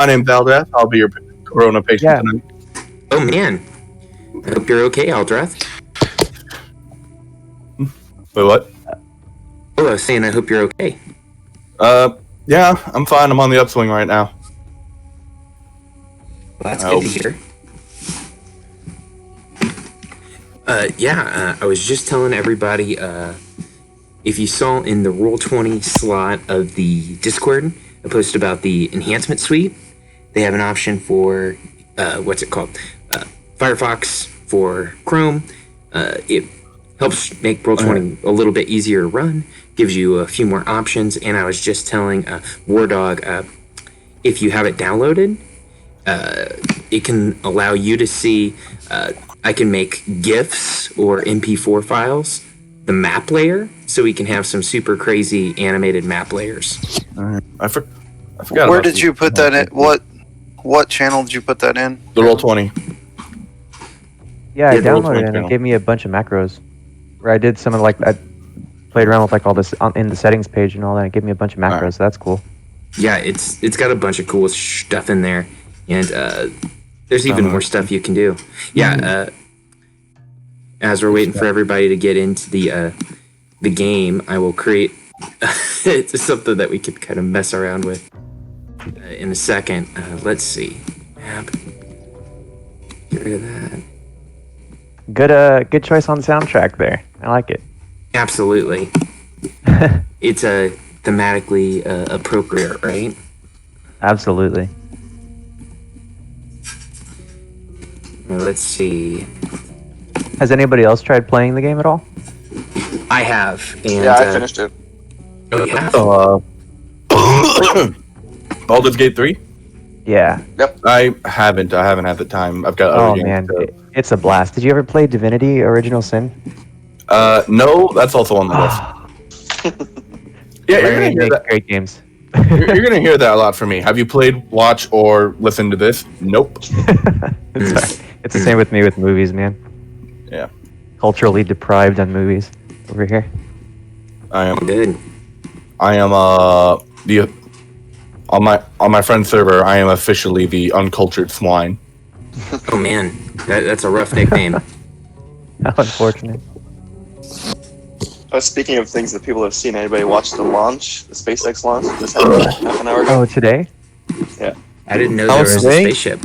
My name's Aldrath. I'll be your Corona patient tonight. Oh man, I hope you're okay, Aldrath. Wait, what? Oh, I was saying I hope you're okay. Yeah, I'm fine. I'm on the upswing right now. Well, that's good to hear. I was just telling everybody, if you saw in the Roll20 slot of the Discord, I posted about the enhancement suite. They have an option for, what's it called? Firefox for Chrome. It helps make Roll20 a little bit easier to run, gives you a few more options, and I was just telling War Dog, if you have it downloaded, it can allow you to see, I can make GIFs or MP4 files, the map layer, so we can have some super crazy animated map layers. I forgot. Where did you put that in? What channel did you put that in? The Roll20. Yeah, I downloaded it and it gave me a bunch of macros. Where I did some of I played around with all this in the settings page and all that. It gave me a bunch of macros. So that's cool. Yeah, it's got a bunch of cool stuff in there, and there's even more stuff you can do. Yeah, as we're waiting for everybody to get into the game, I will create it's something that we could kind of mess around with in a second. Let's see, map. Get rid of that. Good choice on soundtrack there. I like it. Absolutely. It's thematically appropriate, right? Absolutely. Let's see. Has anybody else tried playing the game at all? I have. And, yeah, I finished it. Oh, yeah? Baldur's Gate 3? Yeah. Yep. I haven't had the time. I've got other games. Man, it's a blast. Did you ever play Divinity: Original Sin? No, that's also on the list. Yeah, you're gonna hear that. Great games. You're gonna hear that a lot from me. Have you played, watch, or listened to this? Nope. It's the same with me with movies, man. Yeah. Culturally deprived on movies over here. I am good. I am on my friend's server. I am officially the uncultured swine. Oh man, that's a rough nickname. How unfortunate. Speaking of things that people have seen, anybody watch the launch, the SpaceX launch? This happened half an hour ago. Oh, today? Yeah. I didn't know there was a spaceship.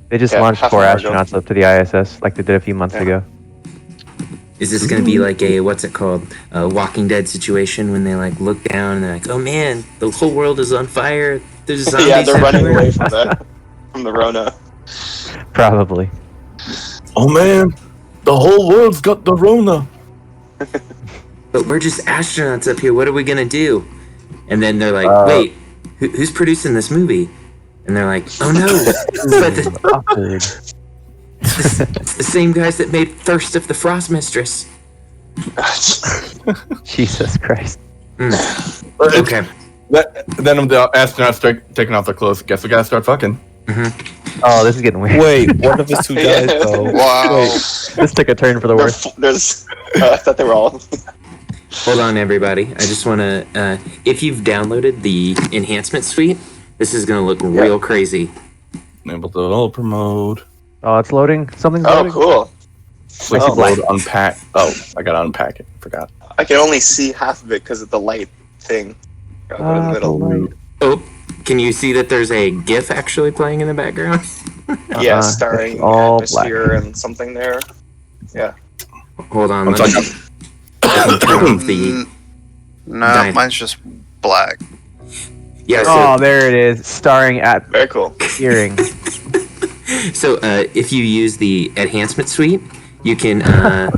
They just launched 4 astronauts up to the ISS like they did a few months ago. Is this going to be like a, what's it called, a Walking Dead situation when they look down and they're like, oh man, the whole world is on fire. There's zombies. Yeah, they're running away from the Rona. Probably. Oh man, the whole world's got the Rona. But we're just astronauts up here. What are we going to do? And then they're like, wait, who's producing this movie? And they're like, oh no, it's the same guys that made Thirst of the Frost Mistress. Jesus Christ. Okay. Then the astronauts start taking off their clothes. Guess we gotta start fucking. Mm-hmm. Oh, this is getting weird. Wait, one of us two died though. Wow. This took a turn for the worse. I thought they were all... Hold on, everybody. I just want to... if you've downloaded the enhancement suite, this is going to look real crazy. Enable developer mode. Oh, it's loading. Something's Oh, loading. cool. Click load, unpack. Oh, I gotta unpack it. Forgot. I can only see half of it because of the light thing. Gotta go in the middle. Oh, can you see that there's a GIF actually playing in the background? Yeah, starring all atmosphere black. and something there. Yeah. Hold on. I'm Let me turn off the... No, mine's just black. Yeah, Oh, there it is. Starring at Very cool. earring. So if you use the enhancement suite, you can... I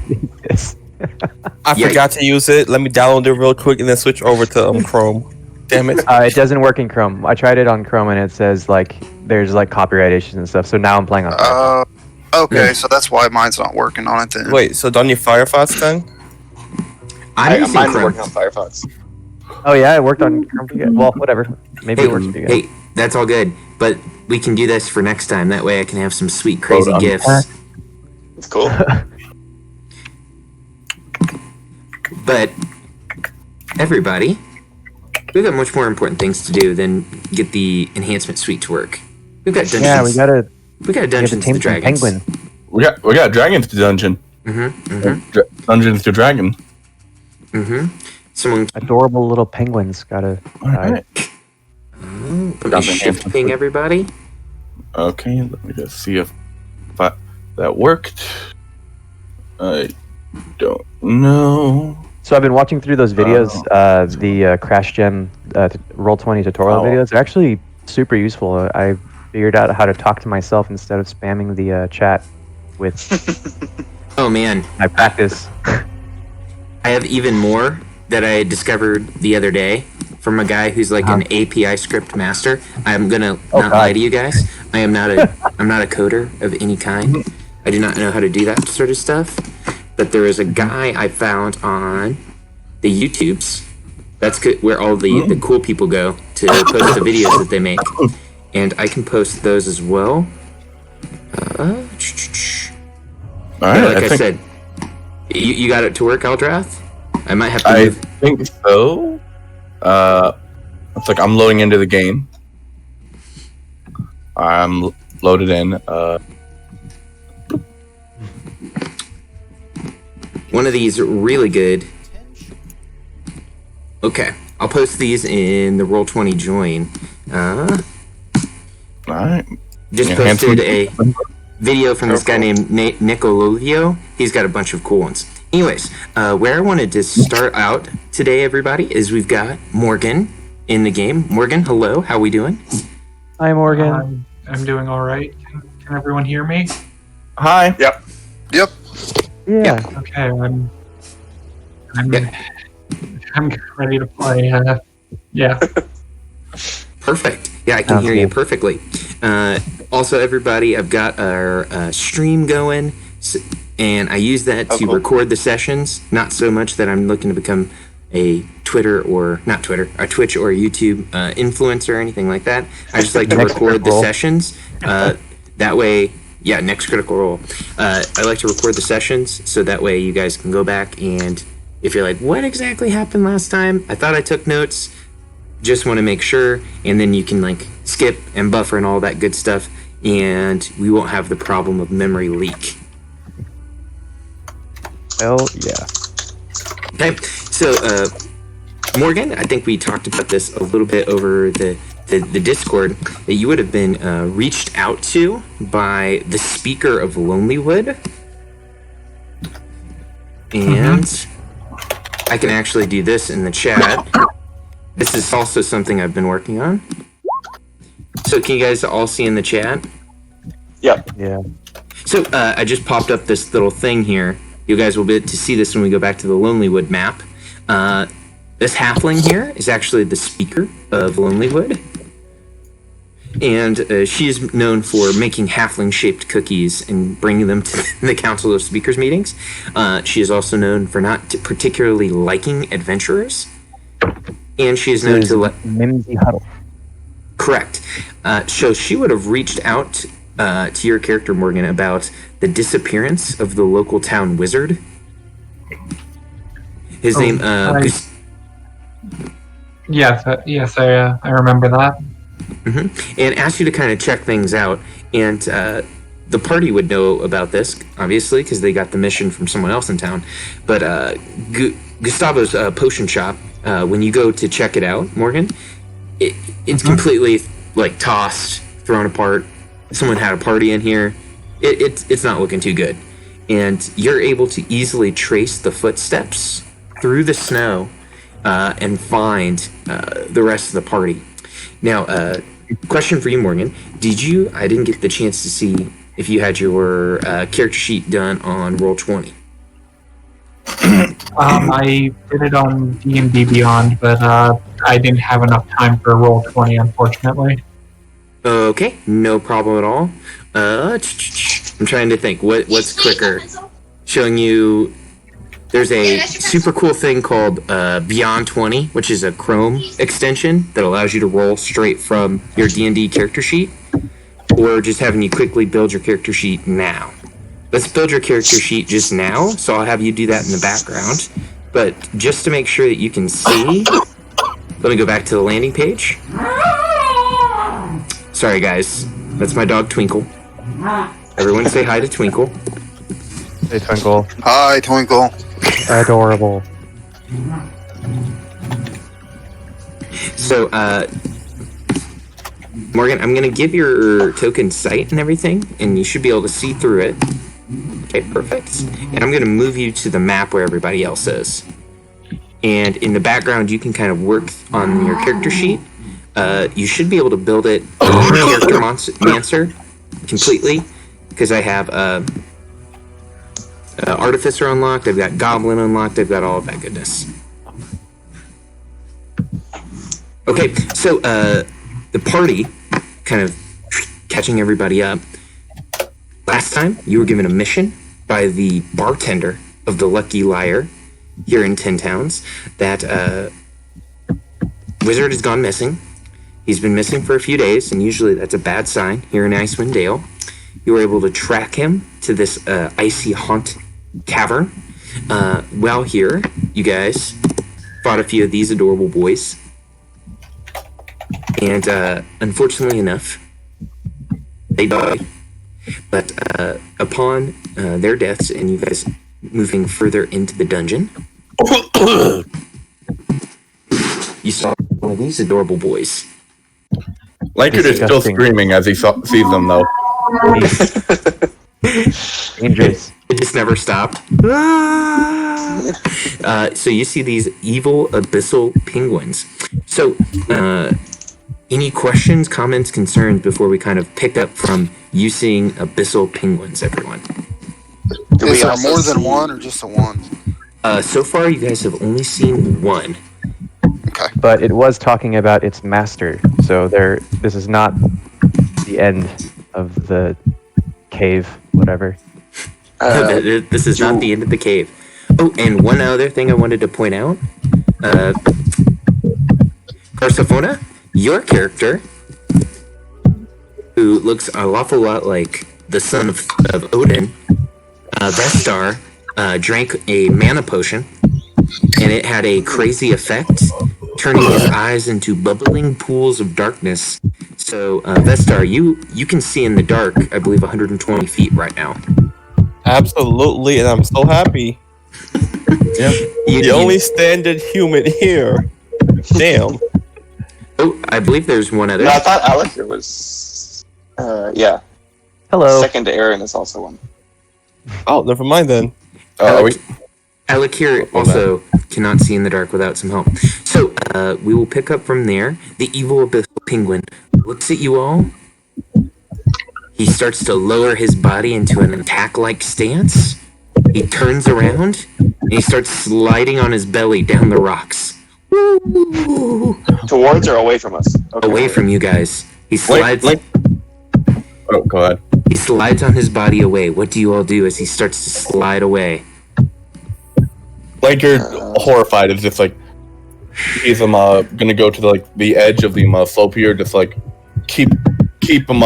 forgot to use it. Let me download it real quick and then switch over to Chrome. Damn it. It doesn't work in Chrome. I tried it on Chrome and it says there's copyright issues and stuff. So now I'm playing on Okay, so that's why mine's not working on it then. Wait, so don't you Firefox then? I'm using Mine's Chrome. working on Firefox. Oh yeah, it worked on Chrome. Well, whatever. Maybe it works for you guys. Hey, that's all good. But we can do this for next time. That way I can have some sweet, crazy GIFs. It's cool. But, everybody, we've got much more important things to do than get the enhancement suite to work. We've got dungeons. Yeah, we gotta Dungeons to Dragons. Penguin. We got dragons to dungeon. Dungeons to dragon. Someone Adorable little penguins gotta. All right. let me shift ping everybody. Okay, let me just see if that worked. I don't know. So I've been watching through those videos, the Crash Gem Roll20 tutorial videos. They're actually super useful. I figured out how to talk to myself instead of spamming the chat with. Oh man, my practice. I have even more that I discovered the other day from a guy who's like an API script master. I'm gonna not lie to you guys. I'm not a coder of any kind. I do not know how to do that sort of stuff. But there is a guy I found on the YouTubes. That's good, where all the cool people go to post the videos that they make. And I can post those as well. All right, like I said, you got it to work, Aldrath? I might have to I move. think so. It's like I'm loading into the game. I'm loaded in. One of these really good. Okay, I'll post these in the Roll20 join. All right. Just posted a video from this guy named Nicololio. He's got a bunch of cool ones. Anyways, where I wanted to start out today, everybody, is we've got Morgan in the game. Morgan, hello. How we doing? Hi, Morgan. I'm doing all right. Can everyone hear me? Hi. Yep. Yeah. Okay, I'm ready to play. Yeah. Perfect. Yeah, I can hear you perfectly. Also, everybody, I've got our stream going, and I use that to record the sessions. Not so much that I'm looking to become a Twitch or YouTube influencer or anything like that. I just like to record the sessions. That way, yeah, next Critical Role. I like to record the sessions so that way you guys can go back and if you're like, what exactly happened last time? I thought I took notes. Just want to make sure, and then you can like skip and buffer and all that good stuff, and we won't have the problem of memory leak. Hell yeah. Okay, so Morgan, I think we talked about this a little bit over the Discord, that you would have been reached out to by the speaker of Lonelywood, and I can actually do this in the chat. This is also something I've been working on. So can you guys all see in the chat? Yep. Yeah. So I just popped up this little thing here. You guys will be able to see this when we go back to the Lonelywood map. This halfling here is actually the speaker of Lonelywood. And she is known for making halfling-shaped cookies and bringing them to the Council of Speakers meetings. She is also known for not particularly liking adventurers. And she is known to Mimsy Huddle. Correct. So she would have reached out to your character, Morgan, about the disappearance of the local town wizard. His name, Yes, I remember that. And asked you to kind of check things out. And the party would know about this, obviously, because they got the mission from someone else in town. But Gustavo's potion shop, when you go to check it out, Morgan, it's completely like tossed, thrown apart. Someone had a party in here. It's not looking too good. And you're able to easily trace the footsteps through the snow and find the rest of the party. Now, question for you, Morgan. I didn't get the chance to see if you had your character sheet done on Roll20. I did it on D&D Beyond, but I didn't have enough time for Roll20, unfortunately. Okay, no problem at all. I'm trying to think what's quicker. Showing you, there's a super cool thing called Beyond 20, which is a Chrome extension that allows you to roll straight from your D&D character sheet, or just having you quickly build your character sheet now. Let's build your character sheet just now, so I'll have you do that in the background. But just to make sure that you can see, Let me go back to the landing page. Sorry, guys. That's my dog, Twinkle. Everyone say hi to Twinkle. Hey, Twinkle. Hi, Twinkle. Adorable. So, Morgan, I'm going to give your token sight and everything, and you should be able to see through it. Okay, perfect. And I'm going to move you to the map where everybody else is. And in the background, you can kind of work on your character sheet. You should be able to build it character mancer completely, because I have Artificer unlocked, I've got Goblin unlocked, I've got all of that goodness. Okay, so the party, kind of catching everybody up. Last time, you were given a mission by the bartender of the Lucky Liar here in Tin Towns that Wizard has gone missing. He's been missing for a few days, and usually that's a bad sign here in Icewind Dale. You were able to track him to this icy haunt cavern. While here, you guys fought a few of these adorable boys. And unfortunately enough, they died. But upon their deaths and you guys moving further into the dungeon, you saw one of these adorable boys. Lankard is still screaming as he sees them, though. Dangerous. It just never stopped. So you see these evil abyssal penguins. So, any questions, comments, concerns before we kind of pick up from you seeing abyssal penguins, everyone? Is there more than one or just the one? So far, you guys have only seen one. Okay. But it was talking about its master, so this is not the end of the cave, whatever. This is not the end of the cave. Oh, and one other thing I wanted to point out. Persephone, your character, who looks an awful lot like the son of Odin, Vestar, drank a mana potion, and it had a crazy effect, turning his eyes into bubbling pools of darkness. So, Vestar, you can see in the dark, I believe, 120 feet right now. Absolutely, and I'm so happy. The only standard human here. Damn. Oh, I believe there's one other. No, I thought Alec was. Yeah. Hello. Second to Aaron is also one. Oh, never mind then. Alec here also cannot see in the dark without some help. So, we will pick up from there. The evil abyssal penguin looks at you all. He starts to lower his body into an attack-like stance. He turns around, and he starts sliding on his belly down the rocks. Woo! Towards or away from us? Okay. Away from you guys. He slides. Oh, go ahead. He slides on his body away. What do you all do as he starts to slide away? Lankard, horrified, is just like, he's gonna go to the edge of the slope here, just like keep him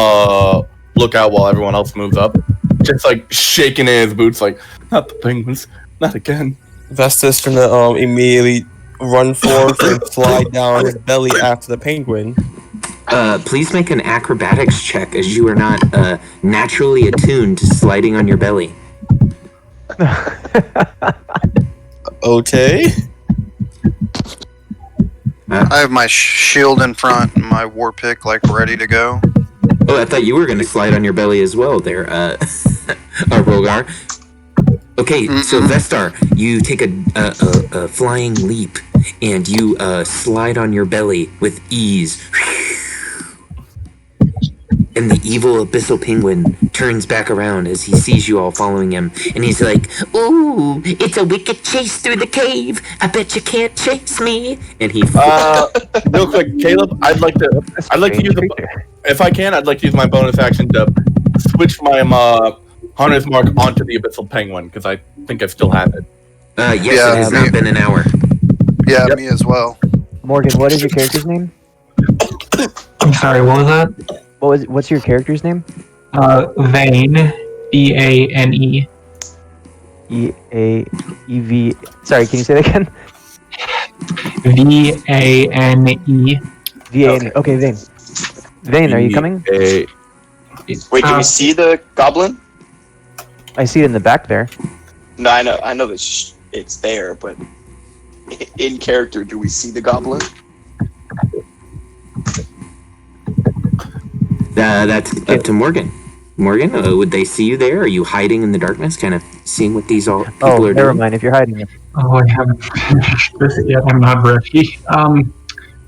look out while everyone else moves up, just like shaking in his boots, like, not the penguins, not again. Vestas gonna immediately run forth and slide down his belly after the penguin. Please make an acrobatics check, as you are not naturally attuned to sliding on your belly. Okay. I have my shield in front and my war pick ready to go. Oh, I thought you were going to slide on your belly as well there, Rogar. Okay, so Vestar, you take a flying leap, and you slide on your belly with ease. And the evil abyssal penguin turns back around as he sees you all following him, and he's like, "Ooh, it's a wicked chase through the cave. I bet you can't chase me." And he Real quick, Caleb, I'd like to use if I can, I'd like to use my bonus action to switch my Hunter's Mark onto the abyssal penguin, because I think I still have it. Yes, it has not been an hour. Yeah, me as well. Morgan, what is your character's name? I'm sorry, what was that? What's your character's name? Vane. Bane. E-A-E-V... Sorry, can you say that again? Vane. VA. Okay, Vane. Vane, are you coming? A, Wait, can we see the goblin? I see it in the back there. No, I know that it's there, but in character, do we see the goblin? That's up to Morgan. Morgan, would they see you there? Are you hiding in the darkness, kind of seeing what these all people Oh, are never doing? mind. If you're hiding it. Oh, I haven't finished this yet. I'm not ready.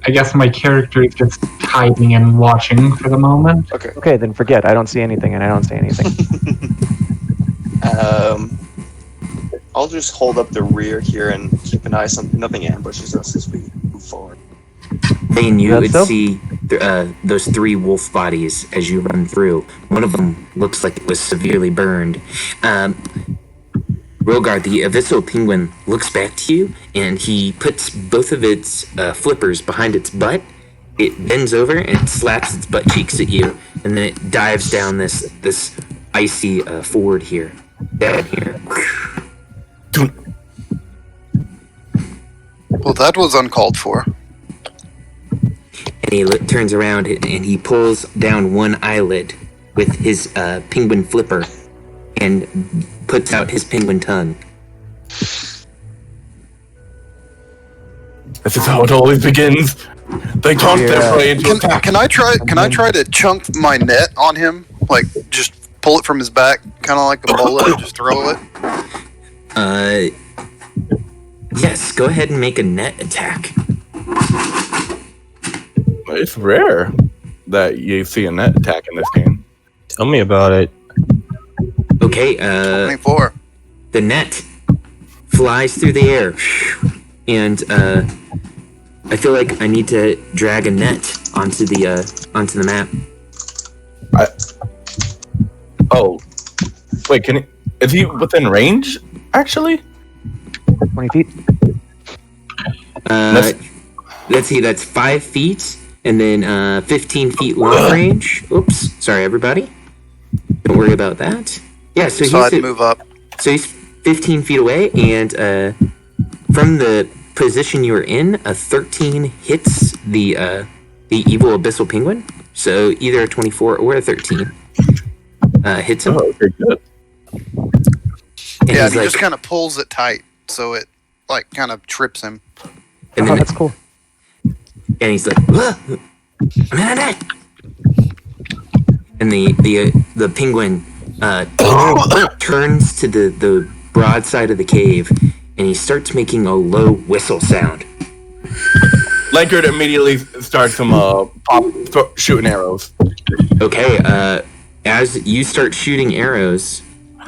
I guess my character is just hiding and watching for the moment. Okay. Okay, then forget. I don't see anything, and I don't say anything. I'll just hold up the rear here and keep an eye on nothing ambushes us as we move forward. Vane, you That's would so? see those 3 wolf bodies as you run through. One of them looks like it was severely burned. Rogard, the abyssal penguin, looks back to you, and he puts both of its flippers behind its butt. It bends over and it slaps its butt cheeks at you, and then it dives down this icy ford here. Down here. Well, that was uncalled for. And he turns around and he pulls down one eyelid with his penguin flipper and puts out his penguin tongue. this is how it always begins. They taunt their prey into attack. Can I try to chunk my net on him? Like, just pull it from his back, kind of like a bullet, and just throw it? Yes, go ahead and make a net attack. It's rare that you see a net attack in this game. Tell me about it. Okay, 24. the net flies through the air, and I feel like I need to drag a net onto the map. Oh, wait, is he within range, actually? 20 feet. Let's see, that's 5 feet, and then 15 feet long range. Oops, sorry everybody. Don't worry about that. Yeah, so So I'd move up. So he's 15 feet away, and from the position you are in, a 13 hits the evil abyssal penguin. So either a 24 or a 13 hits him. Oh, okay, good. And Yeah, he's he like, just kind of pulls it tight, so it, like, kind of trips him. and Oh, then that's cool. and he's like, "Ah, I'm in a net." And the penguin turns to the broad side of the cave, and he starts making a low whistle sound. Lankard immediately starts shooting arrows. Okay, as you start shooting arrows,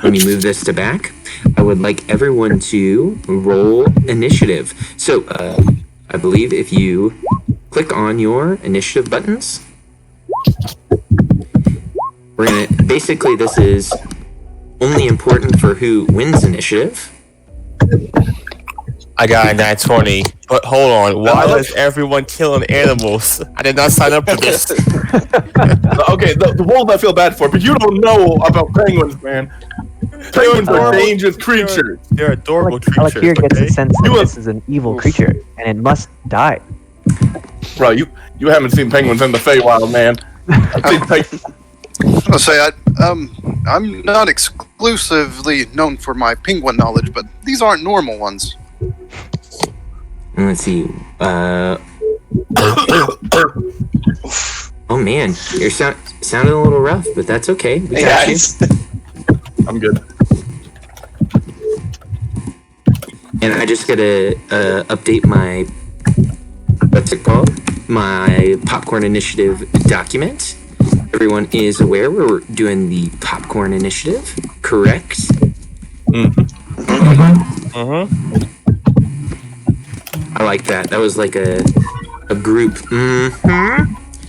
let me move this to back. I would like everyone to roll initiative. So, I believe if you click on your initiative buttons, we're gonna, basically this is only important for who wins initiative. I got a nat 20. But hold on, why is everyone killing animals? I did not sign up for this. Okay, the wolves I feel bad for, but you don't know about penguins, man. Penguins are dangerous creatures. They're adorable Alakir creatures. gets Okay? a sense that You have- this is an evil creature, and it must die. Bro, you haven't seen penguins in the Feywild, man. I've seen I'll say I'm not exclusively known for my penguin knowledge, but these aren't normal ones. And let's see. Oh man, you're sounding a little rough, but that's okay. We got you. I'm good. And I just gotta update my what's it called? My popcorn initiative document. Everyone is aware we're doing the popcorn initiative, correct? I like that. That was like a group.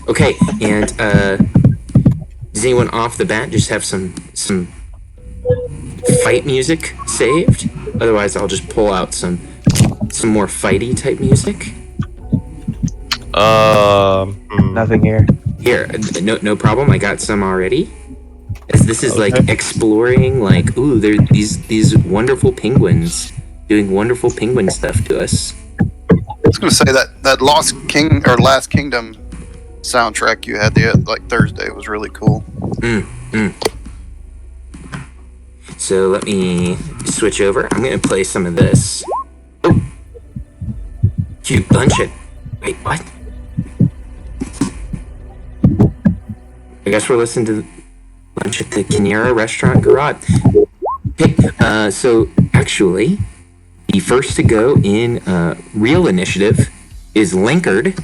Okay, and does anyone off the bat just have some fight music saved? Otherwise, I'll just pull out some more fighty type music. Nothing here. Here, no problem. I got some already. As this is like exploring, like, ooh, there these wonderful penguins doing wonderful penguin stuff to us. was gonna say that Lost King or Last Kingdom soundtrack you had like Thursday was really cool. So let me switch over. I'm gonna play some of this. Oh, cute bunch of. Wait, what? I guess we're listening to lunch at the Kinera Restaurant Garage. Okay, so actually, the first to go in real initiative is Linkard.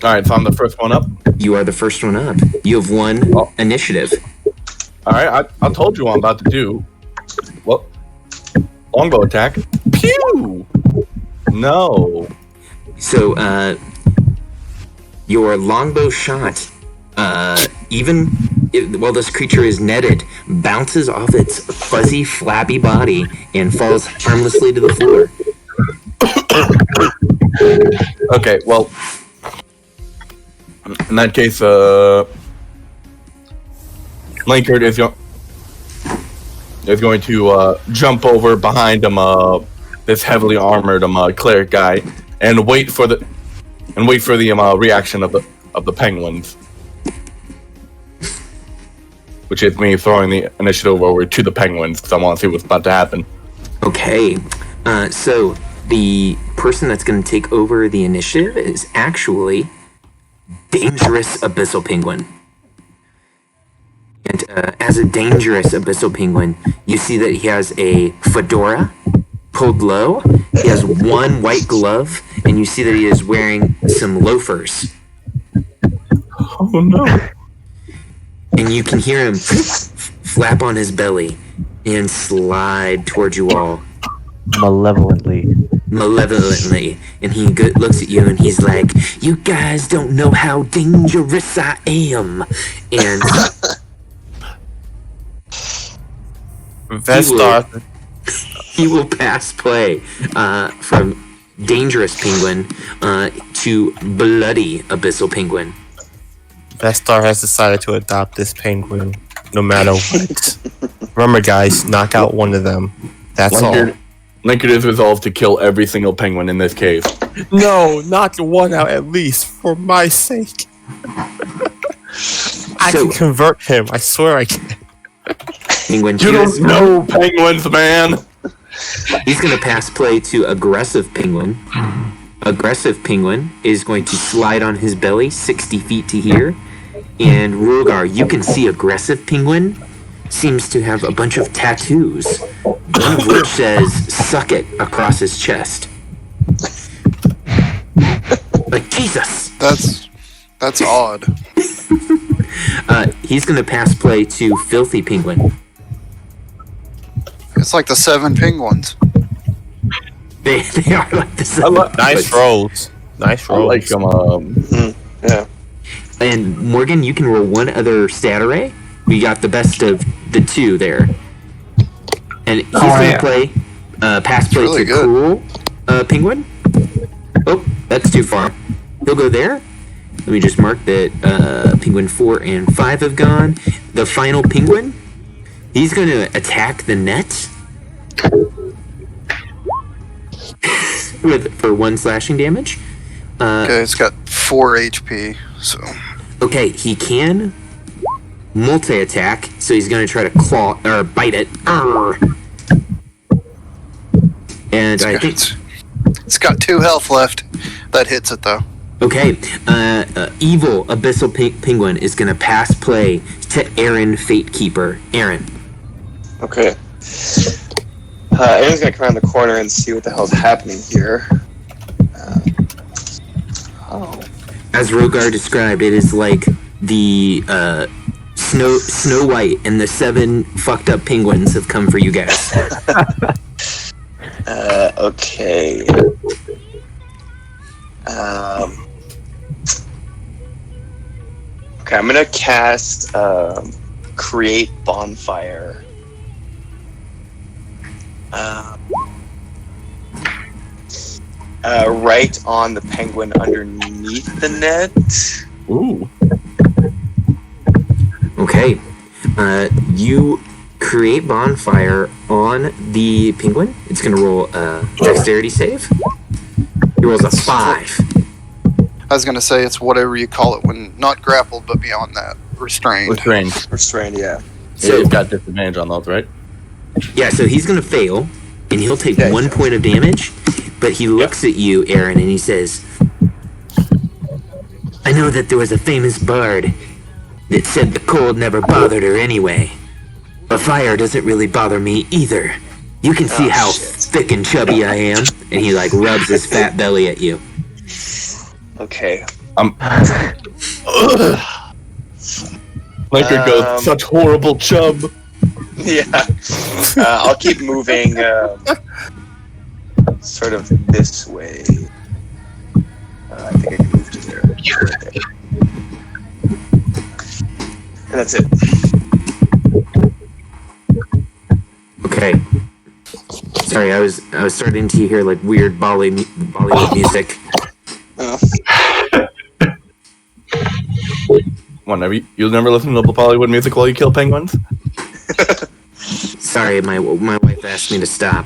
Alright, so I'm the first one up. You are the first one up. You have one initiative. Alright, I told you what I'm about to do. Well, longbow attack. Pew! No. So, your longbow shot, while this creature is netted, bounces off its fuzzy, flabby body and falls harmlessly to the floor. Okay, well, in that case, Linkard is going to jump over behind him, this heavily armored cleric guy, and wait for the reaction of the penguins, which is me throwing the initiative over to the penguins because I want to see what's about to happen. Okay, so the person that's going to take over the initiative is actually Dangerous Abyssal Penguin. And as a Dangerous Abyssal Penguin, you see that he has a fedora pulled low. He has one white glove, and you see that he is wearing some loafers. Oh no. And you can hear him flap on his belly and slide towards you all. Malevolently. And he looks at you and he's like, "You guys don't know how dangerous I am." And Vestar. he will pass play from Dangerous Penguin to Bloody Abyssal Penguin. Vestar has decided to adopt this penguin, no matter what. Remember, guys, knock out one of them. That's all. Linkard is resolved to kill every single penguin in this cave. No, knock one out at least, for my sake. I can convert him. I swear I can. Penguin, You don't know penguins, man. He's going to pass play to Aggressive Penguin. Aggressive Penguin is going to slide on his belly 60 feet to here. And Rogar, you can see Aggressive Penguin seems to have a bunch of tattoos, one of which says "suck it" across his chest. Like, Jesus! That's odd. He's going to pass play to Filthy Penguin. It's like the 7 penguins. They are like the Nice rolls. Nice I rolls. like them. Yeah. And Morgan, you can roll one other stat array. We got the best of the two there. And he's going to play pass play really to good. Cool Penguin. Oh, that's too far. He'll go there. Let me just mark that Penguin 4 and 5 have gone. The final Penguin, he's going to attack the net for 1 slashing damage. Okay, it's got 4 HP, so... Okay, he can multi-attack, so he's going to try to claw or bite it. Arrgh. And I think it's got 2 health left. That hits it though. okay, evil abyssal penguin is going to pass play to Aaron Fatekeeper. Aaron. Okay. Aaron's gonna come around the corner and see what the hell's happening here. As Rogar described, it is like the Snow White and the 7 fucked up penguins have come for you guys. Okay. Okay, I'm gonna cast Create Bonfire. Right on the penguin underneath the net. Ooh. Okay. You create bonfire on the penguin. It's going to roll a dexterity save. He rolls a 5. I was gonna say it's whatever you call it when not grappled, but beyond that, restrained. Restrained, yeah. So you've got disadvantage on those, right? Yeah, so he's going to fail, and he'll take Yeah, 1 point of damage, but he looks at you, Aaron, and he says, I know that there was a famous bard that said the cold never bothered her anyway. But fire doesn't really bother me either. You can see how thick and chubby I am. And he like rubs his fat belly at you. Okay. Linker goes, such horrible chub. Yeah. I'll keep moving sort of this way. I think I can move to there. Right there. And that's it. Okay. Sorry, I was starting to hear like weird Bollywood music. You'll never listen to Bollywood music while you kill penguins? Sorry, my wife asked me to stop.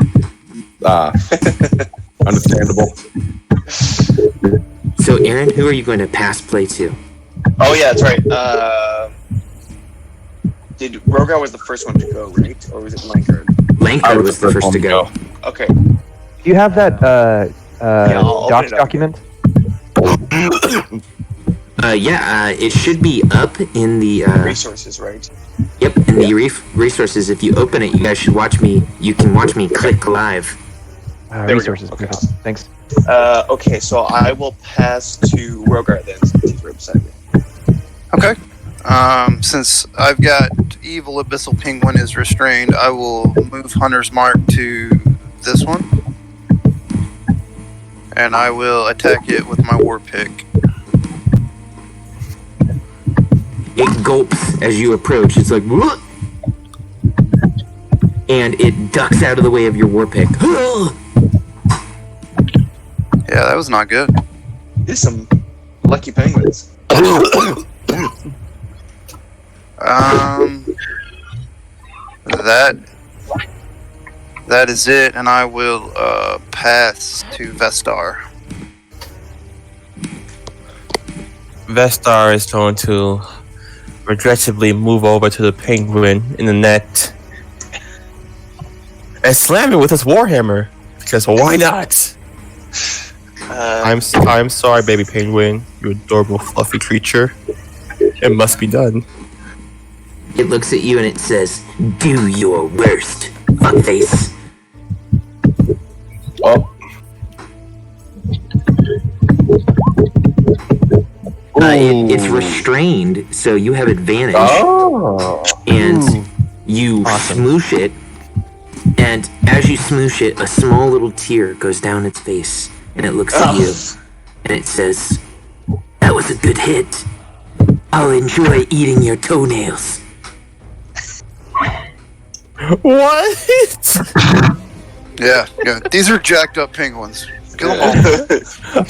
Understandable. So, Aaron, who are you going to pass play to? Oh yeah, that's right. Did Rogar was the first one to go, right? Or was it Lankard? Lankard was the first to go. Okay. Do you have that I'll docs open it up. document? It should be up in the Resources, right? Yep, in the resources. If you open it, you guys should watch me. You can watch me click live. There we go. Resources. Okay. Perfect. Thanks. Okay, so I will pass to Rogar then, since he's right beside me. Okay. Since I've got Evil Abyssal Penguin is restrained, I will move Hunter's Mark to this one. And I will attack it with my War Pick. It gulps as you approach. It's like, "Whoa!" And it ducks out of the way of your war pick. Yeah, that was not good. There's some lucky penguins. That is it, and I will pass to Vestar. Vestar is going to regrettably move over to the penguin in the net and slam it with his warhammer, because why not? I'm sorry, baby penguin, you adorable fluffy creature. It must be done. It looks at you and it says, "Do your worst, fuckface." Oh. It's restrained, so you have advantage. Oh. And you smoosh it, and as you smoosh it, a small little tear goes down its face, and it looks at you, and it says, "That was a good hit. I'll enjoy eating your toenails." What? Yeah. These are jacked up penguins. Kill them all.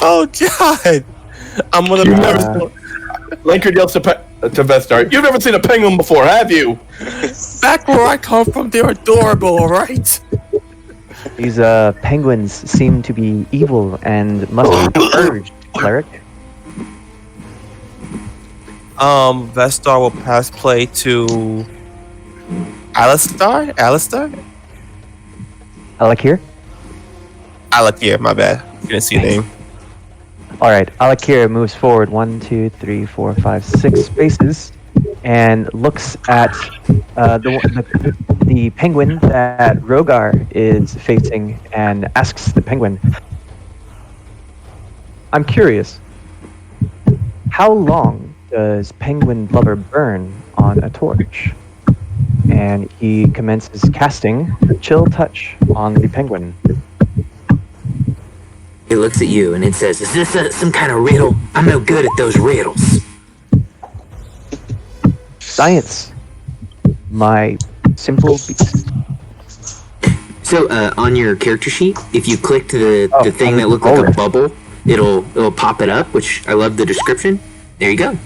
Oh god! I'm gonna. Lankard yells to Vestar, "You've never seen a penguin before, have you?" Back where I come from, they're adorable, alright? These penguins seem to be evil and must be purged, cleric. Vestar will pass play to Alistar? Alakir? Alakir, my bad. Didn't see your name. Alright, Alakir moves forward 1, 2, 3, 4, 5, 6 spaces and looks at the penguin that Rogar is facing and asks the penguin, "I'm curious, how long does penguin blubber burn on a torch?" And he commences casting Chill Touch on the penguin. It looks at you and it says, "Is this some kind of riddle? I'm no good at those riddles." Science, my simple beast. So on your character sheet, if you click to the thing on that the looked like a roller. bubble, it'll pop it up, which I love the description. There you go.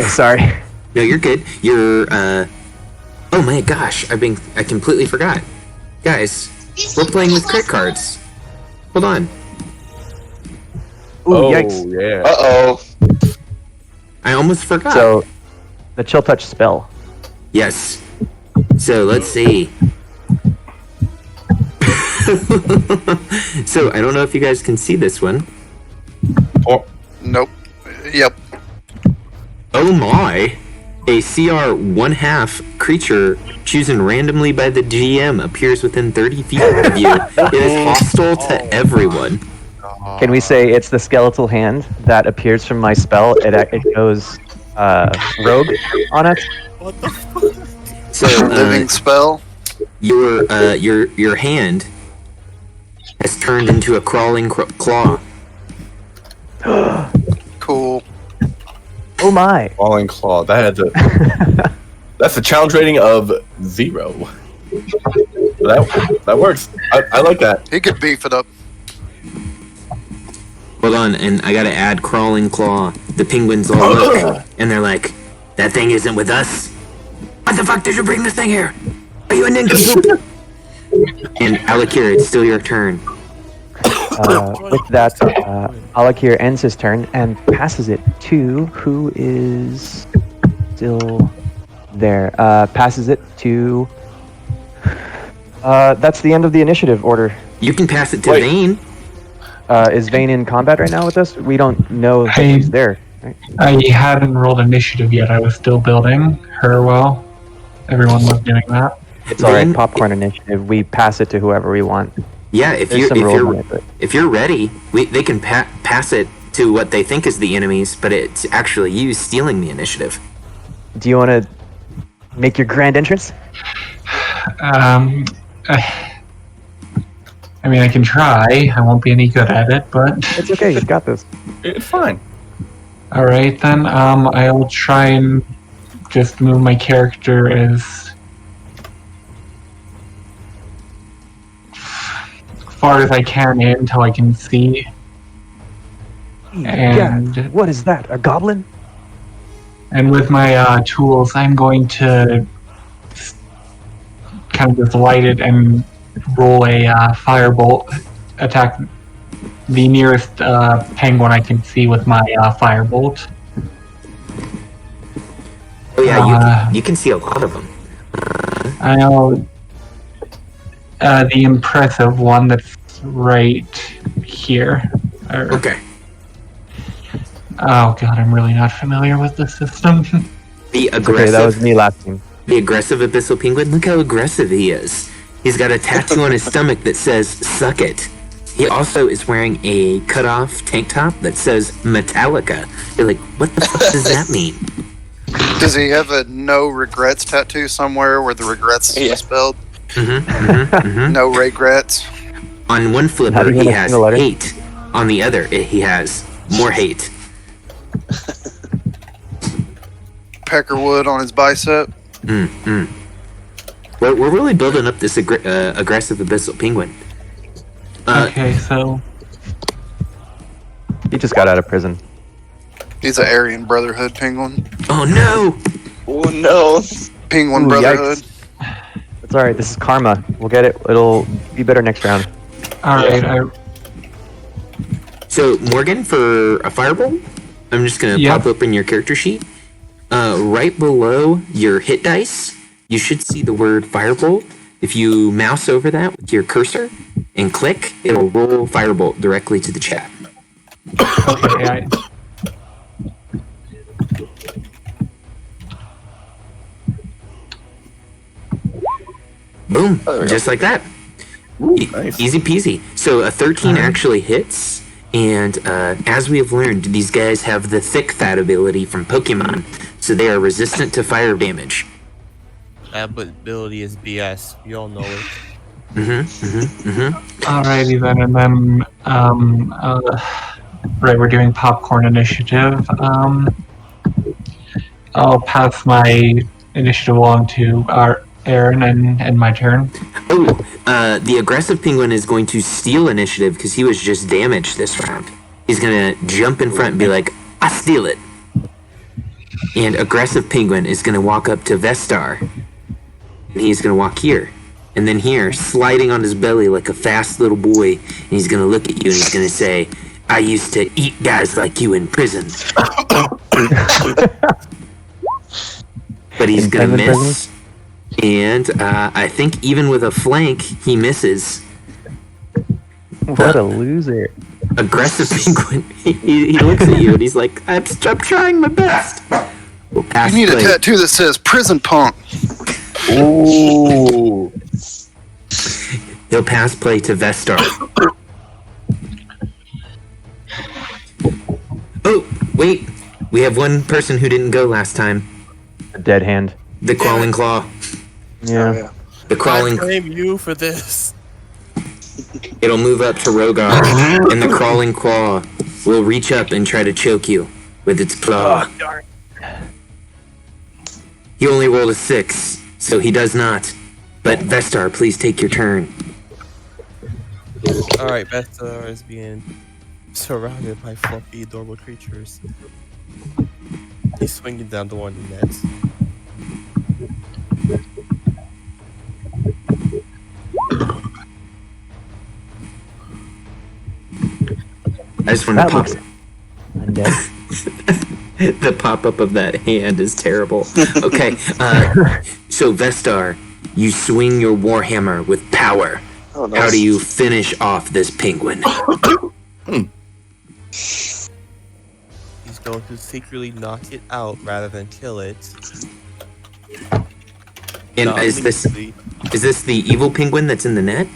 Sorry. No, you're good. Your Oh my gosh, I completely forgot. Guys, we're playing with crit cards. Hold on. Ooh, Oh yikes. yeah. Uh-oh. I almost forgot. So, the chill touch spell. Yes. So let's see. So I don't know if you guys can see this one. Oh, Nope. Yep. Oh my! A CR 1/2 creature chosen randomly by the GM appears within 30 feet of you. It is hostile to everyone. Can we say it's the skeletal hand that appears from my spell? It goes rogue on it. So Living spell. your hand has turned into a crawling claw. Cool. Oh my. falling claw. That's a challenge rating of 0. That works. I like that. He could beef it up. Hold on, and I gotta add crawling claw. The penguins all look, and they're like, "That thing isn't with us. What the fuck did you bring this thing here? Are you a nincompoop?" And Alakir, it's still your turn. With that, Alakir ends his turn and passes it to who is still there. Passes it to. That's the end of the initiative order. You can pass it to Wait. Vane. Is Vane in combat right now with us? We don't know that Hey. he's there. Right? I hadn't rolled initiative yet. I was still building her well. Everyone was doing that. It's alright. Vane- Popcorn initiative. We pass it to whoever we want. Yeah, if There's you some rules in it, but if you're ready, they can pass it to what they think is the enemies, but it's actually you stealing the initiative. do you want to make your grand entrance? I mean, I can try. I won't be any good at it, but It's okay. You've got this. It's fine. all right then. I'll try and just move my character as far as I can in until I can see. And Yeah. What is that? A goblin? and with my tools, I'm going to kind of just light it and roll a firebolt, attack the nearest penguin I can see with my firebolt. Oh yeah, Uh, you can see a lot of them. I know the impressive one that's right here. Okay. Oh god, I'm really not familiar with the system. The Okay, aggressive, that was me last time. the aggressive abyssal penguin. Look how aggressive he is. He's got a tattoo on his stomach that says "Suck it." He also is wearing a cut-off tank top that says Metallica. You're like, what the fuck does that mean? Does he have a no regrets tattoo somewhere where the regrets Yeah. is spelled? Mm-hmm. No regrets. On one How flipper, do you he wanna has sing the letter? hate. On the other, he has more hate. Peckerwood on his bicep. Mm-hmm. We're really building up this aggressive abyssal penguin. Okay, so He just got out of prison. He's an Aryan Brotherhood penguin. Oh no! Oh no. Penguin Ooh, Brotherhood. yikes. It's alright. This is karma. We'll get it. It'll be better next round. alright, So Morgan, for a firebolt, I'm just gonna Yeah. pop open your character sheet. Right below your hit dice, you should see the word firebolt. If you mouse over that with your cursor and click, it'll roll firebolt directly to the chat. okay, Boom, Oh, there we just like that. nice. Easy peasy. So a 13 actually hits, and as we have learned, these guys have the thick fat ability from Pokemon, so they are resistant to fire damage. That ability is BS. You all know it. alrighty then, and then right, we're doing popcorn initiative. I'll pass my initiative along to our Aaron and my turn. Oh, the aggressive penguin is going to steal initiative because he was just damaged this round. He's gonna jump in front and be like, "I steal it." And aggressive penguin is gonna walk up to Vestar and he's gonna walk here, and then here, sliding on his belly like a fast little boy, and he's gonna look at you and he's gonna say, "I used to eat guys like you in prison." But he's gonna miss, and I think even with a flank, he misses. What a loser. Aggressive penguin. He looks at you and he's like, I'm trying my best. We'll pass You need play. a tattoo that says prison punk. Ooh. He'll pass play to Vestar. Oh, wait. We have one person who didn't go last time. A dead hand. The crawling claw. Yeah. Oh, yeah. The crawling. I blame you for this. It'll move up to Rogar, and the crawling claw will reach up and try to choke you with its claw. Oh, darn. He only rolled a 6, so he does not. But Vestar, please take your turn. Alright, Vestar is being surrounded by fluffy, adorable creatures. He's swinging down the one in the nets. I just want That to pop. looks undead. The pop-up of that hand is terrible. Okay, so Vestar, you swing your warhammer with power. Oh, nice. How do you finish off this penguin? He's going to secretly knock it out rather than kill it. And Not is this the evil penguin that's in the net?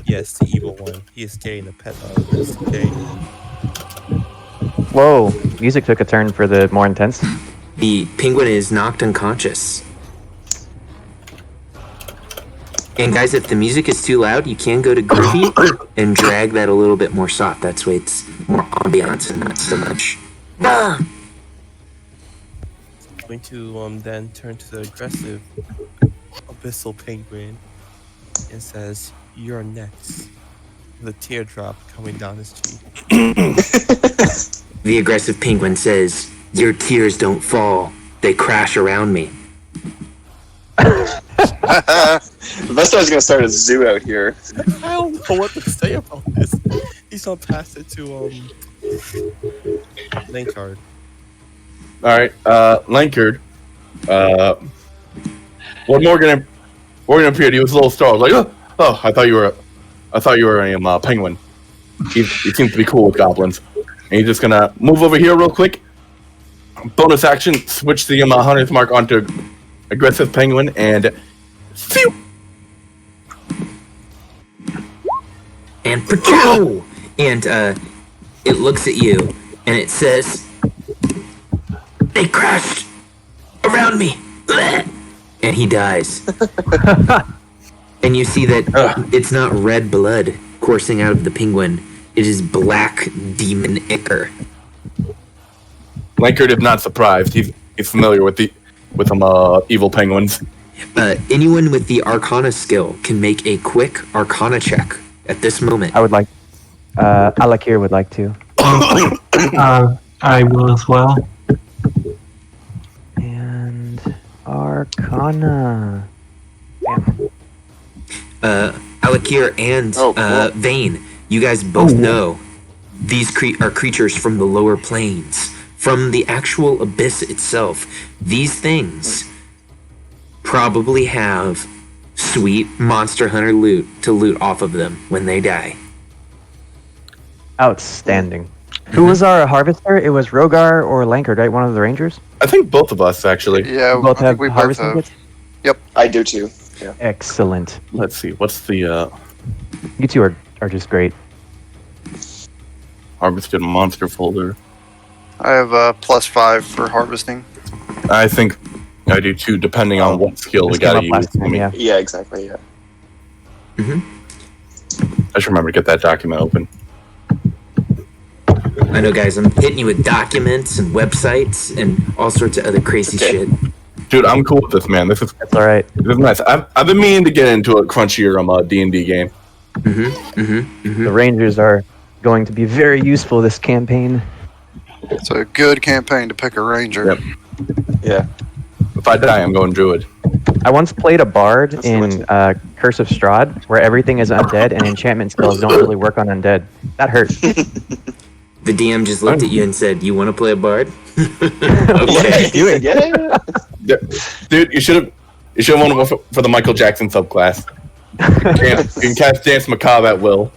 Yes, the evil one. He is getting a pet out of this. Okay. Whoa. Music took a turn for the more intense. The penguin is knocked unconscious. And guys, if the music is too loud, you can go to Groovy and drag that a little bit more soft. That's way it's more ambiance and not so much. Ah! Going to then turn to the aggressive abyssal penguin and says, "You're next." With a teardrop coming down his cheek. The aggressive penguin says, "Your tears don't fall. They crash around me." Vestar's gonna start a zoo out here. I don't know what to say about this. He's gonna pass it to Linkard. All right, Lankard. When Morgan appeared, he was a little startled. Like, oh, I thought you were a penguin. He seems to be cool with goblins. And he's just gonna move over here real quick. Bonus action, switch the hunter's mark onto aggressive penguin, and phew! And pachow! And it looks at you and it says, "They crashed around me." And he dies. And you see that it's not red blood coursing out of the penguin. It is black demon ichor. Lankard is not surprised. He's familiar with evil penguins. Anyone with the Arcana skill can make a quick Arcana check at this moment. I would like. Alakir would like to. I will as well. And Arcana. Alakir and Oh, cool. Vane, you guys both know these are creatures from the lower planes, from the actual abyss itself. These things probably have sweet Monster Hunter loot to loot off of them when they die. Outstanding. Who was our harvester? It was Rogar or Lankard, right? One of the rangers? I think both of us actually. Yeah, We both I have think we both harvesting have. kits? I do too. Yeah. Excellent. Let's see. What's the You two are just great. harvested monster folder? I have +5 for harvesting. I think I do too, depending on what skill we This came gotta up use. last time, yeah. Yeah, exactly. Yeah. I should remember to get that document open. I know, guys, I'm hitting you with documents and websites and all sorts of other crazy shit. Dude, I'm cool with this, man. This is That's all right. nice. I've been meaning to get into a crunchier D&D game. The rangers are going to be very useful this campaign. It's a good campaign to pick a ranger. Yep. Yeah. If I die, I'm going druid. I once played a bard That's in Curse of Strahd, where everything is undead and enchantment spells don't really work on undead. That hurt. The DM just looked at you and said, "You want to play a bard?" What are you doing? Yeah. Dude, you should have won for the Michael Jackson subclass. You can cast Dance Macabre at will.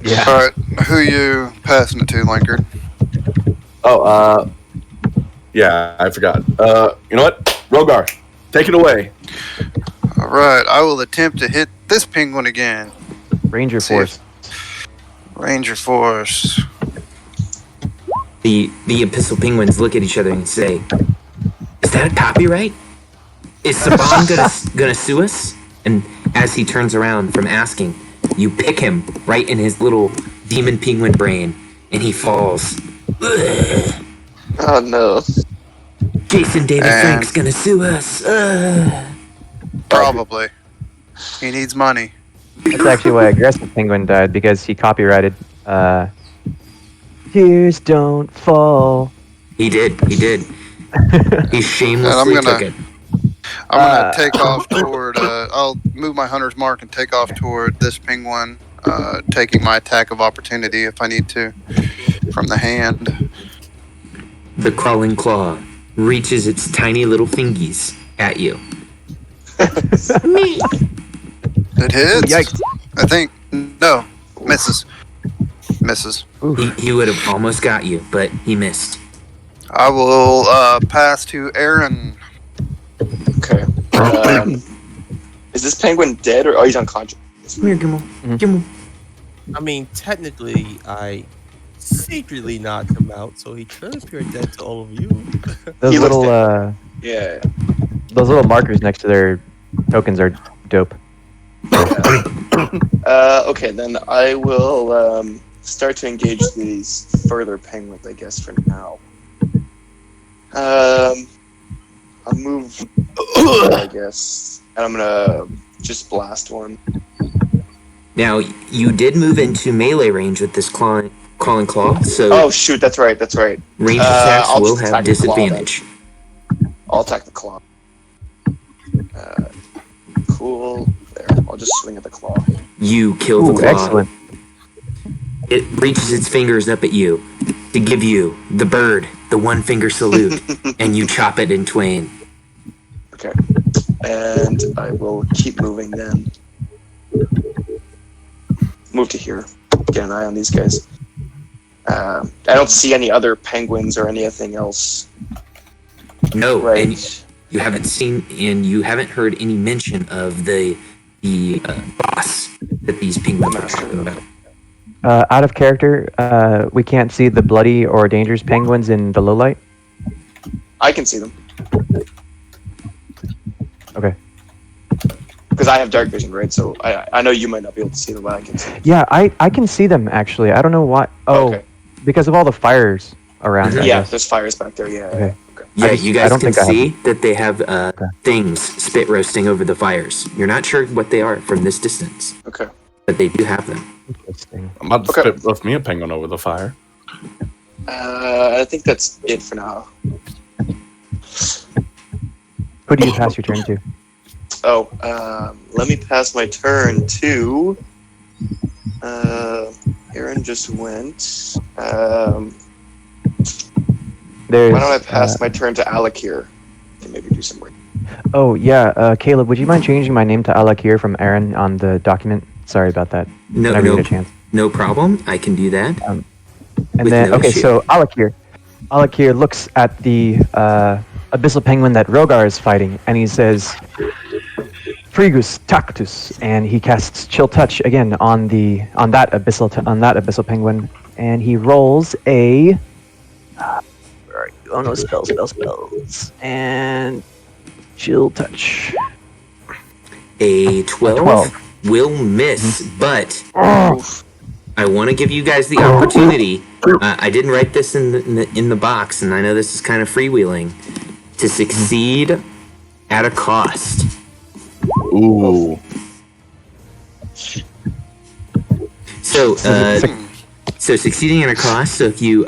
Yeah. All right, who you passing it to, Linkard? Oh, yeah, I forgot. You know what? Rogar, take it away. All right, I will attempt to hit this penguin again. Ranger See Force. Ranger Force. The Abyssal Penguins look at each other and say, "Is that a copyright? Is Saban gonna sue us?" And as he turns around from asking, you pick him right in his little demon penguin brain, and he falls. Ugh. Oh no. Jason David Frank's gonna sue us. Probably. He needs money. That's actually why Aggressive Penguin died, because he copyrighted Tears Don't Fall. He did. He shamelessly And took it. I'm gonna take off toward. I'll move my hunter's mark and take off toward this penguin, taking my attack of opportunity if I need to, from the hand. The crawling claw reaches its tiny little fingies at you. It hits. Yikes. I think. No, misses. Misses. He would have almost got you, but he missed. I will pass to Aaron. Okay. Is this penguin dead or he's unconscious? Come here, Gimmel. Gimmel. I mean, technically, I secretly knocked him out, so he could appear dead to all of you. Those He looks little Yeah. those little markers next to their tokens are dope. Okay, then I will start to engage these further penguins, I guess, for now. I'll move, I guess, and I'm gonna just blast one. Now, you did move into melee range with this crawling claw, so Oh shoot, that's right. range attacks I'll will just have attack the claw, then. disadvantage. I'll attack the claw. Cool. There, I'll just swing at the claw. You kill the Ooh, claw. excellent. It reaches its fingers up at you to give you the bird, the one finger salute, and you chop it in twain. Okay. And I will keep moving then. Move to here. Get an eye on these guys. I don't see any other penguins or anything else. No, Right. and you haven't seen and you haven't heard any mention of the boss that these penguins are talking about. Out of character, we can't see the bloody or dangerous penguins in the low light. I can see them. Okay. Because I have dark vision, right? So I know you might not be able to see them, but I can see them. Yeah, I can see them actually. I don't know why. Oh, Okay. because of all the fires around. I Yeah, guess. there's fires back there, yeah. Okay. Yeah, you guys don't can think I have see that they have things spit roasting over the fires. You're not sure what they are from this distance, Okay. but they do have them. Interesting. I'm about to Okay. spit roast me a penguin over the fire. I think that's it for now. Who do you pass your turn to? Oh, let me pass my turn to. Aaron just went. There's. Why don't I pass my turn to Alakir? Can maybe do some work. Oh yeah, Caleb, would you mind changing my name to Alakir from Aaron on the document? Sorry about that. Whenever you get a chance. No problem. I can do that. And With then, no okay, issue. so Alakir looks at the abyssal penguin that Rogar is fighting, and he says, "Frigus tactus," and he casts Chill Touch again on that abyssal penguin, and he rolls a. Where are you? Oh no, spells, and Chill Touch. A 12, 12. will miss, but Oof. I want to give you guys the opportunity. I didn't write this in the box, and I know this is kind of freewheeling. To succeed at a cost. Ooh. So succeeding at a cost. So if you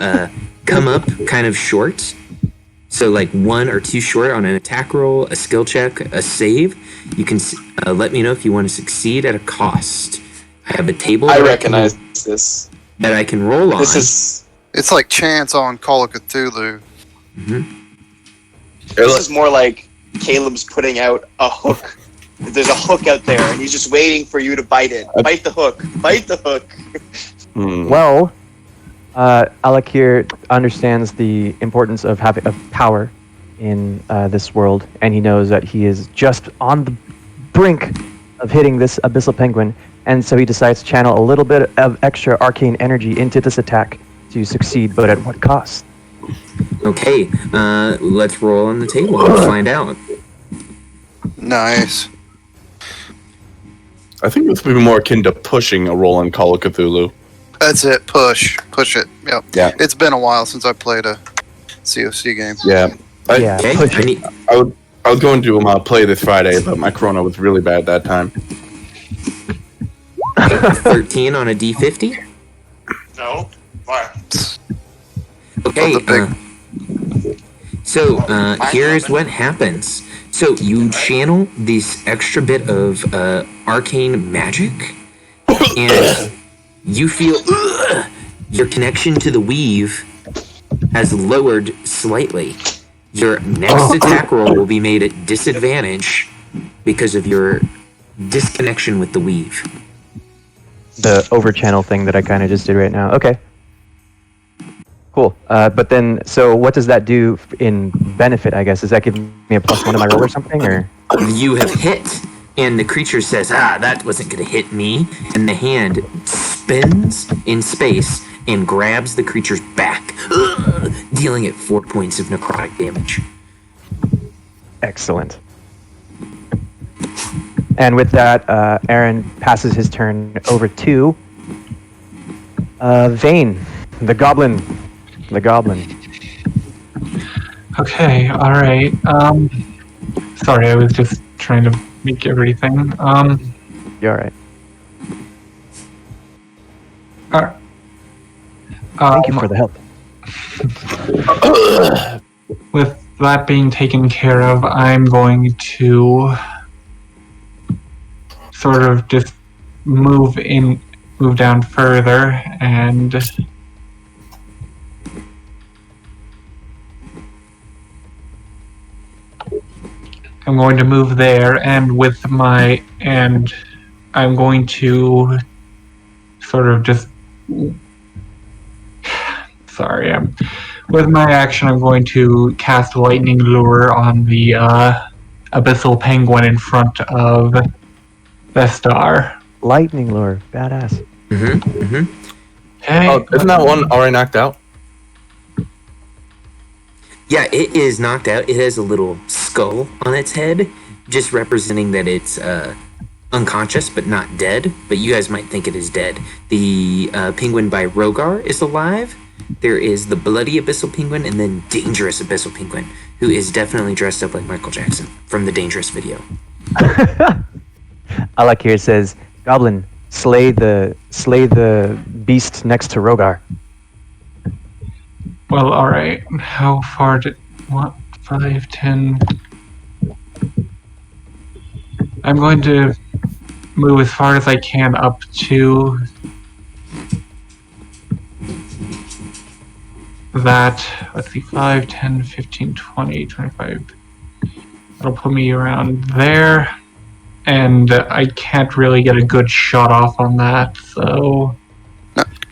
come up kind of short, So like 1 or 2 short on an attack roll, a skill check, a save. You can let me know if you want to succeed at a cost. I have a table. I recognize this. That I can roll on. It's like chance on Call of Cthulhu. This is more like Caleb's putting out a hook. There's a hook out there, and he's just waiting for you to bite it. Bite the hook. Bite the hook. Well, Alakir understands the importance of having power in this world, and he knows that he is just on the brink of hitting this abyssal penguin, and so he decides to channel a little bit of extra arcane energy into this attack to succeed, but at what cost? Okay, let's roll on the table and find out. Nice. I think this would be more akin to pushing a roll on Call of Cthulhu. That's it. Push it. Yep. Yeah. It's been a while since I played a COC game. Yeah. Okay, I was going to play this Friday, but my corona was really bad that time. 13 on a D50. No. What? Okay. So here's what happens. So you channel this extra bit of arcane magic, and you feel your connection to the weave has lowered slightly. Your next attack roll will be made at disadvantage because of your disconnection with the weave. The over-channel thing that I kind of just did right now. Okay. Cool. But then, so what does that do in benefit, I guess? Does that give me a +1 to my roll or something, or? You have hit, and the creature says, that wasn't going to hit me. And the hand spins in space and grabs the creature's back, dealing it 4 points of necrotic damage. Excellent. And with that, Aaron passes his turn over to Vane, the goblin. The goblin. Okay, alright. Sorry, I was just trying to make everything. You're alright. Thank you for the help. With that being taken care of, I'm going to sort of just move down further, and I'm going to move there, and I'm going to sort of just with my action, I'm going to cast Lightning Lure on the abyssal penguin in front of Vestar. Lightning lure, badass. Hey, Isn't that one already knocked out? Yeah, it is knocked out. It has a little skull on its head, just representing that it's unconscious but not dead. But you guys might think it is dead. The penguin by Rogar is alive. There is the bloody abyssal penguin, and then dangerous abyssal penguin, who is definitely dressed up like Michael Jackson from the Dangerous video. Alakir says, "Goblin, slay the beast next to Rogar." well, alright. How far did... What? 5, 10... I'm going to move as far as I can up to that. Let's see, 5, 10, 15, 20, 25. That'll put me around there. And I can't really get a good shot off on that, so...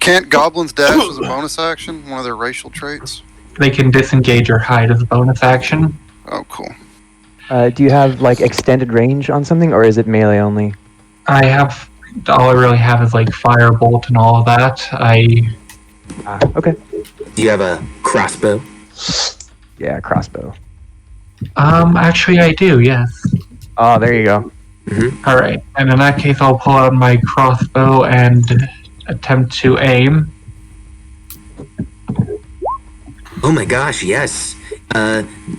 Can't goblins dash as a bonus action? One of their racial traits? They can disengage or hide as a bonus action. Oh, cool. Do you have, like, extended range on something, or is it melee only? I have... All I really have is, like, firebolt and all of that. Okay. Do you have a crossbow? Yeah, crossbow. Actually I do, yes. Oh, there you go. Alright, and in that case I'll pull out my crossbow and attempt to aim. Oh my gosh, yes.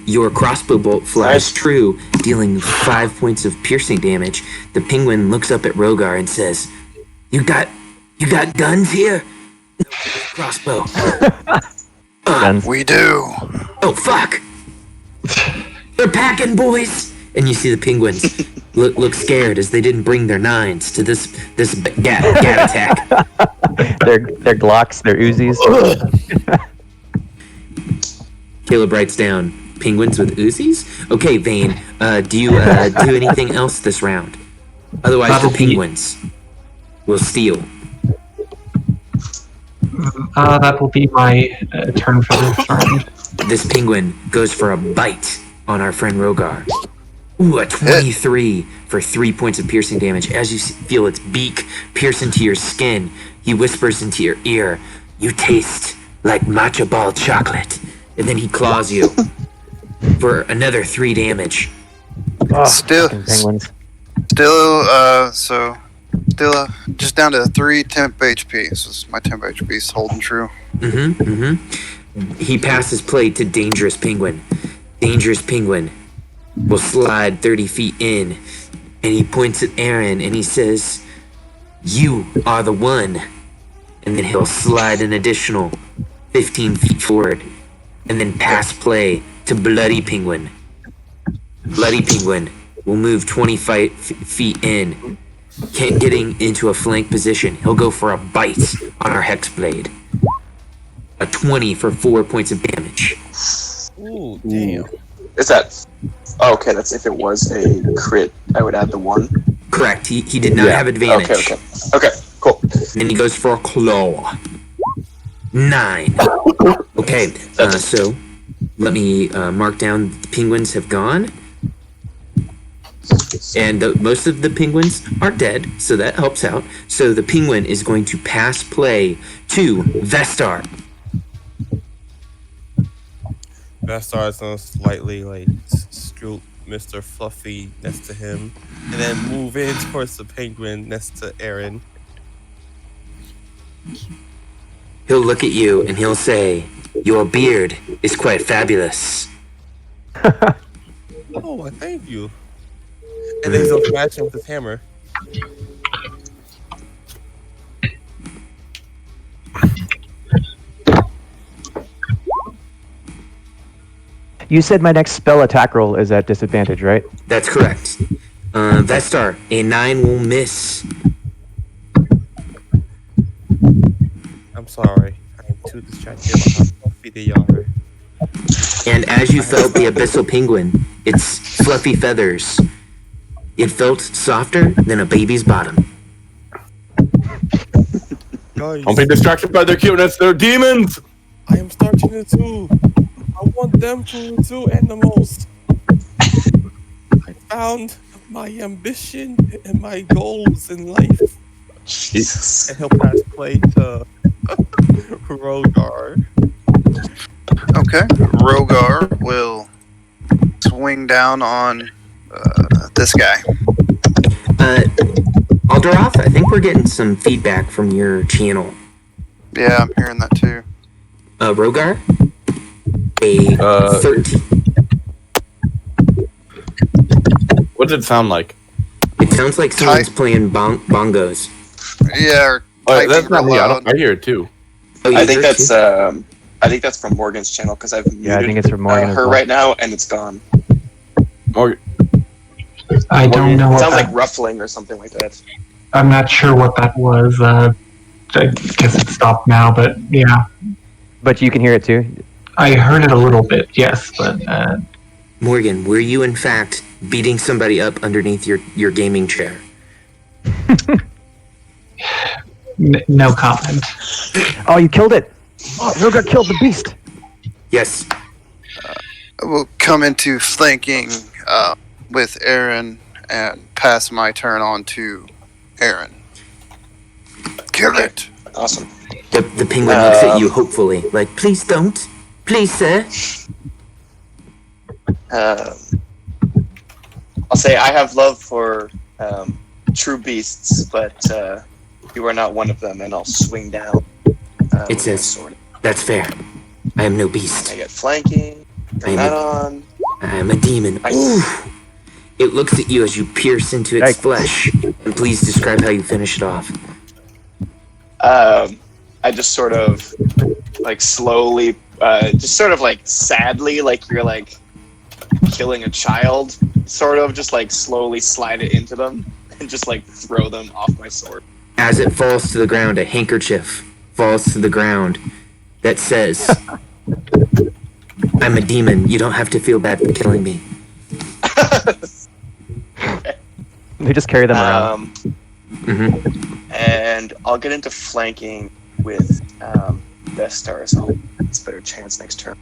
Your crossbow bolt flies true, dealing 5 points of piercing damage. The penguin looks up at Rogar and says, You got guns here? No, crossbow. Guns. We do. Oh, fuck! They're packing, boys! And you see the penguins look scared as they didn't bring their 9s to this gat attack. Their Glocks, their Uzis. Caleb writes down penguins with Uzis. Okay, Vane. Do you do anything else this round? Otherwise, the penguins will steal. That will be my turn for this round. This penguin goes for a bite on our friend Rogar. Ooh, a 23 for 3 points of piercing damage. As you feel its beak pierce into your skin, he whispers into your ear, "You taste like matcha ball chocolate." And then he claws you for another 3 damage. Oh, Still- penguins. Still just down to 3 temp HP. So my temp HP is holding true. He passes play to Dangerous Penguin. Dangerous Penguin will slide 30 feet in, and he points at Aaron and he says, "You are the one." And then he'll slide an additional 15 feet forward, and then pass play to Bloody Penguin. Bloody Penguin will move 25 feet in, getting into a flank position. He'll go for a bite on our Hexblade. A 20 for 4 points of damage. Ooh, damn. Is that... Oh, okay, that's if it was a crit, I would add the 1. Correct. He did not have advantage. Okay, cool. And then he goes for a claw. 9. Okay, so let me mark down the penguins have gone. And most of the penguins are dead, so that helps out. So the penguin is going to pass play to Vestar. Vestar is gonna slightly like stroke Mr. Fluffy next to him, and then move in towards the penguin next to Aaron. He'll look at you and he'll say, "Your beard is quite fabulous." Oh, I thank you. And then he'll smash him with his hammer. You said my next spell attack roll is at disadvantage, right? That's correct. Vestar, a 9 will miss. I'm sorry. I'm too distracted by how fluffy they are. And as you felt the abyssal penguin, its fluffy feathers, it felt softer than a baby's bottom. Guys, Don't be distracted by their cuteness. They're demons. I am starting to too. I want them to too, animals. I found my ambition and my goals in life. Jesus. And he'll pass play to Rogar. Okay. Rogar will swing down on this guy. Alderoth, I think we're getting some feedback from your channel. Yeah, I'm hearing that too. Rogar, a 13. What does it sound like? It sounds like someone's playing bongos. Yeah, or Oh, that's typing not real me. loud. I hear it too. Oh, you I think heard it that's too? I think that's from Morgan's channel because I've muted Yeah, I think it's from Morgan as her well. right now and it's gone. Or I don't know It what sounds that, like ruffling or something like that. I'm not sure what that was. I guess it stopped now, but yeah. But you can hear it too. I heard it a little bit, yes, but Morgan, were you in fact beating somebody up underneath your gaming chair? no comment. Oh, you killed it! Oh, Rogar killed the beast! Yes. I will come into flanking with Aaron and pass my turn on to Aaron. Kill it! Awesome. The penguin looks at you hopefully, like, "Please don't. Please, sir." I'll say I have love for true beasts, but you are not one of them, and I'll swing down. It with my says- sword. That's fair. I am no beast. I get flanking. Turn that on. I am a demon. Nice. Ooh. It looks at you as you pierce into its Yikes. flesh. And please describe how you finish it off. I just sort of like slowly, just sort of like sadly, like you're like killing a child, sort of just like slowly slide it into them and just like throw them off my sword. As it falls to the ground, a handkerchief falls to the ground that says, I'm a demon. You don't have to feel bad for killing me. They just carry them around. And I'll get into flanking with Death Star, so it's a better chance next turn.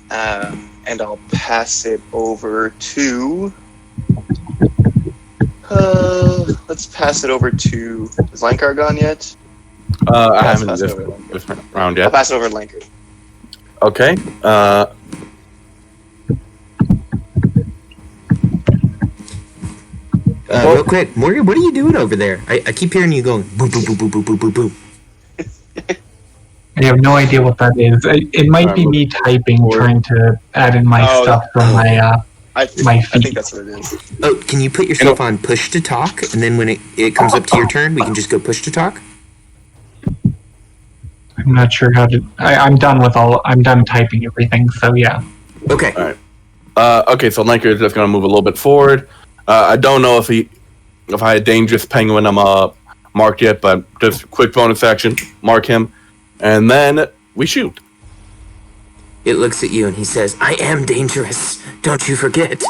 And I'll pass it over to... let's pass it over to... Is Lankar gone yet? I haven't pass it this over to Lankar. round I'll yet. pass it over to Lankar. Okay. Real quick, Morgan, what are you doing over there? I keep hearing you going boom, boom, boom, boom, boom, boom, boom, boom. I have no idea what that is. It might be me typing, trying to add in my stuff from my I feed. think that's what it is. Oh, can you put yourself on push to talk, and then when it comes up to your turn, we can just go push to talk? I'm not sure how to. I'm done typing everything. So yeah. Okay. All right. Okay, so Lanker is just going to move a little bit forward. I don't know if I had Dangerous Penguin marked yet, but just quick bonus action, mark him, and then we shoot. It looks at you and he says, I am dangerous. Don't you forget.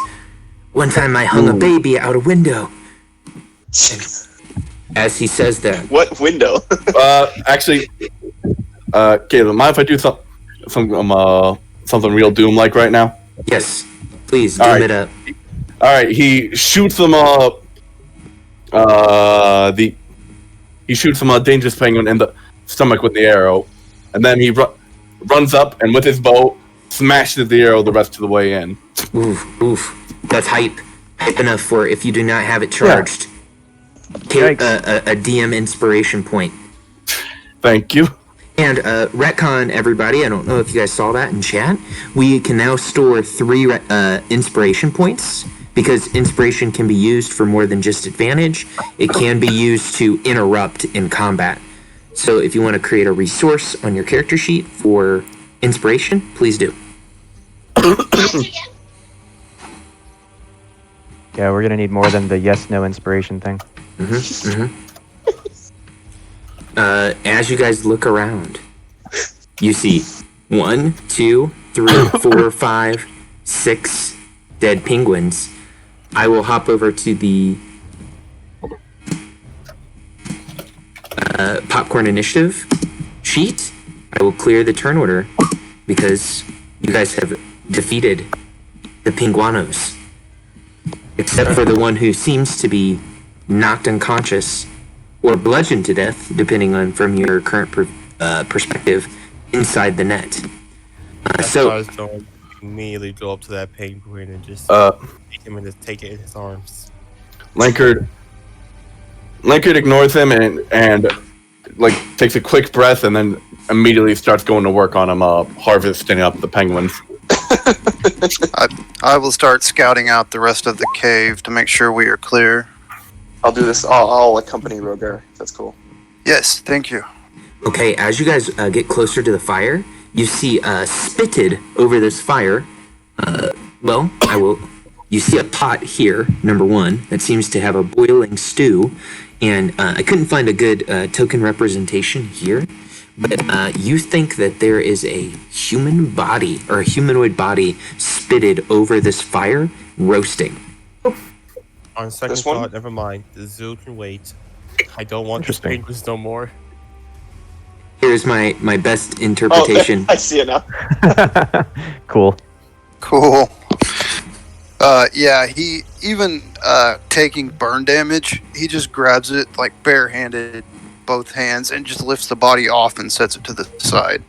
One time I hung a baby out a window. As he says that. What window? Actually, Caleb, mind if I do something real Doom-like right now? Yes. Please, All doom right. it up. All right, he shoots him he shoots him a Dangerous Penguin in the stomach with the arrow, and then he runs up and with his bow smashes the arrow the rest of the way in. Oof. That's hype. Hype enough for if you do not have it charged. Yikes. A DM inspiration point. Thank you. And retcon, everybody, I don't know if you guys saw that in chat. We can now store 3 inspiration points because inspiration can be used for more than just advantage. It can be used to interrupt in combat. So if you want to create a resource on your character sheet for inspiration, please do. Yeah, we're gonna need more than the yes/no inspiration thing. As you guys look around, you see 1, 2, 3, 4, 5, 6 dead penguins. I will hop over to the popcorn initiative sheet. I will clear the turn order because you guys have defeated the penguanos. Except for the one who seems to be knocked unconscious or bludgeoned to death, depending on from your current perspective, inside the net. So I was going to immediately go up to that penguin and just take him and just take it in his arms. Lankard ignores him and like takes a quick breath and then immediately starts going to work on him, harvesting up the penguins. I will start scouting out the rest of the cave to make sure we are clear. I'll do this. I'll accompany Rogar. That's cool. Yes, thank you. Okay, as you guys get closer to the fire, you see spitted over this fire. You see a pot here, number 1, that seems to have a boiling stew, and I couldn't find a good token representation here, but you think that there is a human body, or a humanoid body, spitted over this fire, roasting. On second This one? thought, never mind. The zoo can wait. I don't want these Interesting. penguins no more. Here's my best interpretation. I see it now. Cool. Cool. Yeah, he even taking burn damage, he just grabs it like barehanded, both hands, and just lifts the body off and sets it to the side.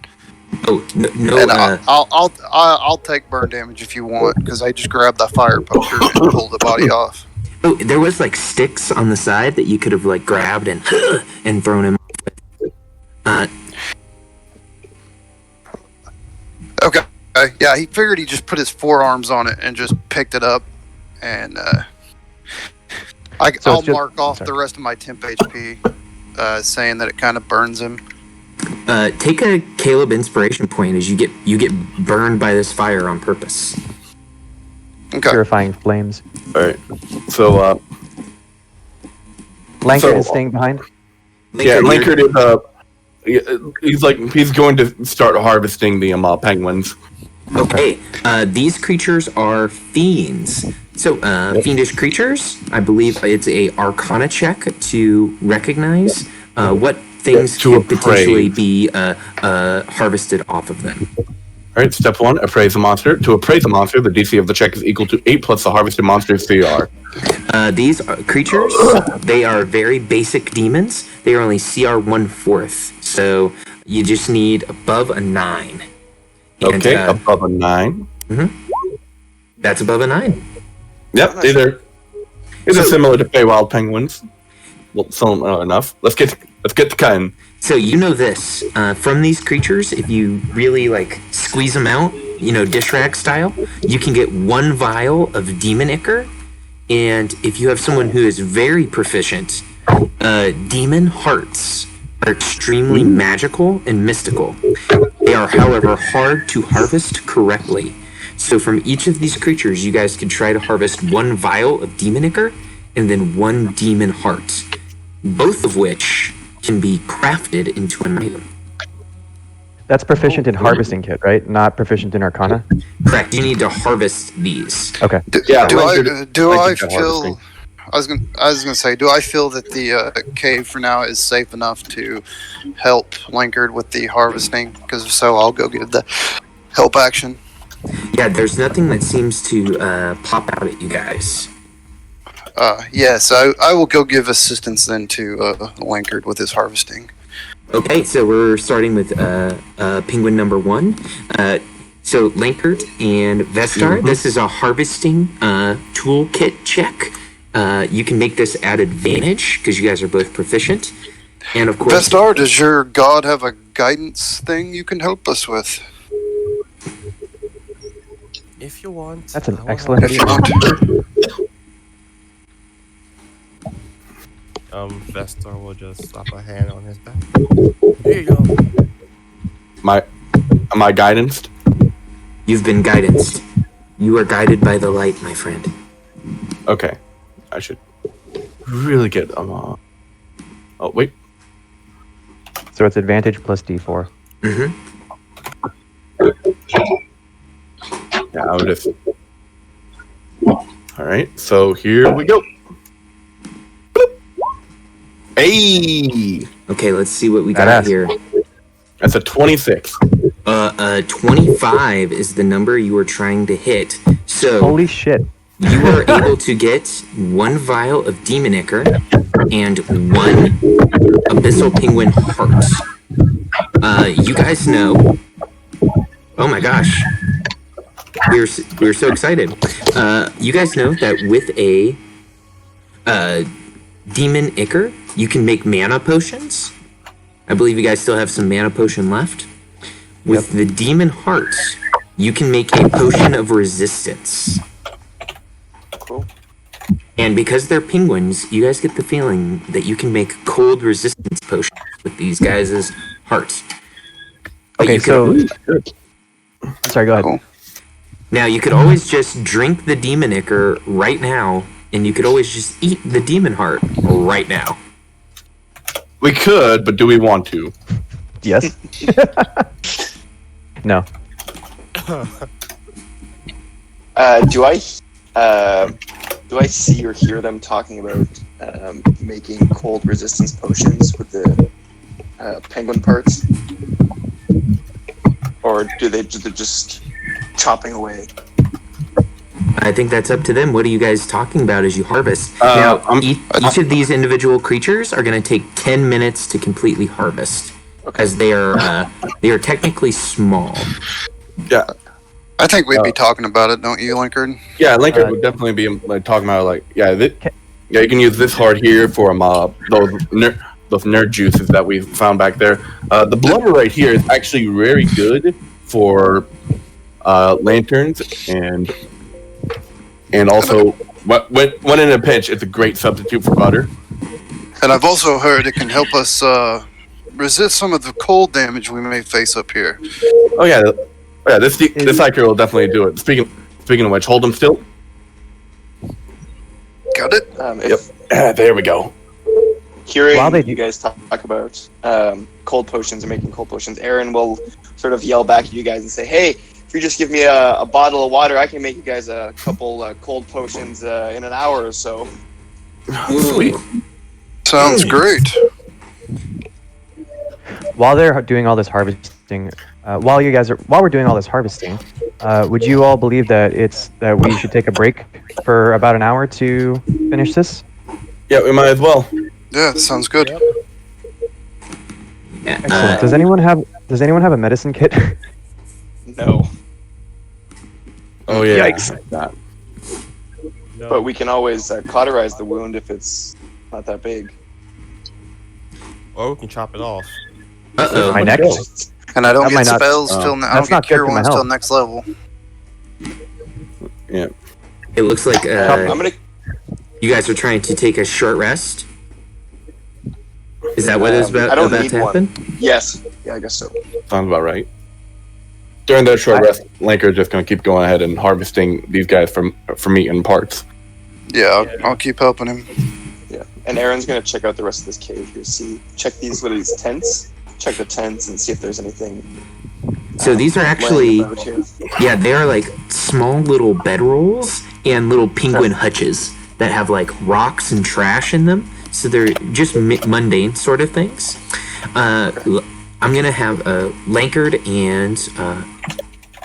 Oh, no, And I'll take burn damage if you want, because I just grabbed the fire poker and pulled the body off. oh, there was like sticks on the side that you could have like grabbed and thrown him. Okay. Yeah, he figured he just put his forearms on it and just picked it up, and I'll mark off the rest of my temp HP, saying that it kind of burns him. Take a Caleb inspiration point as you get burned by this fire on purpose. Okay. purifying flames. All right. So Lankard is staying behind. yeah, Linkard is he's going to start harvesting the penguins. Okay, these creatures are fiends. So, fiendish creatures, I believe it's a Arcana check to recognize what things To could potentially appraise. be harvested off of them. All right, step 1, appraise a monster. To appraise a monster, the DC of the check is equal to 8 plus the harvested monster's CR. These creatures, they are very basic demons. They are only CR 1/4, so you just need above a 9. And, Okay, above a 9. that's above a 9. Yep, these are similar to Feywild penguins. Well, similar enough. Let's get to cutting. So you know this from these creatures. If you really squeeze them out, dish rag style, you can get 1 vial of demon ichor. And if you have someone who is very proficient, demon hearts are extremely magical and mystical. They are, however, hard to harvest correctly. So from each of these creatures, you guys can try to harvest 1 vial of demon ichor and then 1 demon heart, both of which can be crafted into an item. That's proficient in harvesting kit, right? Not proficient in Arcana. Correct. You need to harvest these. Okay. Yeah, Do I Linkard feel? I was gonna say, do I feel that the cave for now is safe enough to help Linkard with the harvesting? Because if so, I'll go give the help action. Yeah, there's nothing that seems to pop out at you guys. Yes, I will go give assistance then to Linkard with his harvesting. Okay, so we're starting with penguin number 1. So Lankert and Vestar, this is a harvesting toolkit check. You can make this at advantage because you guys are both proficient. And of course, Vestar, does your god have a guidance thing you can help us with? If you want. That's an I will excellent If you help. want. Vestar will just slap a hand on his back. Here you go. Am I guidanced? you've been guidanced. You are guided by the light, my friend. Okay, I should really get Oh wait. So it's advantage plus D4. Yeah, I would just. All right, so here we go. Boop. Hey, Okay, let's see what we got Badass. here. that's a 26. 25 is the number you were trying to hit. So Holy shit. you are able to get 1 vial of demon ichor and 1 abyssal penguin heart. You guys know. Oh my gosh. We're so excited. You guys know that with a demon ichor, you can make mana potions. I believe you guys still have some mana potion left. With the demon heart, you can make a potion of resistance. Cool. And because they're penguins, you guys get the feeling that you can make cold resistance potions with these guys' hearts. But Okay, you could- so... Sorry, go ahead. Cool. now you could always just drink the demon ichor right now, and you could always just eat the demon heart right now. We could, but do we want to? Yes? No. Do I see or hear them talking about making cold resistance potions with the penguin parts, or do they're just chopping away? I think that's up to them. What are you guys talking about as you harvest? I'm- now, each of these individual creatures are going to take 10 minutes to completely harvest, as they are technically small. Yeah, I think we'd be talking about it, don't you, Linkard? yeah. Linkard would definitely be talking about you can use this heart here for those nerd juices that we found back there. The blubber right here is actually very good for lanterns and also when in a pinch, it's a great substitute for butter. And I've also heard it can help us resist some of the cold damage we may face up here. Oh yeah, this ichor will definitely do it. Speaking of which, hold him still. Got it. If There we go. hearing While they you guys talk about cold potions or making cold potions, Aaron will sort of yell back at you guys and say, "Hey, if you just give me a bottle of water, I can make you guys a couple cold potions in an hour or so." Sweet. Sounds great. While they're doing all this harvesting, while we're doing all this harvesting, would you all believe that we should take a break for about an hour to finish this? Yeah, we might as well. Yeah, sounds good. Excellent. Does anyone have a medicine kit? No, Oh yeah. Yikes. No. but we can always cauterize the wound if it's not that big. Or we can chop it off. Uh-oh. My neck? And I don't That might get not- spells till now. I that's don't not get good cure for my ones till health. next level. Yeah. It looks like I'm gonna. you guys are trying to take a short rest. Is that what is I about don't to need happen? Yes. Yeah, I guess so. Sounds about right. During that short rest, Lanker's just gonna keep going ahead and harvesting these guys for meat and parts. Yeah, I'll keep helping him. Yeah. And Aaron's gonna check out the rest of this cave here. Check these tents. Check the tents and see if there's anything. So these are laying actually, about here. yeah, they are like small little bedrolls and little penguin hutches that have like rocks and trash in them. So they're just mundane sort of things. I'm gonna have Lankard and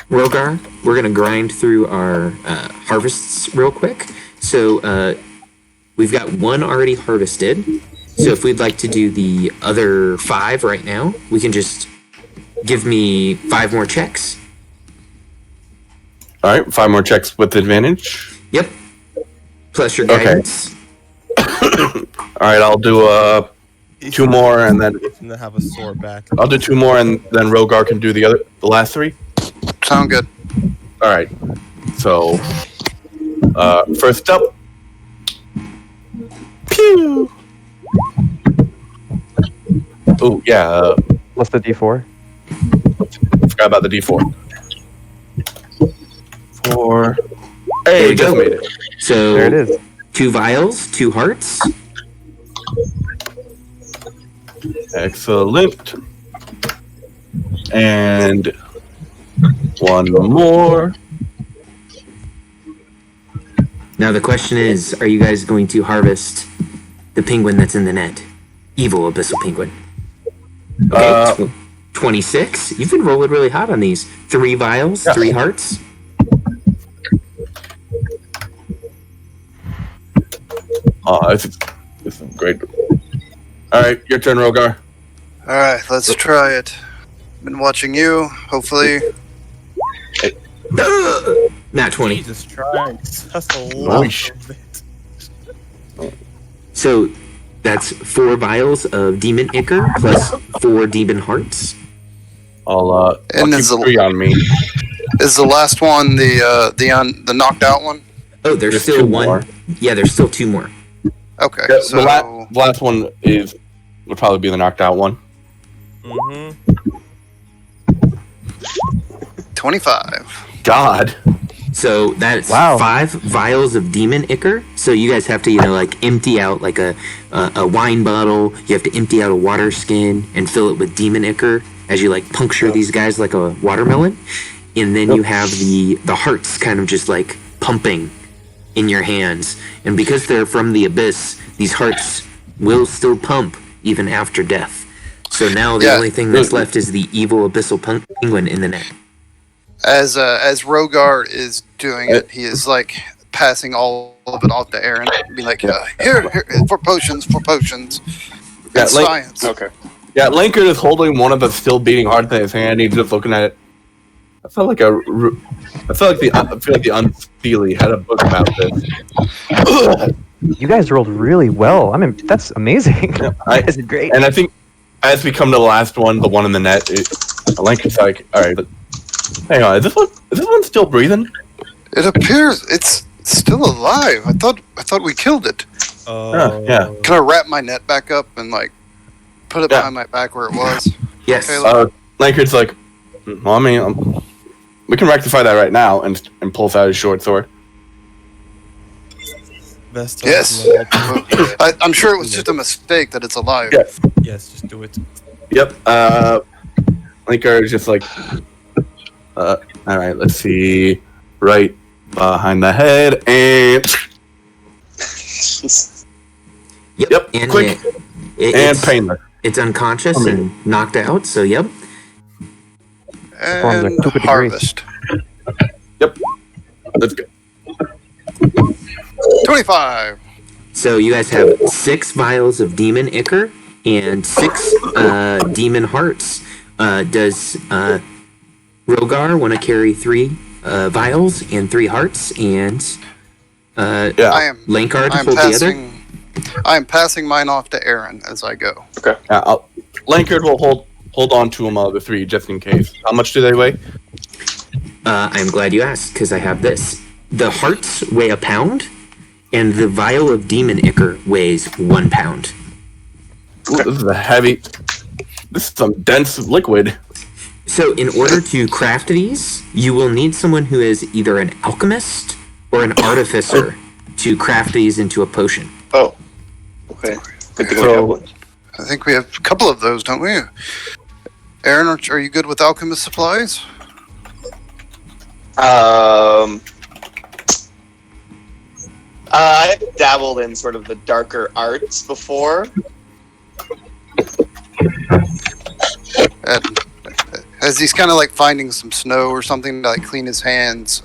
Rogar. We're gonna grind through our harvests real quick. So we've got one already harvested. So if we'd like to do the other 5 right now, we can just give me 5 more checks. All right, 5 more checks with advantage. Yep. Plus your Okay. guidance. All right, I'll do 2 more, and then He's gonna have a sore back. I'll do 2 more, and then Rogar can do the last 3. Sound good. All right. So, first up, pew. Oh yeah, What's the D4? forgot about the D4. 4. There Hey, we just go. made it. So There it is. 2 vials, 2 hearts. Excellent. And 1 more. Now the question is, are you guys going to harvest the penguin that's in the net? Evil abyssal penguin. Okay, 26. You've been rolling really hot on these. 3 vials, Yeah. 3 hearts. Oh, this is great. All right, your turn, Rogar. All right, let's try it. Been watching you. Hopefully, Not 20. Jesus Christ. That's a lot Nice. of it. So that's 4 vials of demon ichor plus 4 demon hearts. I'll And keep is the- 3 on me. is the last one the knocked out one? Oh, there's There's still 2 one. more. Yeah, there's still 2 more. Okay, Yeah, so the last one would probably be the knocked out one. Mm-hmm. 25. God. So that's Wow. 5 vials of demon ichor. So you guys have to, like empty out like a wine bottle. You have to empty out a water skin and fill it with demon ichor as you like puncture these guys like a watermelon. And then you have the hearts kind of just like pumping in your hands. And because they're from the abyss, these hearts will still pump even after death. So now the Yeah. only thing that's left is the evil abyssal penguin in the net. As Rogar is doing it, he is like passing all of it off to Aaron. Be like, here, for potions. Yeah, It's like- science. Okay. Yeah, Lankard is holding one of the still beating hearts in his hand. He's just looking at it. I feel like the Unsteely had a book about this. You guys rolled really well. I mean, that's amazing. Yeah, You guys did great. And I think as we come to the last one, the one in the net, Lankard's like, all right, hang on, is this one still breathing? It appears it's still alive. I thought we killed it. Yeah. Can I wrap my net back up and like put it Yeah. behind my back where it was? Yes. Okay, Lankard's like, well, I mean, we can rectify that right now, and pulls out his short sword. best. Yes. I'm sure it was just a mistake that it's alive. Yeah. Yes, just do it. Yep. Linker is just like, all right, let's see. Right behind the head and. Yep. And Quick and it's, painless. it's unconscious and knocked out. So yep. Performs a And coup de grace. harvest. Yep. Let's go. 25. So you guys have 6 vials of demon ichor and 6 demon hearts. Does Rogar want to carry 3 vials and 3 hearts, and Yeah. Lankard hold the other? I am passing mine off to Aaron as I go. Lankard will hold on to them the 3 just in case. How much do they weigh? I'm glad you asked, because I have this. The hearts weigh 1 pound, and the vial of demon ichor weighs 1 pound. Ooh, this is a heavy. This is some dense liquid. So in order to craft these, you will need someone who is either an alchemist or an artificer to craft these into a potion. Oh. Okay. Good thing we So- have one. I think we have a couple of those, don't we? Aaron, are you good with alchemist supplies? I've dabbled in sort of the darker arts before. And as he's kind of like finding some snow or something to like clean his hands,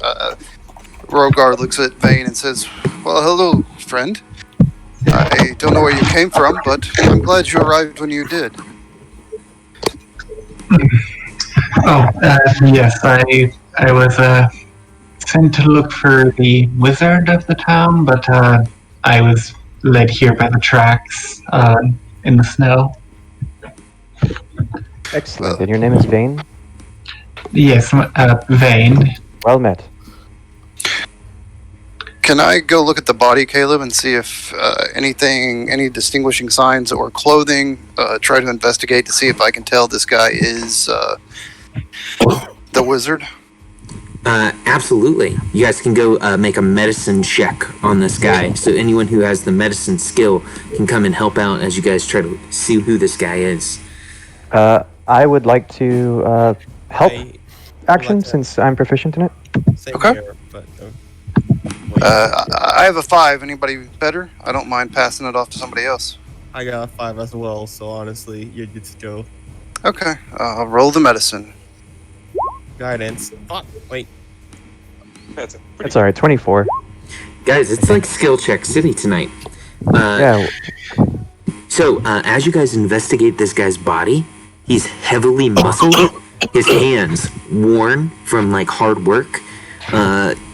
Rogar looks at Vane and says, "Well, hello, friend. I don't know where you came from, but I'm glad you arrived when you did." Oh, yes, I was sent to look for the wizard of the town, but I was led here by the tracks in the snow. Excellent. And your name is Vane? Yes, Vane. Well met. Can I go look at the body, Caleb, and see if any distinguishing signs or clothing? Try to investigate to see if I can tell this guy is the wizard. Absolutely. You guys can go make a medicine check on this guy. So anyone who has the medicine skill can come and help out as you guys try to see who this guy is. I would like to help I action like to- since I'm proficient in it. Same Okay. here, but I have a 5. Anybody better? I don't mind passing it off to somebody else. I got a 5 as well. So honestly, you're good to go. Okay, I'll roll the medicine. Guidance. Fuck. Wait. That's a pretty That's alright, 24. Guys, it's like skill check city tonight. Yeah, So, as you guys investigate this guy's body, he's heavily muscled, his hands worn from like hard work.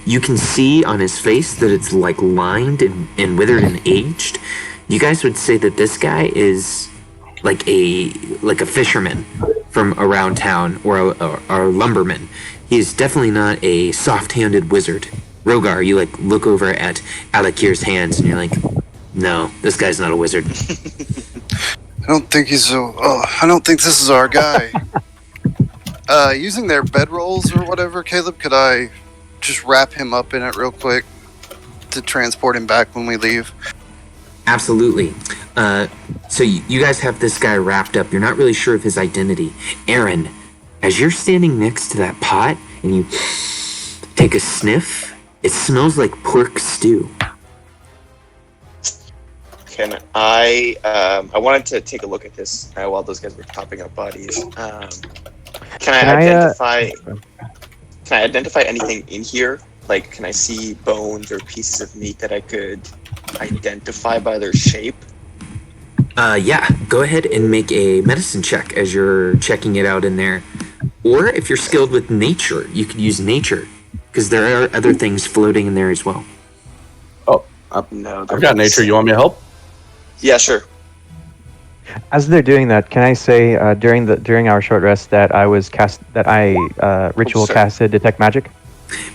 You can see on his face that it's like lined and withered and aged. You guys would say that this guy is like a fisherman from around town or a lumberman. He is definitely not a soft-handed wizard. Rogar, you like look over at Alakir's hands and you're like, no, this guy's not a wizard. I don't think he's. I don't think this is our guy. Using their bedrolls or whatever, Caleb, could I just wrap him up in it real quick to transport him back when we leave? Absolutely. So you guys have this guy wrapped up. You're not really sure of his identity. Aaron, as you're standing next to that pot and you take a sniff, it smells like pork stew. Can I wanted to take a look at this while those guys were topping up bodies. Can I identify? Can I identify anything in here? Like, can I see bones or pieces of meat that I could identify by their shape? Yeah, go ahead and make a medicine check as you're checking it out in there. Or if you're skilled with nature, you could use nature, because there are other things floating in there as well. Oh, No, I've got nature. You want me to help? Yeah, sure. as they're doing that, can I say during our short rest that I ritual sorry. casted detect magic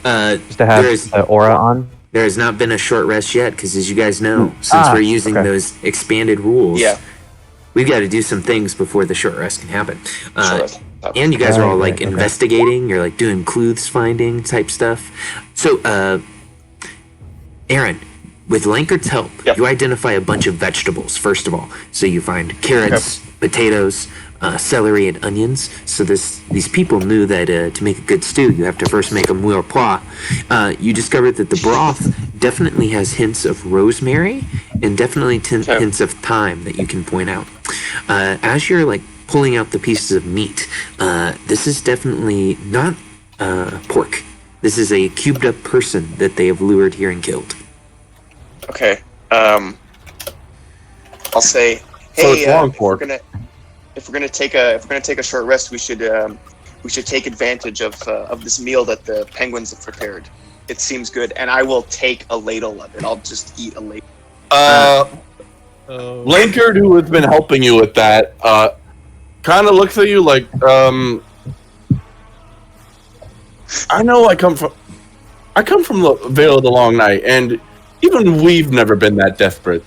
just to have There is- the aura on? There has not been a short rest yet, because as you guys know, since we're using okay. those expanded rules, Yeah. we've got to do some things before the short rest can happen. Sure. And you guys are all Right, like okay. investigating, you're like doing clues finding type stuff. So, Aaron, with Lankard's help, you identify a bunch of vegetables, first of all. So you find carrots, potatoes, celery, and onions. So these people knew that to make a good stew, you have to first make a mirepoix. You discovered that the broth definitely has hints of rosemary and definitely hints of thyme that you can point out. As you're like pulling out the pieces of meat, this is definitely not pork. This is a cubed up person that they have lured here and killed. Okay. I'll say, hey, if we're gonna take a short rest, we should take advantage of this meal that the penguins have prepared. It seems good, and I will take a ladle of it. I'll just eat a ladle. Lankard, who has been helping you with that, kind of looks at you like, I know I come from the Vale of the Long Night, and even we've never been that desperate.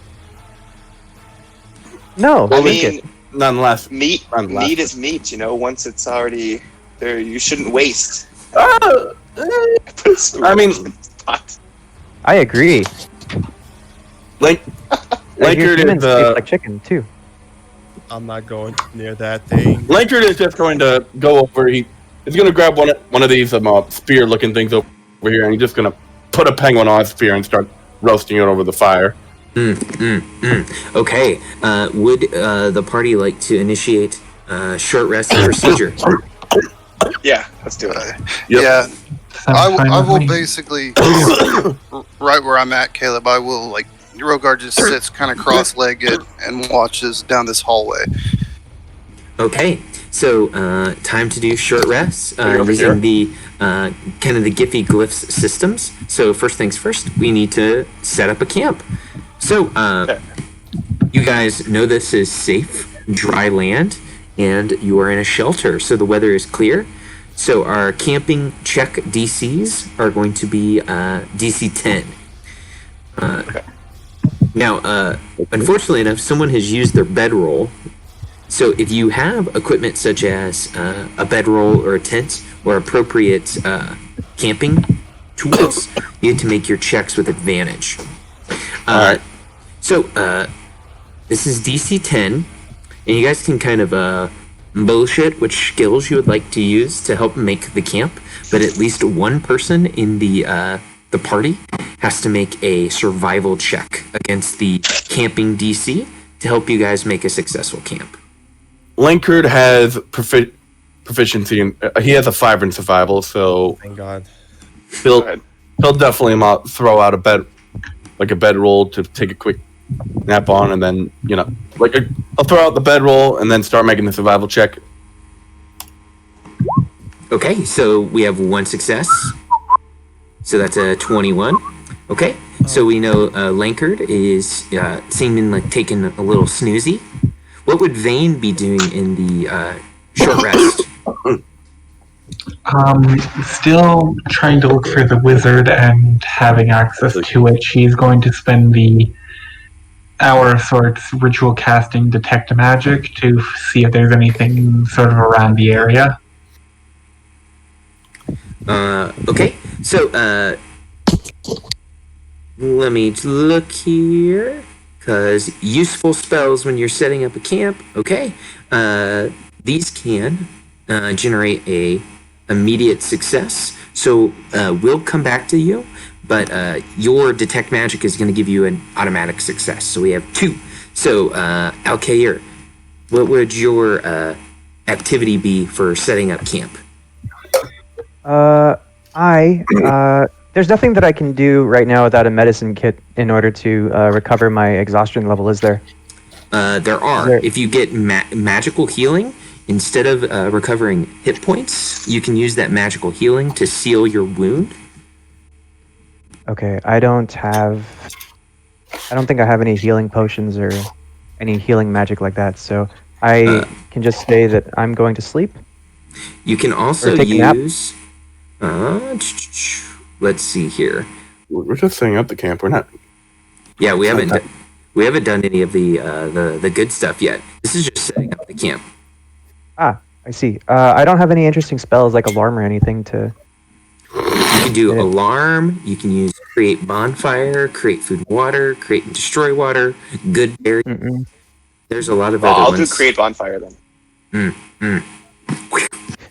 No, I mean, nonetheless, meat is meat. You know, once it's already there, you shouldn't waste. I mean, I agree. Lankard humans is taste like chicken too. I'm not going near that thing. Lankard is just going to go over. He's going to grab one of these spear-looking things over here, and he's just going to put a penguin on a spear and start roasting it over the fire. Okay. Would the party like to initiate short rest procedure? Yeah, let's do it. Yep. Yeah, I will me. basically right where I'm at, Caleb. I will like Rogar just sits kind of cross-legged and watches down this hallway. Okay, so time to do short rests over using the kind of the Giphy glyphs systems. So first things first, we need to set up a camp. So you guys know this is safe, dry land, and you are in a shelter, so the weather is clear. So our camping check DCs are going to be DC 10. Now, unfortunately enough, someone has used their bedroll. So if you have equipment such as a bedroll or a tent or appropriate camping tools, you have to make your checks with advantage. So this is DC 10, and you guys can kind of bullshit which skills you would like to use to help make the camp, but at least one person in the party has to make a survival check against the camping DC to help you guys make a successful camp. Lankard has proficiency in. He has a 5 in survival, so Thank God. he'll definitely throw out a bedroll to take a quick nap on, and then I'll throw out the bedroll and then start making the survival check. Okay, so we have one success. So that's a 21. Okay, so we know Lankard is seeming like taking a little snoozy. What would Vane be doing in the short rest? Still trying to look for the wizard and having access to it. She's going to spend the hour of sorts ritual casting detect magic to see if there's anything sort of around the area. Okay, so let me look here, because useful spells when you're setting up a camp. Okay, these can generate a immediate success. So we'll come back to you, but your detect magic is going to give you an automatic success. So we have 2. So Alkair, what would your activity be for setting up camp? There's nothing that I can do right now without a medicine kit in order to recover my exhaustion level, is there? There are. If you get magical healing, instead of recovering hit points, you can use that magical healing to seal your wound. Okay, I don't think I have any healing potions or any healing magic like that, so I can just say that I'm going to sleep. You can also use... let's see here. We're just setting up the camp. We're not. Yeah, we haven't done any of the good stuff yet. This is just setting up the camp. Ah, I see. I don't have any interesting spells like alarm or anything to. can do alarm. You can use create bonfire, create food and water, create and destroy water, good berry. There's a lot of other I'll ones. do create bonfire then.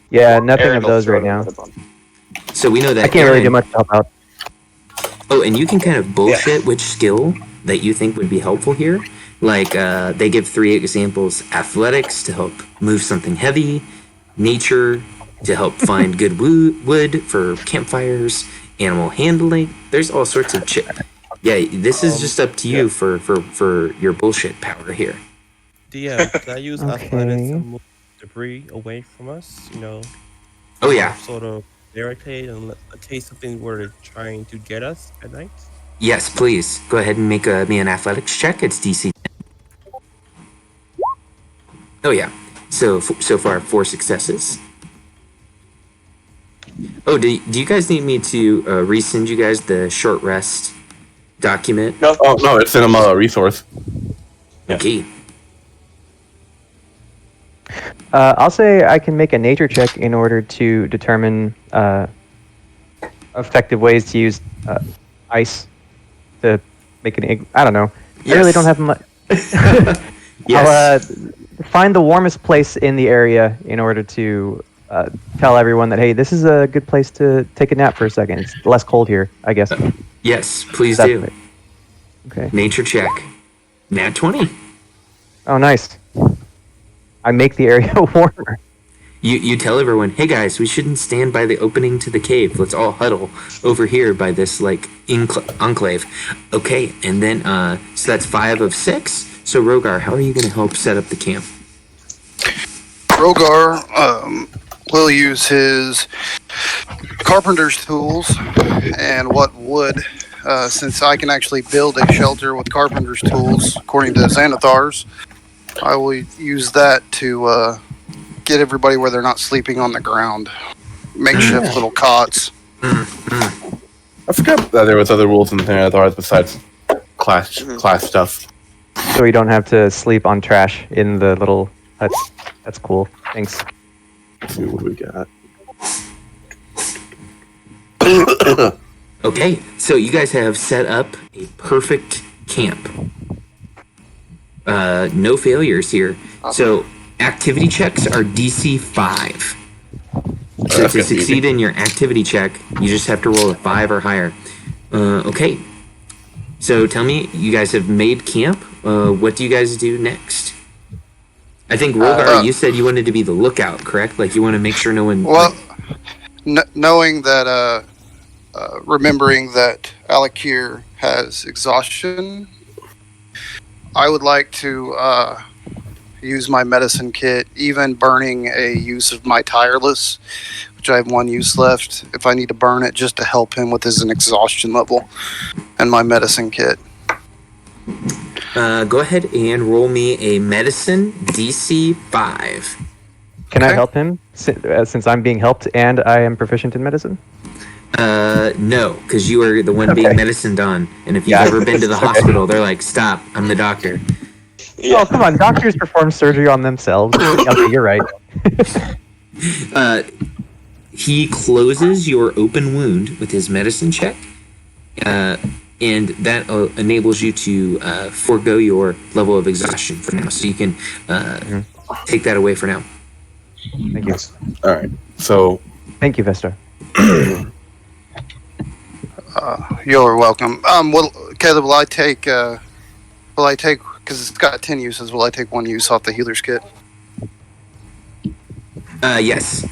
Yeah, nothing Aaron of will those throw right it now. into the bonfire. So we know that I can't really do Aaron- much to help out. Oh, and you can kind of bullshit which skill that you think would be helpful here. Like, they give 3 examples: athletics to help move something heavy, nature to help find good wood for campfires, animal handling. There's all sorts of Yeah, this is just up to you for your bullshit power here. DM, can I use athletics to Okay. move debris away from us? You know, Oh yeah, sort of barricade in case something were trying to get us at night. yes, please go ahead and make me an athletics check. It's DC. Oh yeah. So far 4 successes. Oh, do you guys need me to resend you guys the short rest document? No, Oh no, it's in a resource. Okay. I'll say I can make a nature check in order to determine effective ways to use ice to make an. I don't know. I really don't have much. Yes. I'll find the warmest place in the area in order to tell everyone that, hey, this is a good place to take a nap for a second. It's less cold here, I guess. Yes, please That's do. it. Okay. Nature check. Nat 20. Oh, nice. I make the area warmer. You tell everyone, hey guys, we shouldn't stand by the opening to the cave. Let's all huddle over here by this like enclave. Okay, and then so that's 5 of 6. So Rogar, how are you going to help set up the camp? Rogar will use his carpenter's tools and what wood, since I can actually build a shelter with carpenter's tools, according to Xanathars. I will use that to get everybody where they're not sleeping on the ground. Makeshift little cots. I forgot that there was other rules in Xanathars besides class stuff. So we don't have to sleep on trash in the little huts. That's cool. Thanks. Let's see what we got. Okay, so you guys have set up a perfect camp. No failures here. So activity checks are DC 5. So that's to gonna be succeed easy. in your activity check, you just have to roll a 5 or higher. Okay. So tell me, you guys have made camp. What do you guys do next? I think Rogar, you said you wanted to be the lookout, correct? Like you want to make sure no one. Well, knowing that, remembering that Alakir has exhaustion, I would like to use my medicine kit, even burning a use of my tireless, which I have 1 use left, if I need to burn it just to help him with his exhaustion level, and my medicine kit. Go ahead and roll me a medicine DC 5. Can I Okay. help him since I'm being helped and I am proficient in medicine? No, because you are the one being Okay. medicined on. And if you've Yeah. ever been to the Okay. hospital, they're like, stop, I'm the doctor. Yeah. Oh, come on. Doctors perform surgery on themselves. Okay, you're right. He closes your open wound with his medicine check. And that enables you to forego your level of exhaustion for now. So you can take that away for now. Thank you. All right. So Thank you, Vesta. You're welcome. Caleb, will I take, because it's got 10 uses, will I take 1 use off the healer's kit? Yes.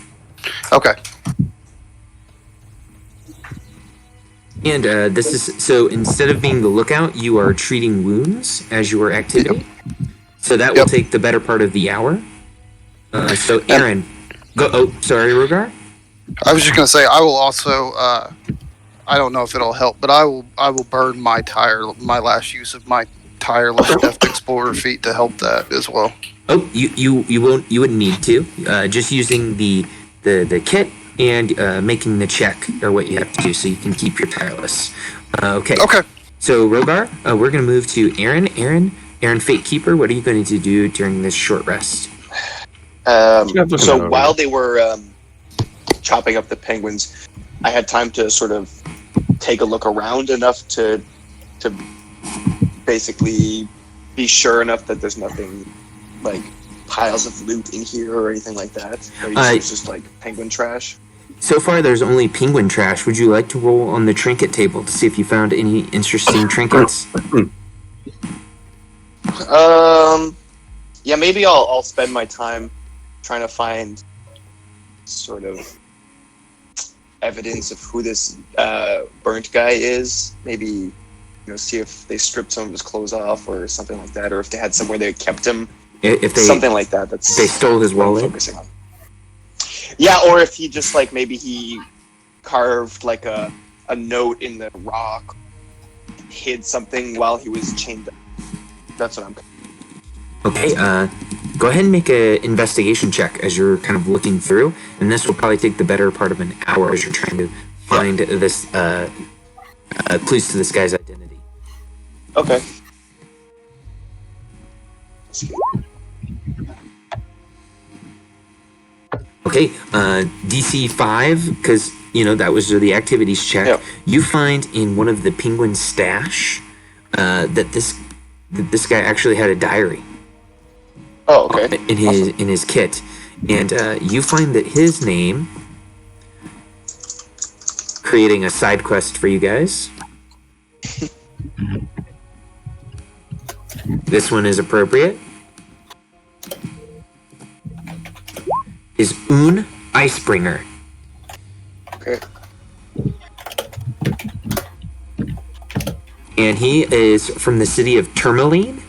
Okay. And this is so instead of being the lookout, you are treating wounds as your activity. So that will Yep. take the better part of the hour. So Aaron, go. Oh, sorry, Rogar. I was just gonna say I will also. I don't know if it'll help, but I will burn my last use of my tireless Deft Explorer feat to help that as well. Oh, you wouldn't need to. Just using the kit and making the check are what you have to do, so you can keep your tireless. Okay. Okay. So Rogar, we're gonna move to Aaron. Aaron, Fate Keeper. What are you going to do during this short rest? So while they were chopping up the penguins, I had time to sort of take a look around enough to basically be sure enough that there's nothing like piles of loot in here or anything like that? Or it's just like penguin trash? So far, there's only penguin trash. Would you like to roll on the trinket table to see if you found any interesting trinkets? Yeah, maybe I'll spend my time trying to find sort of evidence of who this burnt guy is. Maybe, see if they stripped some of his clothes off or something like that, or if they had somewhere they kept him. If they something like that. That's they stole his what I'm wallet. focusing on. Yeah, or if he just like maybe he carved like a note in the rock, hid something while he was chained up. That's what I'm. Okay, go ahead and make an investigation check as you're kind of looking through, and this will probably take the better part of an hour as you're trying to find this clues to this guy's identity. Okay. Okay, DC 5, because, that was the activities check. Yep. You find in one of the penguin stash that this guy actually had a diary. Oh, okay. In his kit. And you find that his name, creating a side quest for you guys. This one is appropriate. Is Un Icebringer. Okay. And he is from the city of Tourmaline,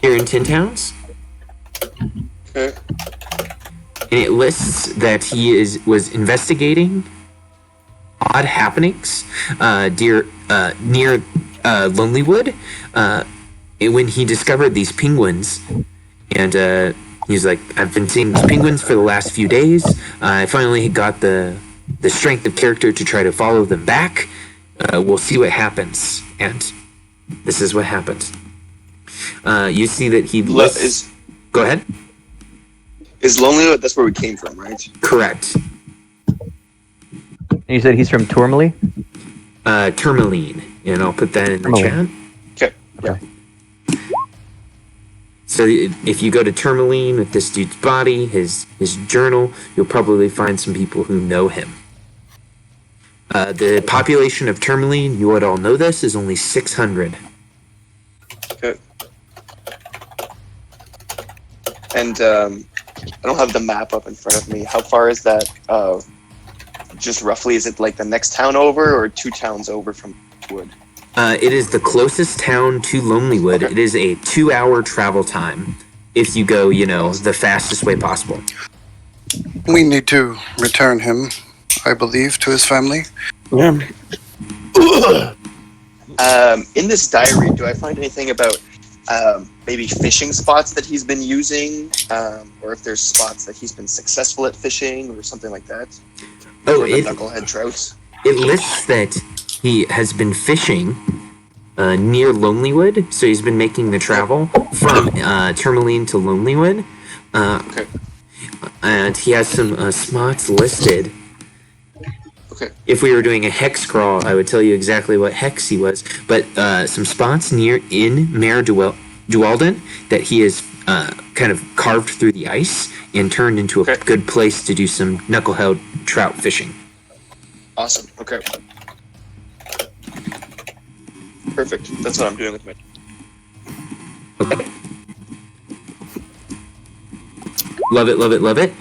here in Tin Towns. Okay. And it lists that he was investigating odd happenings near Lonelywood when he discovered these penguins. And he's like, I've been seeing these penguins for the last few days. I finally got the strength of character to try to follow them back. We'll see what happens. And this is what happens. You see that he lists... Go ahead. Is Lonelywood, that's where we came from, right? Correct. And you said he's from Tourmaline? Tourmaline. And I'll put that in the chat. Okay. So if you go to Tourmaline with this dude's body, his journal, you'll probably find some people who know him. The population of Tourmaline, you would all know this, is only 600. Okay. And I don't have the map up in front of me. How far is that? Just roughly, is it like the next town over or 2 towns over from Wood? It is the closest town to Lonelywood. Okay. It is a 2-hour travel time if you go, the fastest way possible. We need to return him, I believe, to his family. Yeah. In this diary, do I find anything about maybe fishing spots that he's been using, or if there's spots that he's been successful at fishing or something like that? Oh, the knucklehead trouts. It lists that he has been fishing near Lonelywood, so he's been making the travel from Tourmaline to Lonelywood. Okay. And he has some spots listed. Okay. If we were doing a hex crawl, I would tell you exactly what hex he was. But some spots in Mare Dualden that he has kind of carved through the ice and turned into a good place to do some knucklehead trout fishing. Awesome. Okay. Perfect. That's what I'm doing with my... Okay. Love it, love it, love it.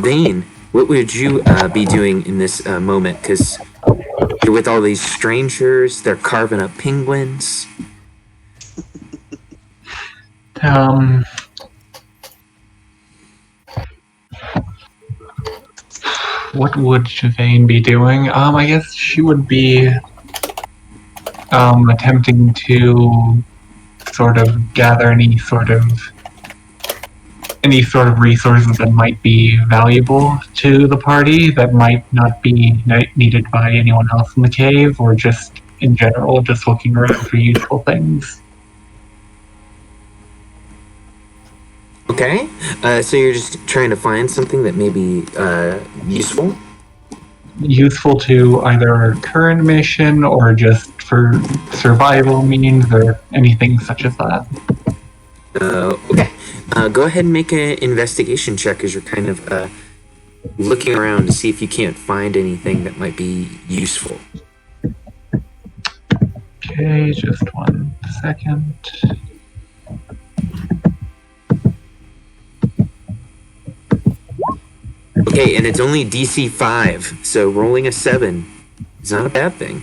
Vane, what would you be doing in this moment? Because you're with all these strangers, they're carving up penguins. What would Vane be doing? I guess she would be attempting to sort of gather any sort of resources that might be valuable to the party that might not be needed by anyone else in the cave, or just in general, just looking around for useful things. Okay, so you're just trying to find something that may be useful? useful to either our current mission or just for survival means or anything such as that? Okay. Go ahead and make an investigation check as you're kind of looking around to see if you can't find anything that might be useful. Okay, just 1 second. Okay, and it's only DC 5, so rolling a 7 is not a bad thing.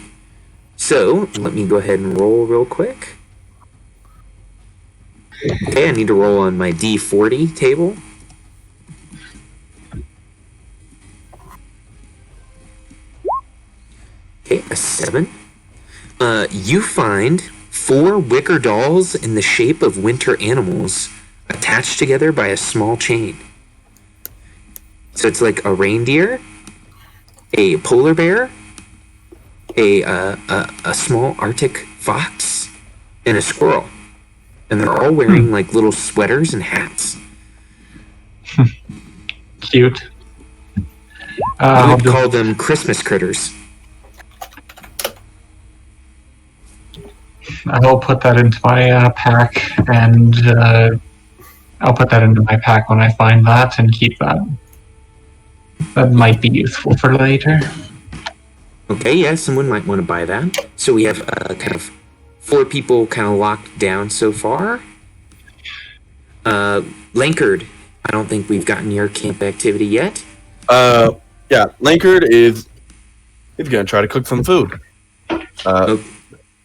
So, let me go ahead and roll real quick. Okay, I need to roll on my D40 table. Okay, a 7. You find 4 wicker dolls in the shape of winter animals attached together by a small chain. So it's like a reindeer, a polar bear, a small Arctic fox, and a squirrel. And they're all wearing like little sweaters and hats. Cute. I would call them Christmas critters. I'll put that into my pack, and I'll put that into my pack when I find that and keep that. That might be useful for later. Okay, yeah, someone might want to buy that. So we have kind of 4 people kind of locked down so far. Lankard, I don't think we've gotten your camp activity yet. Yeah, Lankard he's gonna try to cook some food.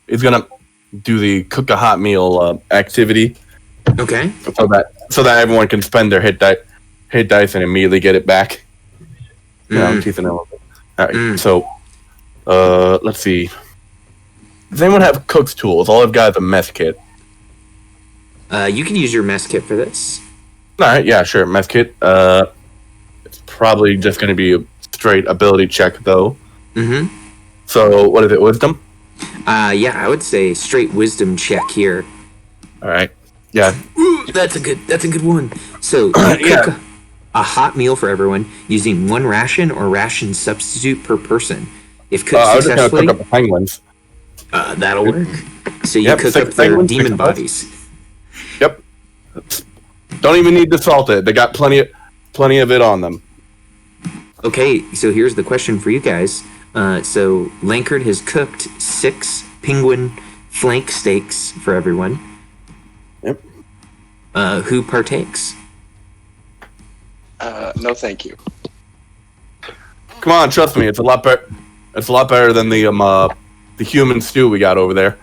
He's gonna do the cook a hot meal activity. Okay. So that everyone can spend their hit dice and immediately get it back. Teeth and all right. So, let's see. Does anyone have cook's tools? All I've got is a mess kit. You can use your mess kit for this. All right, yeah, sure, mess kit. It's probably just going to be a straight ability check, though. Mm-hmm. So, what is it, wisdom? Yeah, I would say straight wisdom check here. All right, yeah. Ooh, that's a good one. So, you cook a hot meal for everyone using 1 ration or ration substitute per person. If cooked I was just successfully, going to cook up the penguins. That'll work. So you cook up their penguins, demon 6 bodies. Yep. Don't even need to salt it. They got plenty of it on them. Okay, so here's the question for you guys. So Lankard has cooked 6 penguin flank steaks for everyone. Yep. Who partakes? No, thank you. Come on, trust me. It's a lot better. It's a lot better than the human stew we got over there.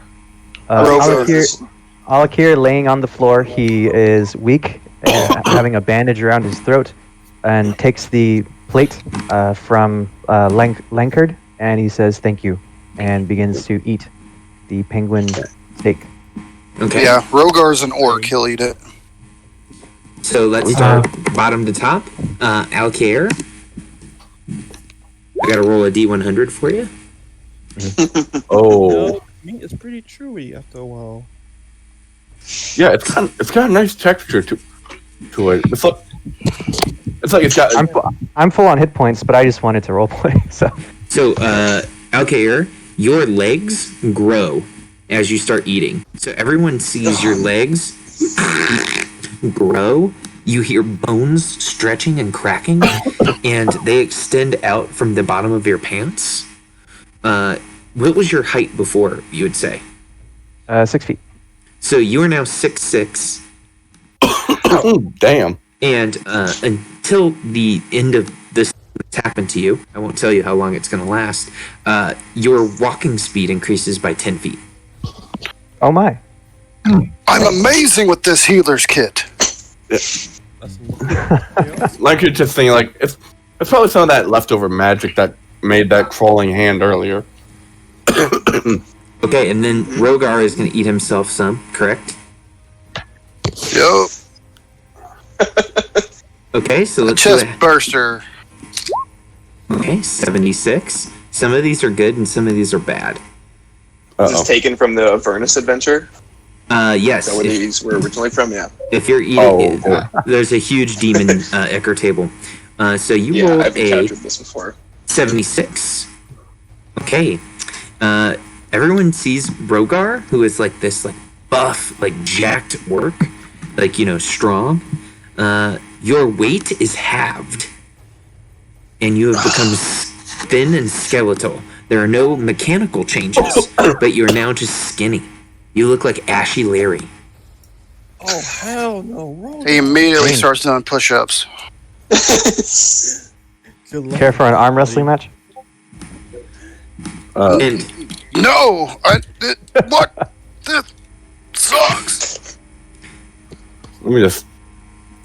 Alakir laying on the floor. He is weak, having a bandage around his throat, and takes the plate from Lankard, and he says thank you, and begins to eat the penguin steak. Okay. Yeah, Rogar's an orc. He'll eat it. So let's start bottom to top. Alkair. I gotta roll a D100 for you. Oh. Meat is pretty chewy after a while. Yeah, it's got a nice texture to it. It's like it's got. I'm full on hit points, but I just wanted to roleplay. So Alkair, your legs grow as you start eating. So everyone sees your legs grow. You hear bones stretching and cracking, and they extend out from the bottom of your pants. What was your height before, you would say? 6 feet. So you are now 6'6". Damn. And until the end of this happened to you, I won't tell you how long it's going to last, your walking speed increases by 10 feet. Oh my. I'm amazing with this healer's kit. Like you're just thinking, like it's probably some of that leftover magic that made that crawling hand earlier. Okay, and then Rogar is going to eat himself some, correct? Yup. Okay, so let's Chest burster. Okay, 76. Some of these are good and some of these are bad. Is this taken from the Avernus adventure? Yes. Is that where these were originally from? Yeah. If you're eating, there's a huge demon Ecker table. So you rolled I've a encountered this before. 76. Okay. Everyone sees Rogar, who is like this, like buff, like jacked orc, like strong. Your weight is halved, and you have become thin and skeletal. There are no mechanical changes, but you're now just skinny. You look like Ashy Larry. Oh hell no! Roll He immediately starts doing push-ups. Care for an arm wrestling match? And No! What? This sucks! Let me just.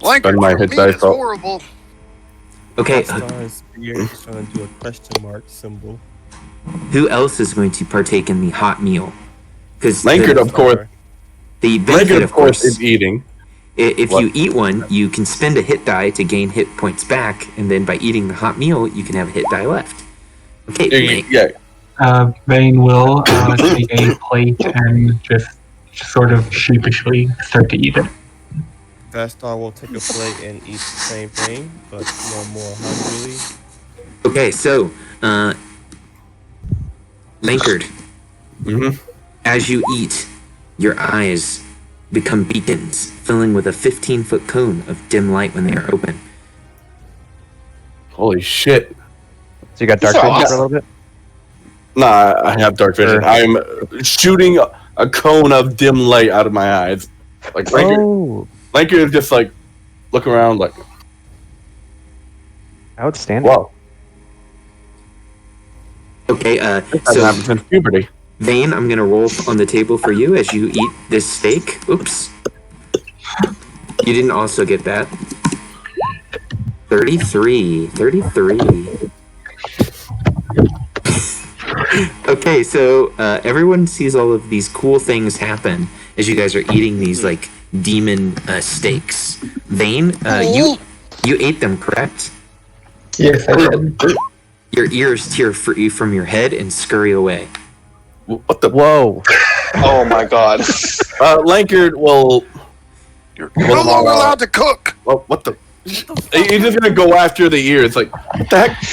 Like, Spend my for hit me, dice it's up. horrible. okay, Star's beard is trying to do a question mark symbol. who else is going to partake in the hot meal? Because Lankard, of course. the Lankard, benefit, of course, is eating. if What? you eat one, you can spend a hit die to gain hit points back, and then by eating the hot meal, you can have a hit die left. Okay, Lank. Yeah. Vane will take a plate and just sort of sheepishly start to eat it. That Star will take a plate and eat the same thing, but no more hungrily. Okay, so Lankard, Mm-hmm. as you eat, your eyes become beacons, filling with a 15-foot cone of dim light when they are open. Holy shit. So you got dark So vision for a awesome. little bit? Nah, I have dark vision. Sure. I'm shooting a cone of dim light out of my eyes. Like Lankard is just like looking around like, Outstanding. whoa, Okay, that so happens since puberty. Vane, I'm gonna roll on the table for you as you eat this steak. Oops. You didn't also get that. 33. Okay, so everyone sees all of these cool things happen as you guys are eating these like demon steaks. Vane, you ate them, correct? Yes, I did. Your ears tear free from your head and scurry away. What the? Whoa. Oh my god. Lankard will. You're no longer allowed to cook! Well, what the? He's just gonna go after the ears. Like, what the heck?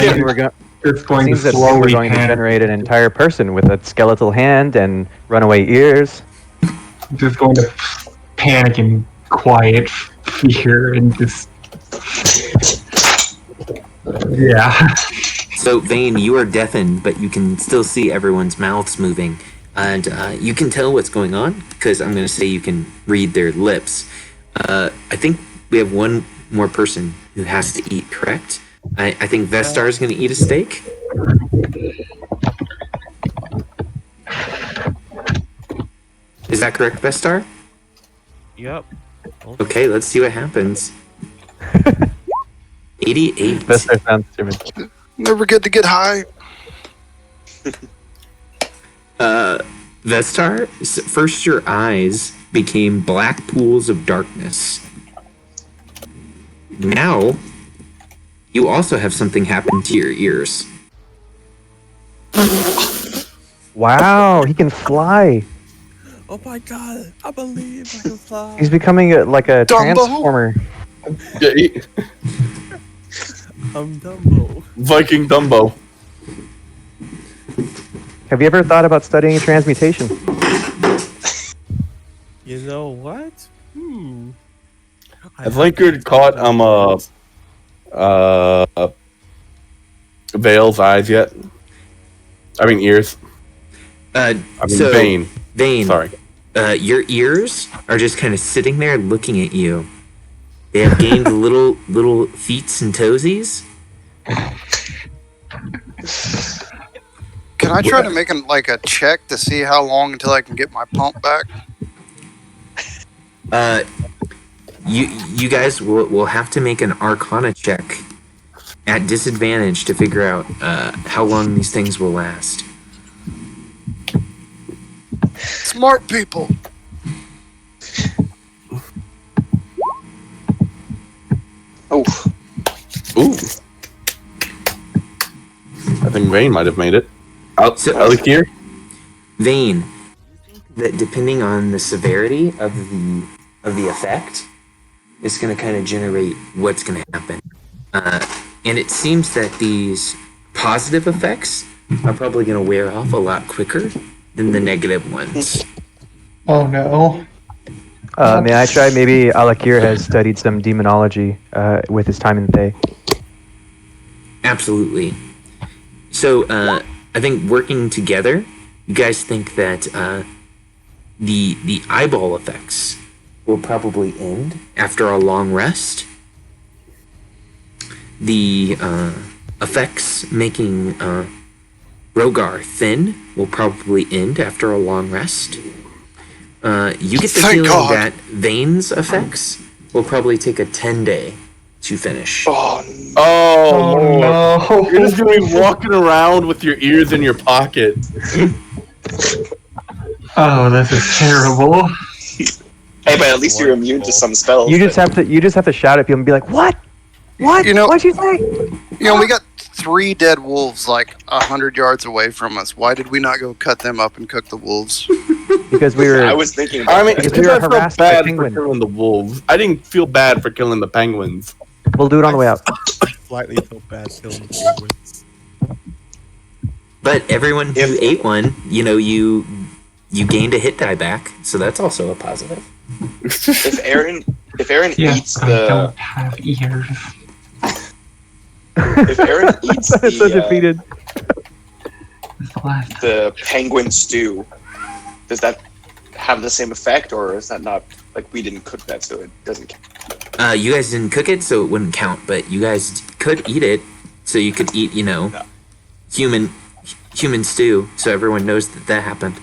Seems we're go- It's going to seems that we're slowly going to pan. generate an entire person with a skeletal hand and runaway ears. Just going to panic in quiet fear and just. Yeah. So, Vane, you are deafened, but you can still see everyone's mouths moving. And you can tell what's going on, because I'm going to say you can read their lips. I think we have one more person who has to eat, correct? I think Vestar is going to eat a steak. Is that correct, Vestar? Yep. Okay, let's see what happens. 88. Vestar sounds stupid. Never get to get high. Vestar, first your eyes became black pools of darkness. Now, you also have something happen to your ears. Wow, he can fly. Oh my god! I believe I can fly. He's becoming like a Dumbo? transformer. Yeah, I'm Dumbo. Viking Dumbo. Have you ever thought about studying transmutation? You know what? Has Lankard caught Vale's eyes yet? I mean ears. I I mean Vane. Vane, Sorry. your ears are just kind of sitting there looking at you. They have gained little feets and toesies. Can I try to make a check to see how long until I can get my pump back? You guys will have to make an Arcana check at disadvantage to figure out how long these things will last. Smart people. Oh, Ooh. I think Vane might have made it. So- Out here? Vane, that depending on the severity of the effect, it's going to kind of generate what's going to happen. And it seems that these positive effects are probably going to wear off a lot quicker than the negative ones. Oh no. May I try? Maybe Alakir has studied some demonology with his time in Thay. Absolutely. So, I think working together, you guys think that the eyeball effects will probably end after a long rest. The effects making Rogar thin will probably end after a long rest. You get the Thank feeling God. that Vane's effects will probably take a 10-day to finish. Oh, Oh, Lord. no. You're just gonna be walking around with your ears in your pocket. Oh, this is terrible. hey, but at least you're immune to some spells. You just have to shout at people and be like, "What? What? You know- What'd you say?" We got 3 dead wolves like 100 yards away from us. Why did we not go cut them up and cook the wolves? Because we were. I was thinking about I mean, that. Because because we were I felt harassed by bad for penguins. killing the wolves. I didn't feel bad for killing the penguins. We'll do it on the way out. Slightly feel bad killing penguins. But everyone who If- ate one, you gained a hit die back, so that's also a positive. If Aaron Yeah, eats I the don't have ears. if Aaron eats so defeated. What? the penguin stew, does that have the same effect, or is that not like we didn't cook that, so it doesn't count? You guys didn't cook it, so it wouldn't count. But you guys could eat it, so you could eat, human stew, so everyone knows that happened.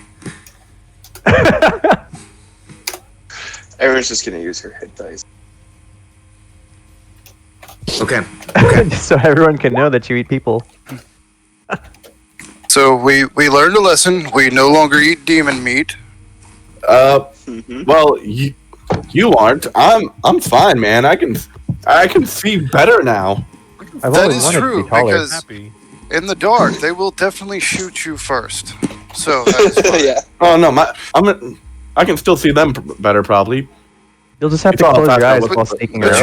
Aaron's just gonna use her hit dice. Okay. So everyone can know that you eat people. So we learned a lesson. We no longer eat demon meat. Well, you aren't. I'm fine, man. I can see better now. I've That always is wanted true, to be taller. because- Happy. In the dark, they will definitely shoot you first. So that is fine. yeah. Oh no, I can still see them better probably. You'll just have It's to all close your faster eyes with- while sneaking But around.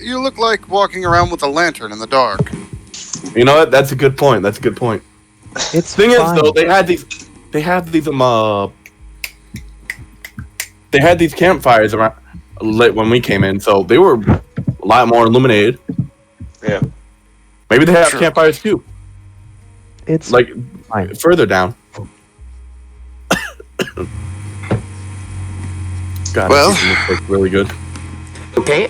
you look like walking around with a lantern in the dark. You know what? That's a good point. That's a good point. It's Thing fine. is, though, they had these campfires around lit when we came in, so they were a lot more illuminated. Yeah. Maybe they have Sure. campfires too, It's like fine. further down. God, Well- this looks like really good. Okay.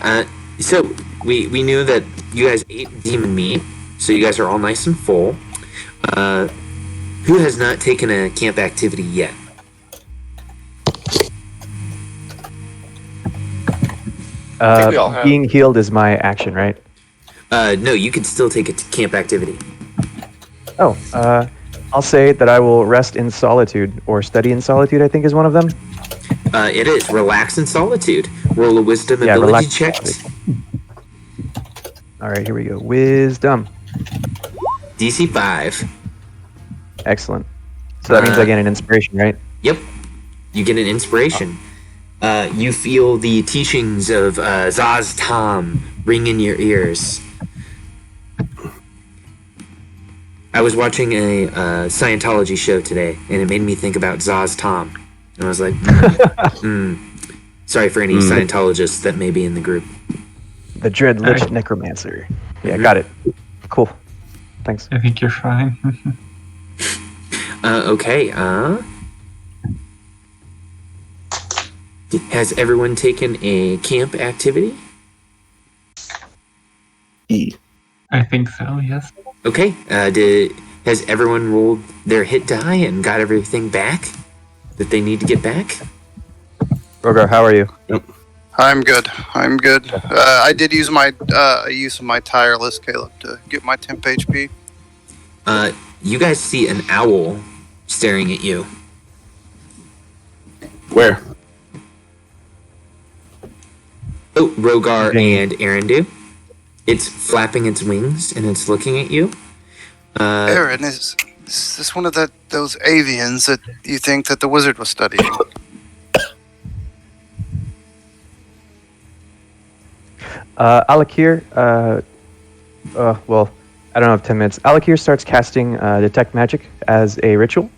So we knew that you guys ate demon meat, so you guys are all nice and full. Who has not taken a camp activity yet? think we all have. Being healed is my action, right? No, you can still take a camp activity. Oh, I'll say that I will rest in solitude or study in solitude. I think is one of them. It is relax in solitude. Roll a wisdom Yeah, ability relax in check. solitude. All right, here we go. Wisdom. DC 5. Excellent. So that means I get an inspiration, right? Yep. You get an inspiration. You feel the teachings of Zaz Tom ring in your ears. I was watching a Scientology show today, and it made me think about Zaz Tom. And I was like, sorry for any Scientologists that may be in the group. The Dread Lich Alright. Necromancer. Yeah, got it. Cool. Thanks. I think you're fine. Okay. Has everyone taken a camp activity? I think so, yes. Okay. Has everyone rolled their hit die and got everything back that they need to get back? Rogar, how are you? I'm good. I did use my use of my tireless Caleb to get my temp HP. You guys see an owl staring at you. Where? Oh, Rogar Okay. and Aaron do. It's flapping its wings and it's looking at you. Aaron, is this one of those avians that you think that the wizard was studying? Alakir, Well, I don't have 10 minutes. Alakir starts casting Detect Magic as a ritual.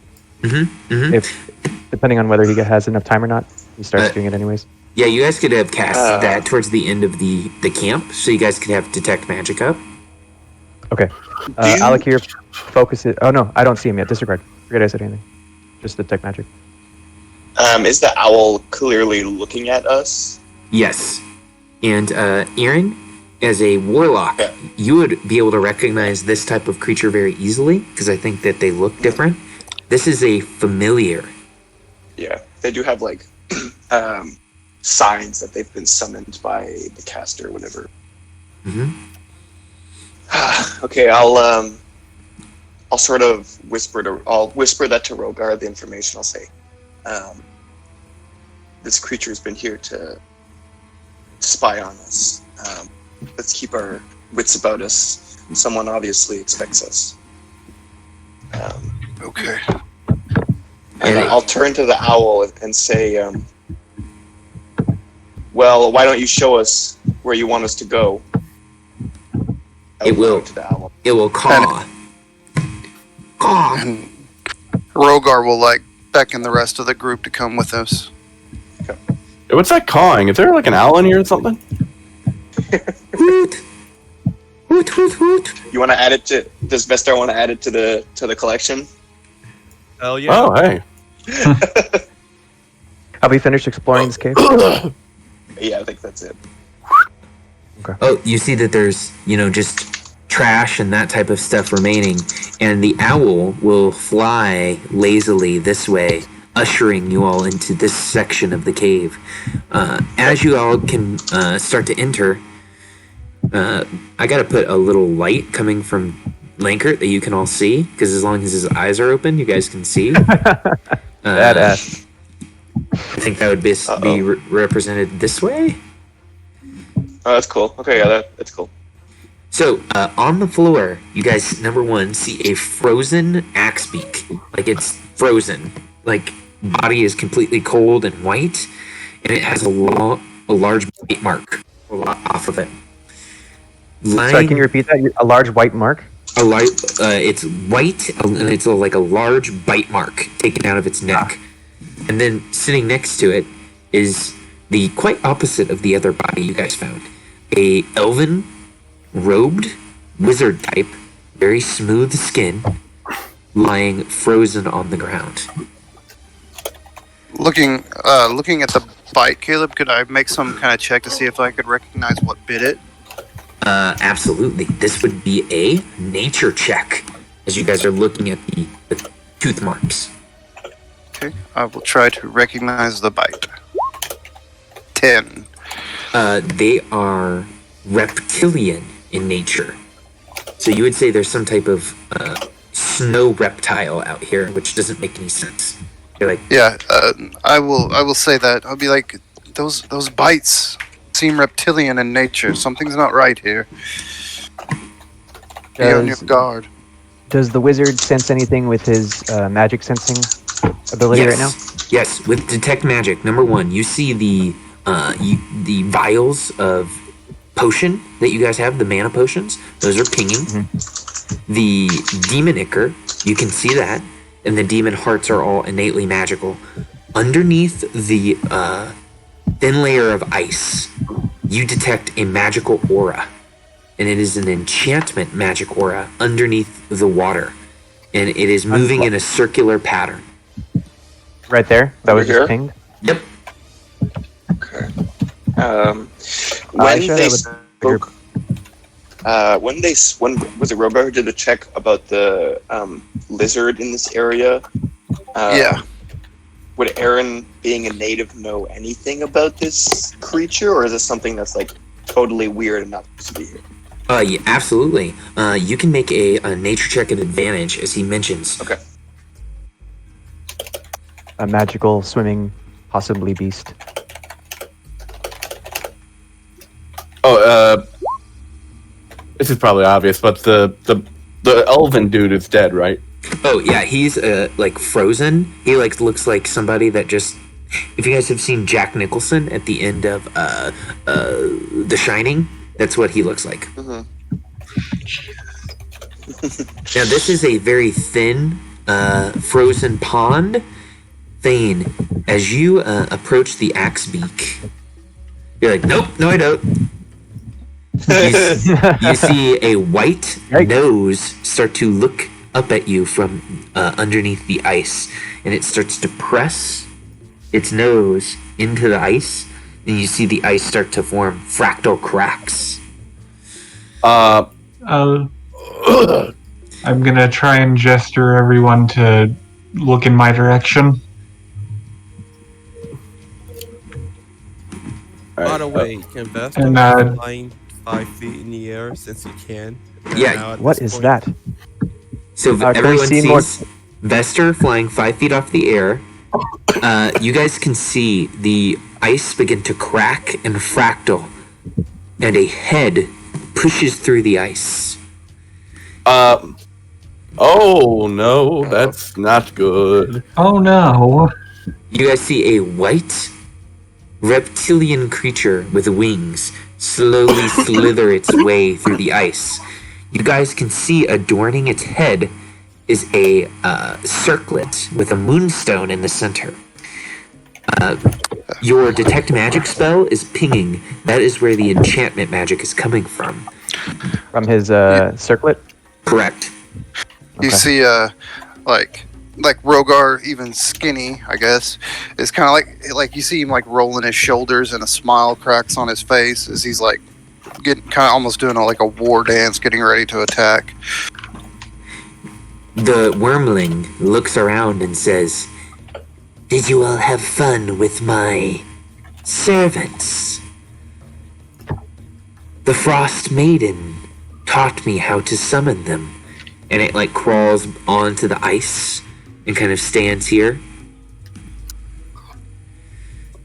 If depending on whether he has enough time or not, he starts doing it anyways. Yeah, you guys could have cast that towards the end of the camp, so you guys could have Detect Magic up. Okay. Alakir focuses. Oh no, I don't see him yet. Disregard. Forget I said anything. Just Detect Magic. Is the owl clearly looking at us? Yes. And Aaron, as a warlock, Yeah. you would be able to recognize this type of creature very easily, because I think that they look different. This is a familiar. Yeah, they do have like signs that they've been summoned by the caster or whatever. Okay, I'll sort of whisper that to Rogar, the information. I'll say, this creature's been here to spy on us. Let's keep our wits about us. Someone obviously expects us. Okay. And I'll turn to the owl and say, well, why don't you show us where you want us to go? It will. To the owl. It will caw. Caw. And Rogar will like beckon the rest of the group to come with us. Hey, what's that cawing? Is there like an owl in here or something? Hoot. Hoot, hoot, hoot. You want to add it to? Does Vestar want to add it to the collection? Hell yeah. Oh, hey. Have we finished exploring this cave? Yeah, I think that's it. Oh, you see that there's, just trash and that type of stuff remaining, and the owl will fly lazily this way, ushering you all into this section of the cave. As you all can start to enter, I gotta put a little light coming from Lankert that you can all see, because as long as his eyes are open, you guys can see. Badass. I think that would be represented this way. Oh, that's cool. Okay, yeah, that's cool. So, on the floor, you guys, number one, see a frozen axe beak. Like, it's frozen. Like, body is completely cold and white, and it has a large bite mark off of it. Sorry, can you repeat that? A large white mark? It's white, and it's like a large bite mark taken out of its neck. And then sitting next to it is the quite opposite of the other body you guys found. A elven, robed, wizard type, very smooth skin, lying frozen on the ground. Looking at the bite, Caleb, could I make some kind of check to see if I could recognize what bit it? Absolutely. This would be a nature check, as you guys are looking at the tooth marks. Okay, I will try to recognize the bite. 10. They are reptilian in nature. So you would say there's some type of snow reptile out here, which doesn't make any sense. You're like, Yeah, I will say that. I'll be like, those bites seem reptilian in nature. Something's not right here. Be on your guard. Does the wizard sense anything with his magic sensing ability right now? Yes, with detect magic, number one, you see the vials of potion that you guys have, the mana potions. Those are pinging. The demon ichor, you can see that, and the demon hearts are all innately magical. Underneath the thin layer of ice, you detect a magical aura, and it is an enchantment magic aura underneath the water, and it is moving in a circular pattern. Right there? That was Over just pinged? Yep. Okay. When sure they that would- spoke, when was it Rogar who did a check about the lizard in this area? Yeah. Would Aaron, being a native, know anything about this creature, or is this something that's like totally weird and not supposed to be here? Yeah, absolutely. You can make a nature check at advantage, as he mentions. Okay. A magical swimming, possibly beast. Oh, this is probably obvious, but the elven dude is dead, right? Oh yeah, he's like frozen. He like looks like somebody that just. If you guys have seen Jack Nicholson at the end of The Shining, that's what he looks like. Mm-hmm. Now, this is a very thin, frozen pond. Thane, as you approach the axe beak, you're like, nope, no, I don't. You see a white nose start to look up at you from underneath the ice, and it starts to press its nose into the ice, and you see the ice start to form fractal cracks. I'm gonna try and gesture everyone to look in my direction. By the way, can Vesta And, be flying 5 feet in the air since you can? Yeah. Now at What this is point- that? So Can we everyone see sees more- Vester flying 5 feet off the air. You guys can see the ice begin to crack and fractal, and a head pushes through the ice. Oh no, that's not good. Oh no. You guys see a white reptilian creature with wings slowly slither its way through the ice. You guys can see adorning its head is a circlet with a moonstone in the center. Your detect magic spell is pinging. That is where the enchantment magic is coming from. From his circlet? Correct. You Okay. see, like Rogar, even skinny, I guess, is kind of like you see him like rolling his shoulders and a smile cracks on his face as he's like getting kind of almost doing like a war dance, getting ready to attack. The wormling looks around and says, "Did you all have fun with my servants? The Frost Maiden taught me how to summon them." And it like crawls onto the ice and kind of stands here.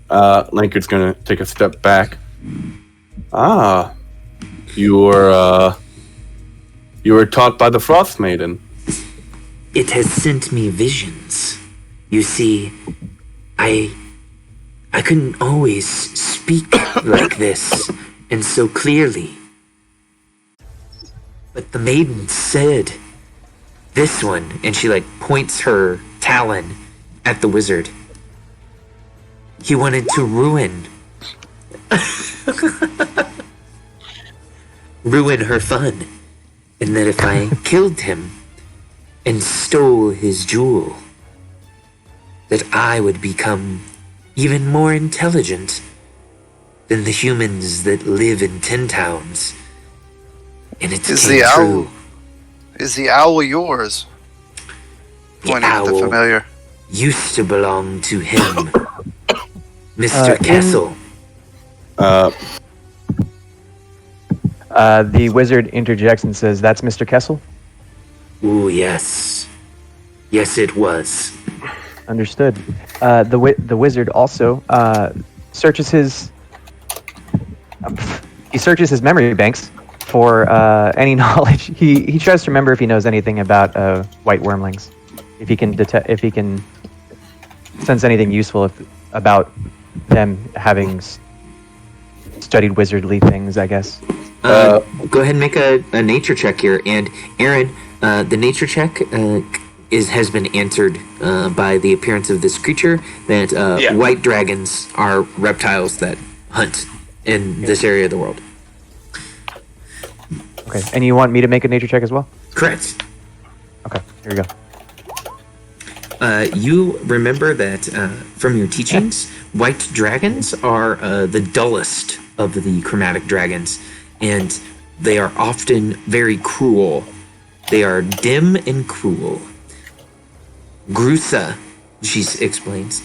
Lankard's gonna take a step back. Ah, you were taught by the Frost Maiden. It has sent me visions. You see, I couldn't always speak like this and so clearly. But the maiden said, this one, and she like points her talon at the wizard. He wanted to ruin her fun. And that if I killed him and stole his jewel, that I would become even more intelligent than the humans that live in 10 towns. And it Is came the true. owl? Is the owl yours? The Pointing at the owl familiar. used to belong to him, Mr. in- Kessel. The wizard interjects and says, "That's Mr. Kessel." Ooh, yes. Yes, it was. Understood. The wizard also searches his memory banks for any knowledge. He tries to remember if he knows anything about white wormlings, if he can sense anything useful about them having studied wizardly things, I guess. Go ahead and make a nature check here. And Aaron, the nature check has been answered by the appearance of this creature, that Yeah. white dragons are reptiles that hunt in this area of the world. Okay. And you want me to make a nature check as well? Correct. Okay. Here we go. You remember that from your teachings, white dragons are the dullest of the chromatic dragons, and they are often very cruel. They are dim and cruel. Grusa, she explains.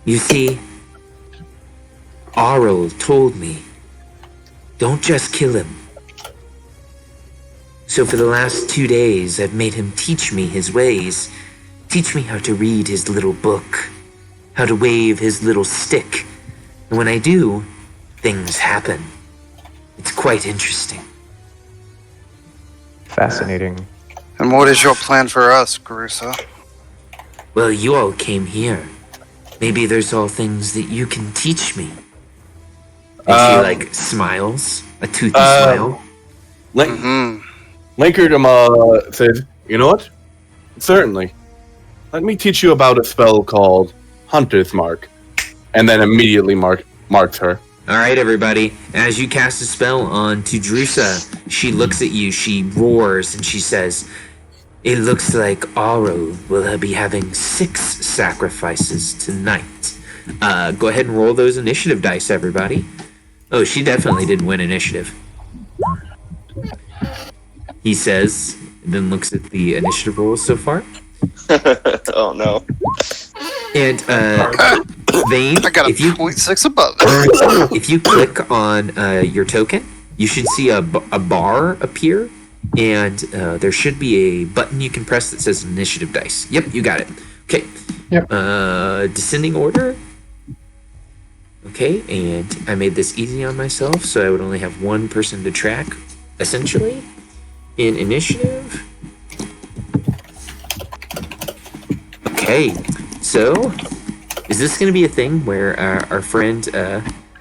You see, Aurel told me, don't just kill him. So for the last 2 days, I've made him teach me his ways. Teach me how to read his little book, how to wave his little stick. And when I do, things happen. It's quite interesting. Fascinating. And what is your plan for us, Caruso? Well, you all came here. Maybe there's all things that you can teach me. And she, like, smiles. A toothy smile. Linkard says, "You know what? Certainly. Let me teach you about a spell called Hunter's Mark," and then immediately marks her. All right, everybody. As you cast a spell on to Drusa, she looks at you, she roars, and she says, "It looks like Aro will be having 6 sacrifices tonight." Go ahead and roll those initiative dice, everybody. Oh, she definitely didn't win initiative. He says, and then looks at the initiative rolls so far. Oh no. And Vane, I got a if you 0.6 above. if you click on your token, you should see a bar appear, and there should be a button you can press that says initiative dice. Yep, you got it. Okay. Yep. Descending order. Okay, and I made this easy on myself, so I would only have one person to track, essentially, in initiative. Okay, so is this going to be a thing where our friend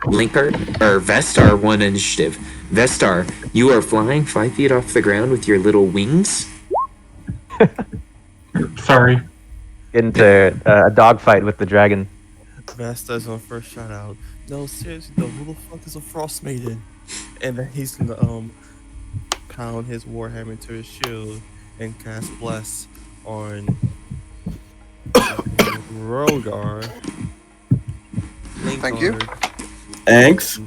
Linkard or Vestar won initiative? Vestar, you are flying 5 feet off the ground with your little wings. Sorry. Get into a dogfight with the dragon. Vasta's on first shout out. No, seriously, though, who the fuck is a Frost Maiden? And then he's gonna pound his warhammer into his shield and cast Bless on Rogar. Thank you. Thanks.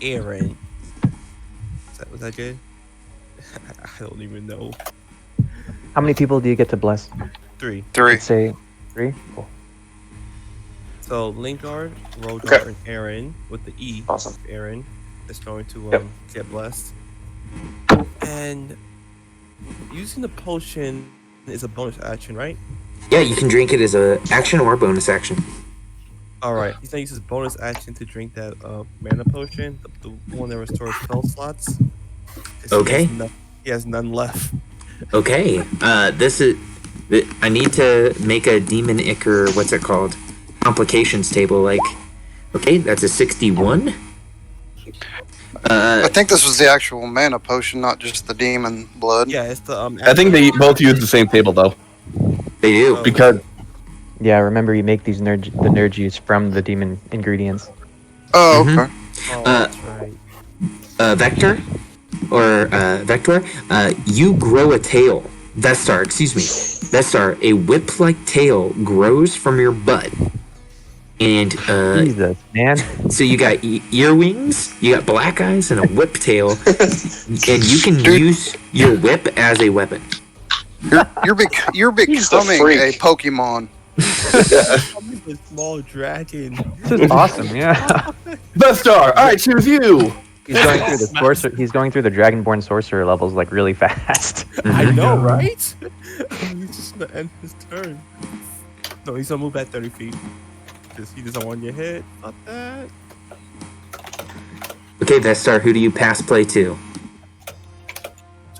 Aaron. Was that good? I don't even know. How many people do you get to bless? 3. 3. Let's say 3. Cool. So Linkard, Rogar, Okay. and Aaron with the E. Awesome. Aaron is going to Yep. get blessed. And using the potion is a bonus action, right? Yeah, you can drink it as a action or bonus action. Alright, he's gonna use his bonus action to drink that mana potion, the one that restores spell slots. 'Cause Okay. He has none left. Okay, this is. I need to make a demon ichor. What's it called? Complications table. Like, okay, that's a 61. I think this was the actual mana potion, not just the demon blood. Yeah, it's the I think they both use the same table though, They do. because Yeah, remember you make these the nerd juice from the demon ingredients. Oh, Mhm. okay. Oh, that's right. Vector, or Vector, you grow a tail. Vestar, excuse me. Vestar, a whip-like tail grows from your butt. And Jesus, man. so you got ear wings, you got black eyes, and a whip tail. And you can Dude. use your whip as a weapon. You're He's a becoming freak. a Pokemon. A small dragon. This is awesome, yeah. Vestar, I choose you. He's going through the sorcerer. He's going through the Dragonborn sorcerer levels like really fast. I know, right? He's just gonna end his turn. No, he's gonna move at 30 feet. Because he doesn't want your hit. Fuck that. Okay, Vestar, who do you pass play to?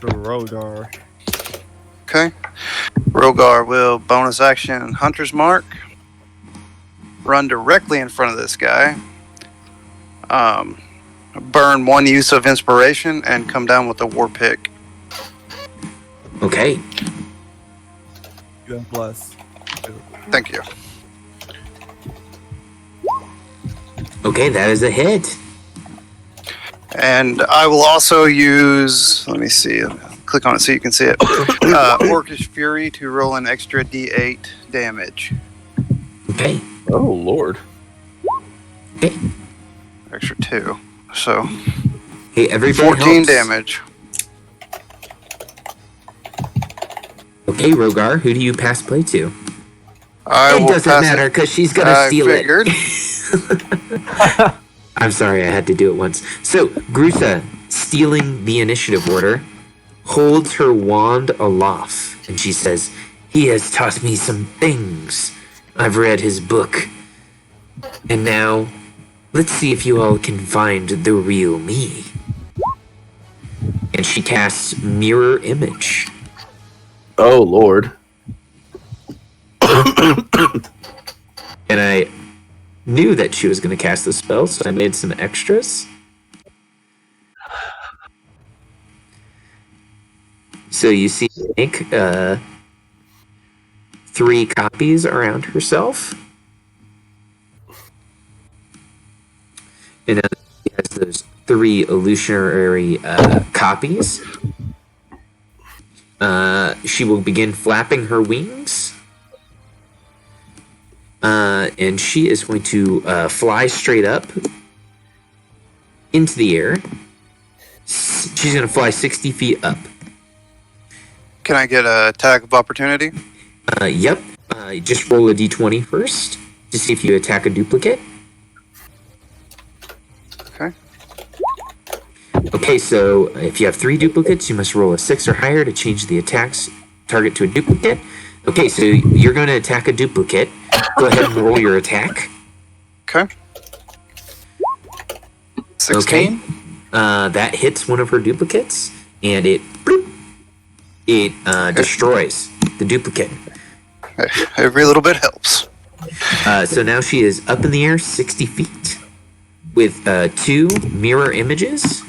To Rogar. Okay. Rogar will bonus action Hunter's Mark. Run directly in front of this guy. Burn 1 use of inspiration and come down with a war pick. Okay. You have Bless. Thank you. Okay, that is a hit. And I will also use, let me see, click on it so you can see it. Orcish Fury to roll an extra D8 damage. Okay. Oh lord. Okay. Extra 2. So, Hey, everybody 14 helps. damage. Okay, Rogar, who do you pass play to? I It will doesn't pass matter it. because she's gonna I steal figured. it. I'm sorry, I had to do it once. So, Grusa, stealing the initiative order, holds her wand aloft and she says, "He has taught me some things. I've read his book. And now, let's see if you all can find the real me." And she casts Mirror Image. Oh lord. And I knew that she was going to cast the spell, so I made some extras. So you see make 3 copies around herself. And then she has those 3 illusionary copies. She will begin flapping her wings. And she is going to fly straight up into the air. She's going to fly 60 feet up. Can I get an attack of opportunity? Yep. Just roll a d20 first to see if you attack a duplicate. Okay. Okay, so if you have 3 duplicates, you must roll a 6 or higher to change the attack's target to a duplicate. Okay, so you're going to attack a duplicate. Go ahead and roll your attack. Okay. 16. Okay. That hits one of her duplicates, and it destroys the duplicate. Every little bit helps. So now she is up in the air 60 feet with 2 mirror images,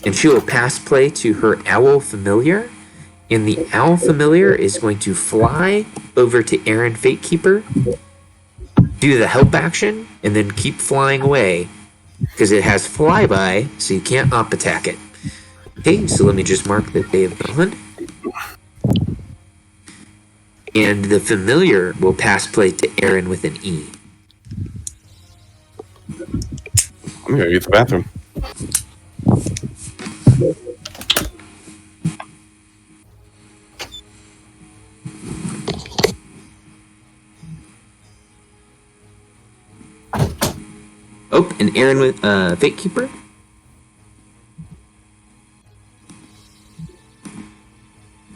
and she will pass play to her owl familiar. And the owl familiar is going to fly over to Aaron Fatekeeper, do the help action, and then keep flying away because it has flyby, so you can't up attack it. Okay, so let me just mark that they have gone. And the familiar will pass play to Aaron with an E. I'm gonna use the bathroom. Oh, and Aaron with Fatekeeper.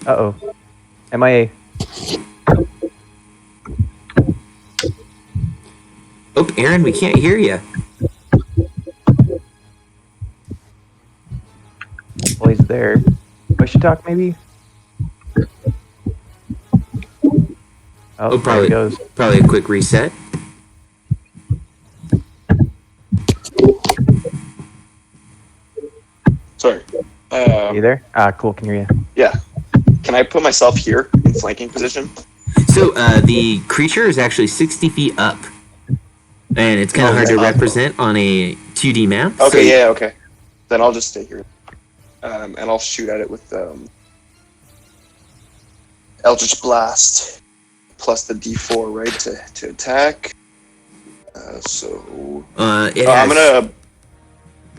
Uh-oh. MIA. Oh, Aaron, we can't hear you. Well, he's there. Push talk, maybe? Oh, there probably he goes. Probably a quick reset. Sorry. You there? Ah, cool. Can hear you. Yeah. Can I put myself here in flanking position? So the creature is actually 60 feet up, and it's kind of hard to represent on a 2D map. Okay, so, yeah, okay. Then I'll just stay here. And I'll shoot at it with Eldritch Blast plus the D4, right, to attack.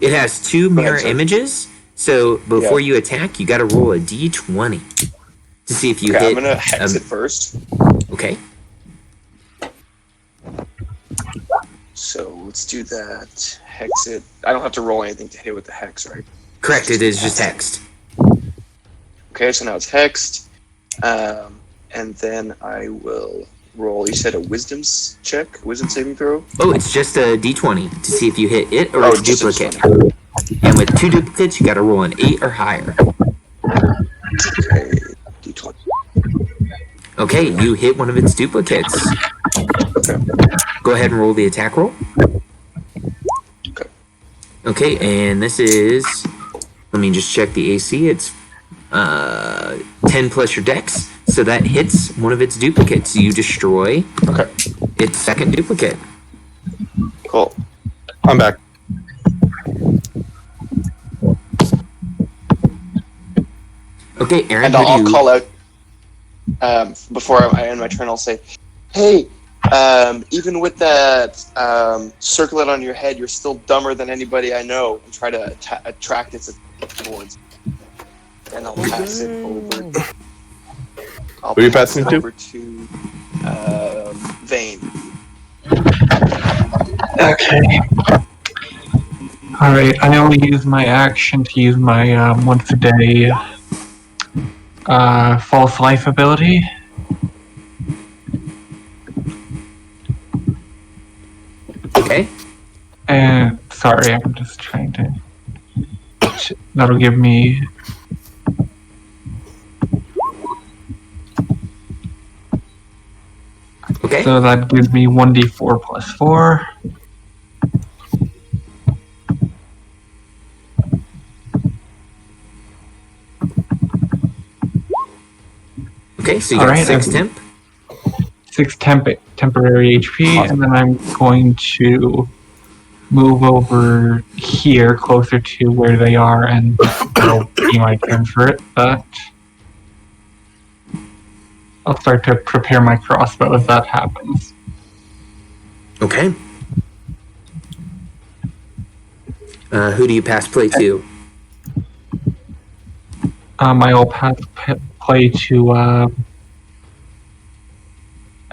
It has 2 mirror sir. images, so before you attack, you got to roll a D20 to see if you hit. I'm gonna hex it first. Okay. So let's do that. Hex it. I don't have to roll anything to hit with the hex, right? Correct. It is just hexed. Okay, so now it's hexed. And then I will roll. You said a wisdom saving throw? Oh, it's just a D20 to see if you hit it or its just a duplicate. D20. And with 2 duplicates, you got to roll an 8 or higher. Okay, D20. Okay, you hit one of its duplicates. Okay. Go ahead and roll the attack roll. Okay. Okay, and this is. Let me just check the AC. It's 10 plus your dex, so that hits one of its duplicates. You destroy its second duplicate. Cool. I'm back. Okay, Aaron, And I'll call out before I end my turn. I'll say, "Hey, even with that circlet on your head, you're still dumber than anybody I know." And try to attract its towards. And I'll pass it over. Who are you passing it to? Over to Vane. Okay. Alright, I only use my action to use my once a day false life ability. Okay. And sorry, I'm just trying to. That'll give me. Okay. So that gives me 1d4 plus 4. Okay, so you All got right, 6 then. temp. 6 temporary HP, and then I'm going to move over here closer to where they are, and it'll be my turn for it. But I'll start to prepare my crossbow as that happens. Okay. Who do you pass play to? I'll play to.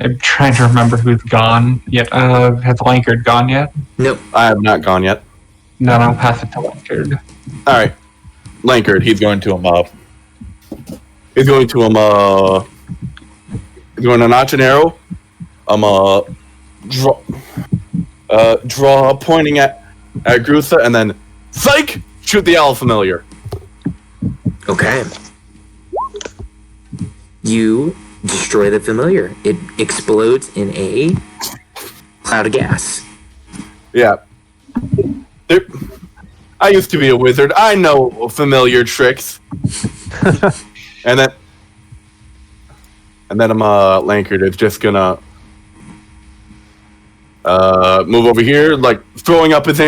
I'm trying to remember who's gone yet. Has Lankard gone yet? Nope. I have not gone yet. No, I'll pass it to Lankard. All right, Lankard. He's going to He's going to notch an arrow. Draw pointing at Grusa, and then psych, shoot the owl familiar. Okay. You destroy the familiar. It explodes in a cloud of gas. Yeah. I used to be a wizard. I know familiar tricks. and then Lankard is just gonna move over here, like throwing up his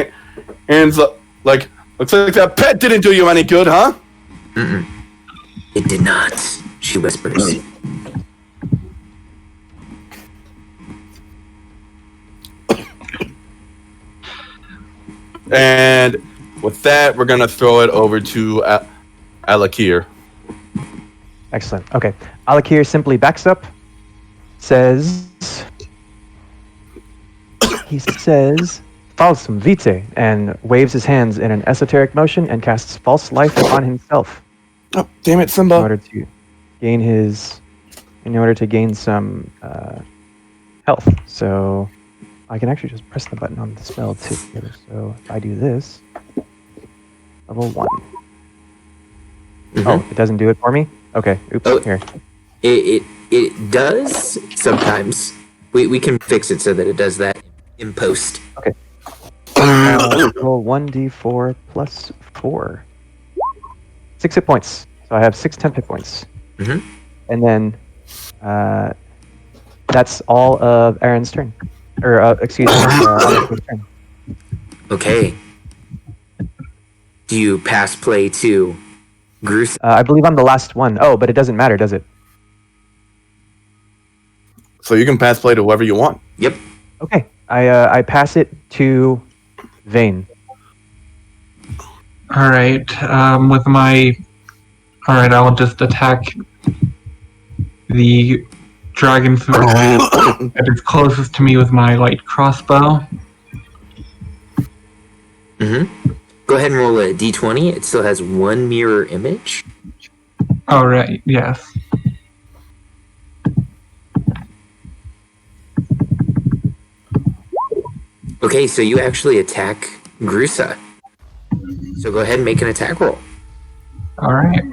hands, like looks like that pet didn't do you any good, huh? Mm-mm. It did not, she whispers. And with that, we're gonna throw it over to Alakir. Excellent. Okay. Alakir simply backs up, says, Falsum vitae, and waves his hands in an esoteric motion and casts false life upon himself Oh, damn it, in Simba. order to gain some health. So I can actually just press the button on the spell too. So if I do this, level 1. Mhm. Oh, it doesn't do it for me? Okay. Oops. Oh. Here. It does sometimes. We can fix it so that it does that in post. Roll 1d4 plus 4. 6 hit points. So I have 6 temp hit points. Mhm. And then that's all of Aaron's turn. Or, excuse me, Alex's turn. Okay. Do you pass play to Grusa? I believe I'm the last one. Oh, but it doesn't matter, does it? So you can pass play to whoever you want. Yep. Okay. I pass it to Vane. All right. I'll just attack the dragon that is closest to me with my light crossbow. Mm-hmm. Go ahead and roll a d20. It still has 1 mirror image. All right. Yes. Okay, so you actually attack Grusa. So go ahead and make an attack roll. All right.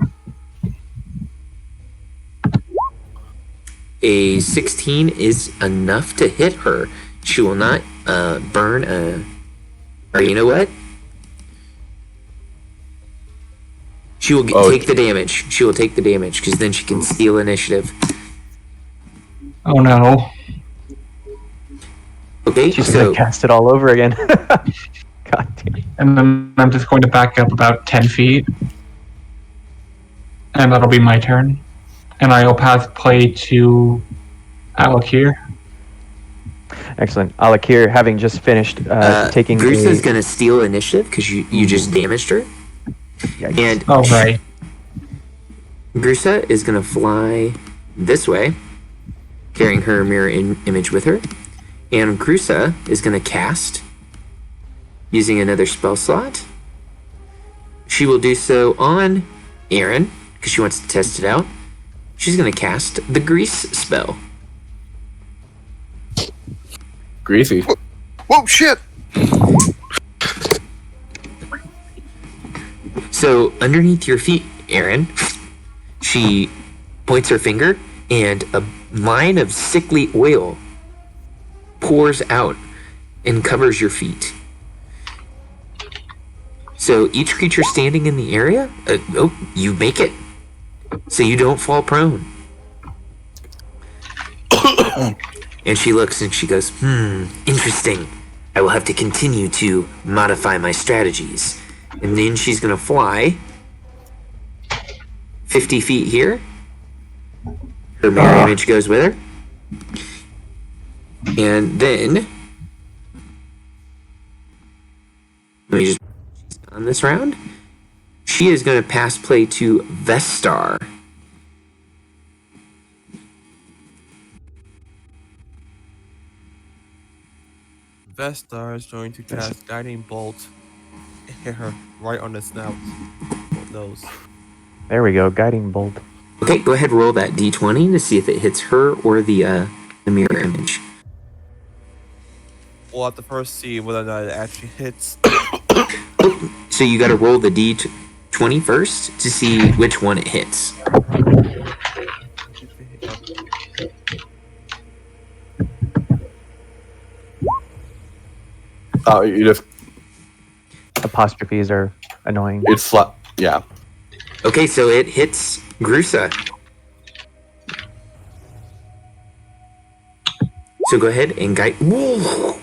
A 16 is enough to hit her. She will not burn a... Or you know what? She will take the damage. She will take the damage, because then she can steal initiative. Oh no. Okay, She's so... gonna cast it all over again. God damn. And then I'm just going to back up about 10 feet. And that'll be my turn. And I'll pass play to Alakir. Excellent. Alakir, having just finished taking Grusa's going to steal initiative, because you just damaged her. Yikes. And Oh, right. Grusa is going to fly this way, carrying her mirror image with her. And Grusa is going to cast, using another spell slot. She will do so on Aaron, because she wants to test it out. She's going to cast the Grease spell. Greasy. Whoa, shit! So underneath your feet, Aaron, she points her finger, and a line of sickly oil pours out and covers your feet. So each creature standing in the area, you make it. So you don't fall prone. And she looks and she goes, interesting. I will have to continue to modify my strategies. And then she's going to fly 50 feet here. Her mirror image goes with her. And then let me just on this round. She is going to pass play to Vestar. Vestar is going to cast Guiding Bolt and hit her right on the snout. Or nose. There we go. Guiding bolt. Okay, go ahead, roll that d20 to see if it hits her or the mirror image. We'll have to first see whether or not it actually hits. So you got to roll the d20 first to see which one it hits. Oh, you just Apostrophes are annoying. it's flat. Yeah. Okay, so it hits Grusa. So go ahead and guide. Whoa!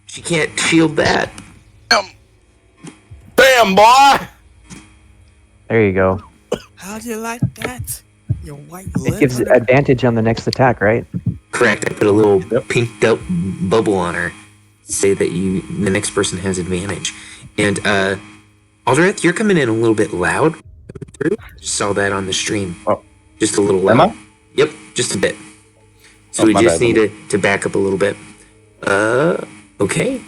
She can't shield that. Bam, boy. There you go. How do you like that? Your white It gives advantage on the next attack, right? Correct. I put a little pinked up bubble on her. Say that the next person has advantage. And Aldereth, you're coming in a little bit loud. Just saw that on the stream. Oh. Just a little Am loud. I? Yep, just a bit. So Oh, we my just bad. need to back up a little bit. Okay.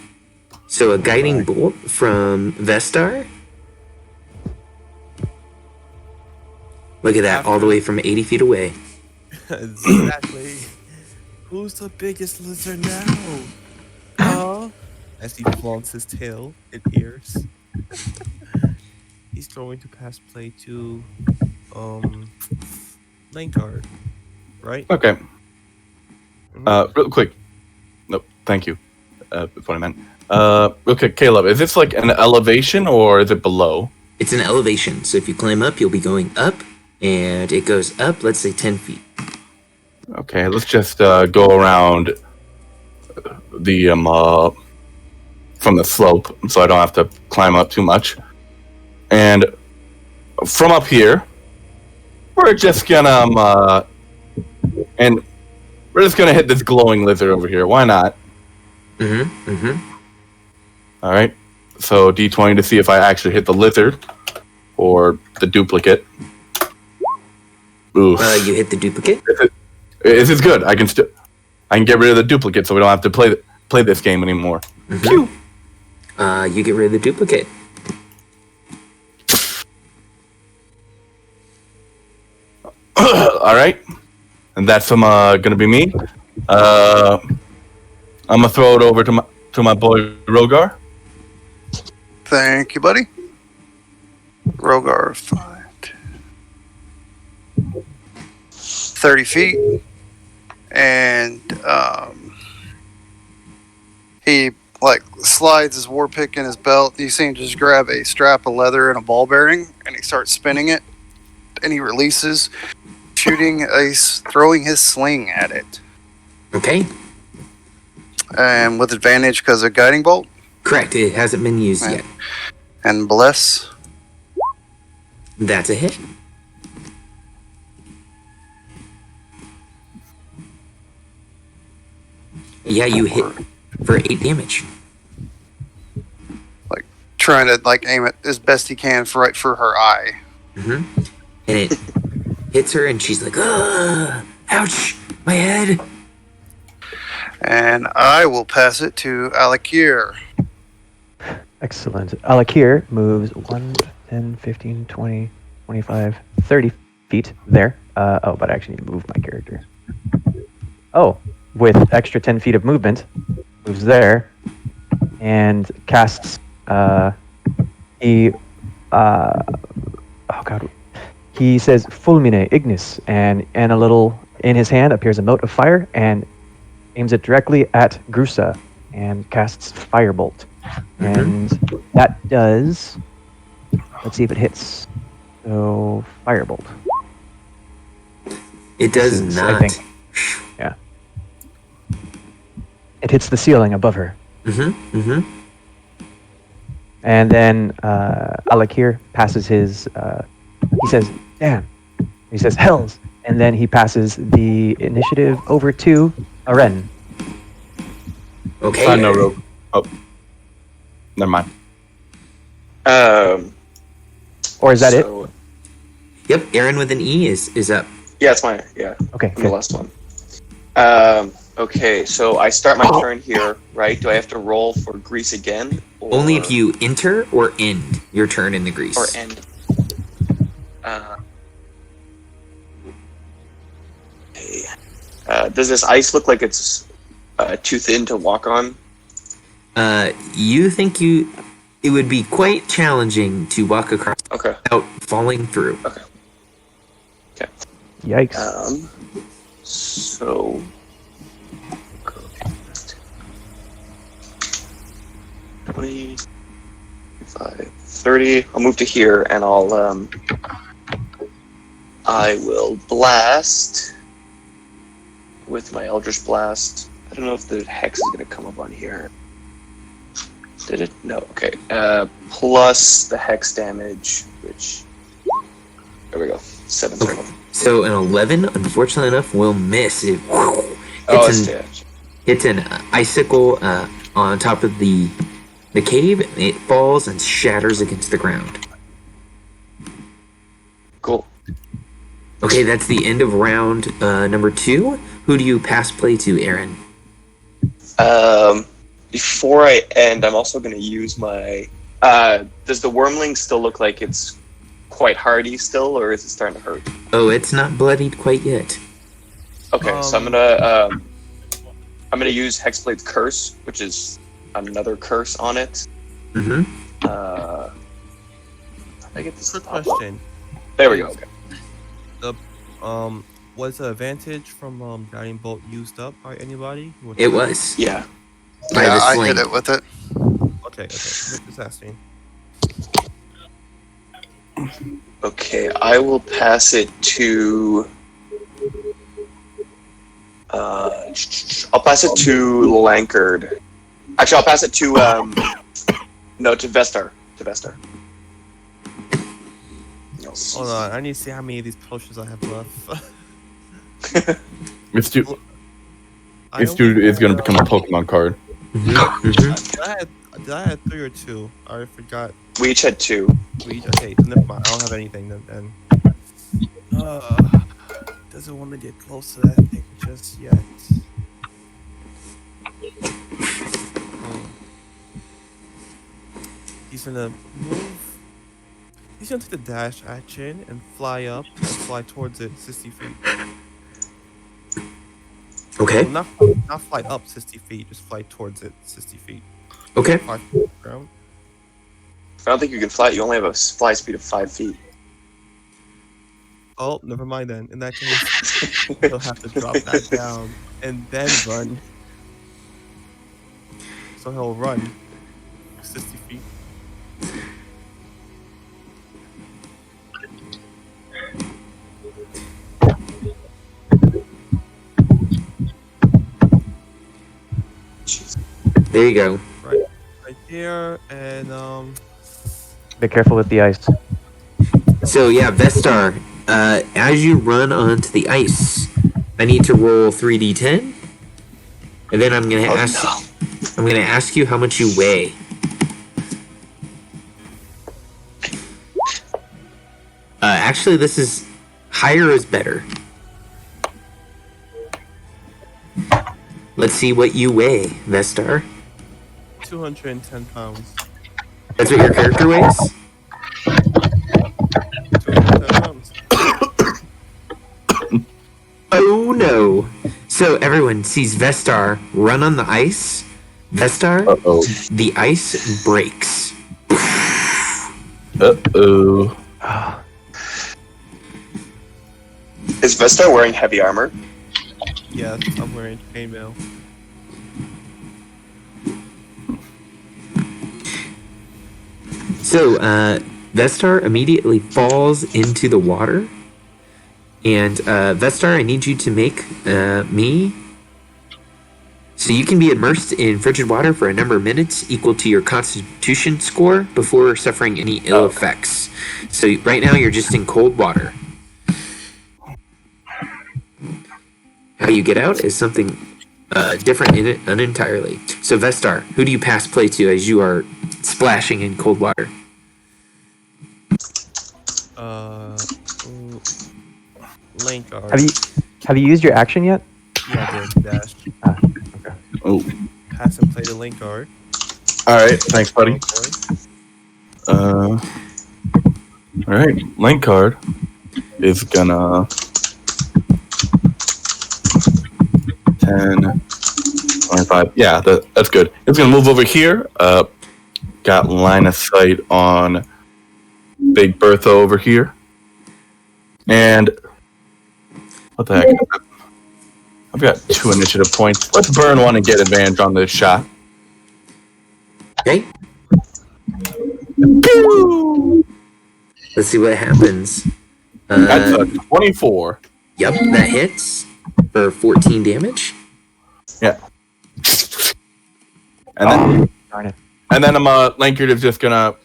So a guiding bolt from Vestar. Look at that, all the way from 80 feet away. Exactly. Who's the biggest lizard now? As he flaunts his tail and ears. He's going to pass play to lane guard. Right? Okay. Real quick. Nope. Thank you. That's what I meant. Okay, Caleb, is this like an elevation or is it below? It's an elevation, so if you climb up, you'll be going up, and it goes up, let's say 10 feet. Okay, let's just go around the from the slope, so I don't have to climb up too much. And from up here, we're just gonna and we're just gonna hit this glowing lizard over here. Why not? All right. So D20 to see if I actually hit the lizard or the duplicate. Oof. You hit the duplicate. This is good. I can get rid of the duplicate, so we don't have to play this game anymore. Pew! You get rid of the duplicate. All right, and that's gonna be me. I'm gonna throw it over to my boy Rogar. Thank you, buddy. Rogar, 30 feet. And he slides his war pick in his belt. You see him just grab a strap of leather and a ball bearing, and he starts spinning it. And he releases, throwing his sling at it. Okay. And with advantage because of guiding bolt. Correct. It hasn't been used yet. And bless. That's a hit. Yeah, you hit for 8 damage. Trying to aim it as best he can right for her eye. And it hits her, and she's like, ouch, my head. And I will pass it to Alakir. Excellent. Alakir moves 1, 10, 15, 20, 25, 30 feet there. But I actually need to move my character. Oh, with extra 10 feet of movement, moves there, and casts, he says, Fulmine Ignis, and a little, in his hand appears a mote of fire, and aims it directly at Grusa, and casts Firebolt. And that does, let's see if it hits. So, Firebolt. It does This is, not. I think, yeah. it hits the ceiling above her. And then Alakir passes his. He says, "Damn." He says, "Hells," and then he passes the initiative over to Aren. Okay. No rope. Oh, never mind. Or is that it? Yep, Aaron with an E is up. Yeah, it's mine. Yeah. Okay, I'm the good. last one. Okay, so I start my turn here, right? Do I have to roll for grease again? Or... Only if you enter or end your turn in the grease. Or end. Okay. Does this ice look like it's too thin to walk on? You think it would be quite challenging to walk across without falling through. Okay. Yikes. So... 20, 25, 30. I'll move to here and I will blast with my Eldritch Blast. I don't know if the Hex is going to come up on here. Did it? No, okay. Plus the Hex damage, which... There we go. 7 total. So an 11, unfortunately enough, will miss. It hits an icicle on top of the cave. It falls and shatters against the ground. Cool. Okay, that's the end of round number 2. Who do you pass play to, Aaron? Before I end, I'm also going to use my... does the Wormling still look like it's quite hardy still, or is it starting to hurt? Oh, it's not bloodied quite yet. Okay, so I'm gonna use Hexblade's Curse, which is another curse on it. Mm-hmm. I get this. Quick question. There we go. Okay. Was the advantage from Guiding Bolt used up by anybody? It was. Yeah. Yeah, I hit it with it. Okay. Just asking. Okay, I will pass it to. I'll pass it to Lankard. Actually, I'll pass it to to Vestar. Hold on, I need to see how many of these potions I have left. This dude is going to become a Pokemon card. Did I have 3 or 2? I forgot. We each had 2. Okay, so never mind. I don't have anything then. Doesn't want to get close to that thing just yet. He's gonna move. He's gonna take the dash action and fly up and fly towards it 60 feet. Okay. Well, not fly up 60 feet, just fly towards it 60 feet. Okay. 5 feet off the ground. I don't think you can fly. You only have a fly speed of 5 feet. Oh, never mind then. In that case, he'll have to drop that down and then run. So he'll run 60 feet. There you go. Right here, and Be careful with the ice. So yeah, Vestar, as you run onto the ice, I need to roll 3d10, and then I'm gonna ask you how much you weigh. Actually, this is higher is better. Let's see what you weigh, Vestar. 210 pounds. That's what your character weighs? 210 pounds. Oh no. So everyone sees Vestar run on the ice. Vestar, the ice breaks. Uh-oh. Is Vestar wearing heavy armor? Yes, I'm wearing chainmail. So, Vestar immediately falls into the water. And, Vestar, I need you to make me So you can be immersed in frigid water for a number of minutes equal to your constitution score before suffering any ill effects. So right now you're just in cold water. How you get out is something different in it entirely. So Vestar, who do you pass play to as you are splashing in cold water? Linkard. Have you used your action yet? Yeah, I did. Dash. Okay. Oh, Pass and play the Linkard. all right. Thanks, buddy. All right. Link card is gonna 10, 25. Yeah, that's good. It's gonna move over here. Got line of sight on Big Bertha over here. And what the heck? I've got 2 initiative points. Let's burn one and get advantage on this shot. Okay. Pew! Let's see what happens. That's a 24. Yep, that hits for 14 damage. Yeah. And then, Darn it. and then Lankard is just gonna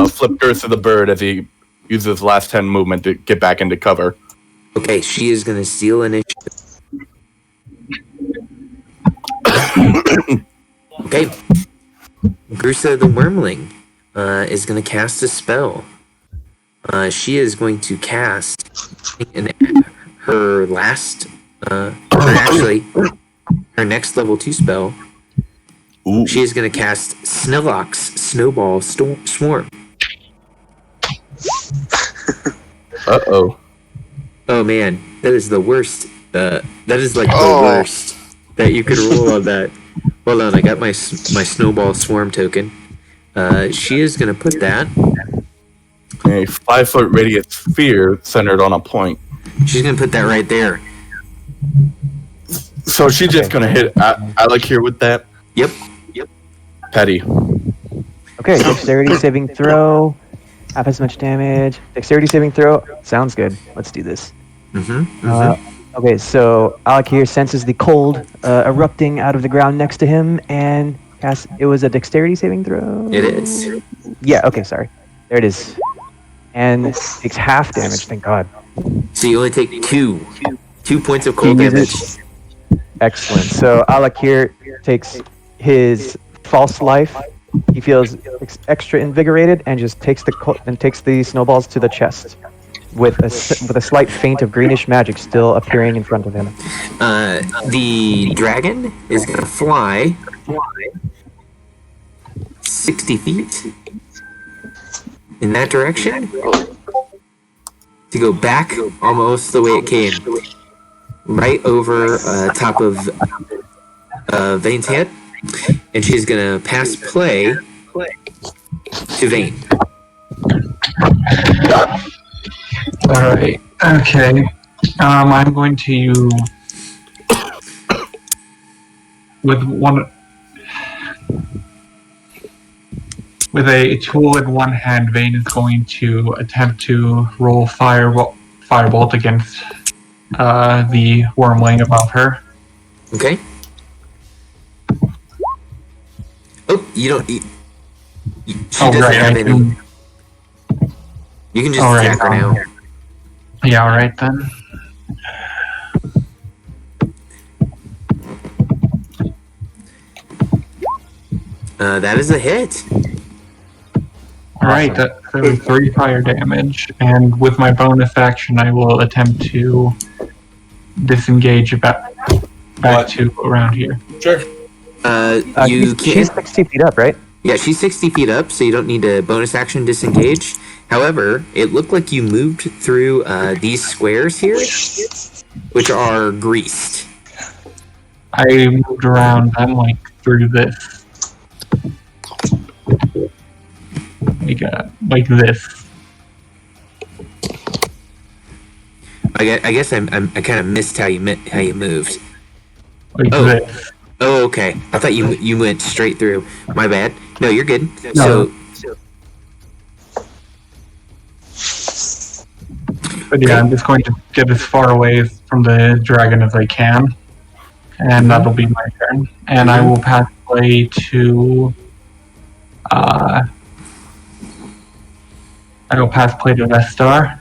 flip Curse of the Bird as he uses his last 10 movement to get back into cover. Okay, she is going to steal initiative. Okay. Grusa the Wormling is going to cast a spell. She is going to cast her last, her next level 2 spell. Ooh. She is going to cast Snillock's Snowball Swarm. Uh-oh. Oh man, that is the worst. That is like the worst that you could roll on that. Hold on, I got my Snowball Swarm token. She is going to put that. A 5-foot radius sphere centered on a point. She's going to put that right there. So she's just gonna hit Alec here with that. Yep. Petty. Okay, dexterity saving throw. Half as much damage. Dexterity saving throw. Sounds good. Let's do this. Okay, so Alec here senses the cold erupting out of the ground next to him, and it was a dexterity saving throw? It is. Yeah, okay, sorry. There it is. And takes half damage, thank God. So you only take 2 points of cold He damage. uses- Excellent. So Alec here takes his false life. He feels extra invigorated and just takes the snowballs to the chest, with a slight feint of greenish magic still appearing in front of him. The dragon is going to fly 60 feet in that direction to go back almost the way it came, right over top of Vane's head, and she's gonna pass play to Vane. Alright, okay. I'm going to with a tool in one hand, Vane is going to attempt to roll firebolt against the wormling above her. Okay. Oh, you don't. She doesn't have any. You can just attack her now. Yeah, alright then. That is a hit. Alright, that's 3 fire damage, and with my bonus action, I will attempt to disengage back to around here. Sure. You can't. She's 60 feet up, right? Yeah, she's 60 feet up, so you don't need a bonus action disengage. However, it looked like you moved through these squares here, which are greased. I moved around, I'm like through this. Like this. I guess I kind of missed how you moved. Like this. Oh, okay. I thought you went straight through. My bad. No, you're good. No. But yeah, I'm just going to get as far away from the dragon as I can. And that'll be my turn. And I will pass play to... I will pass play to Vestar.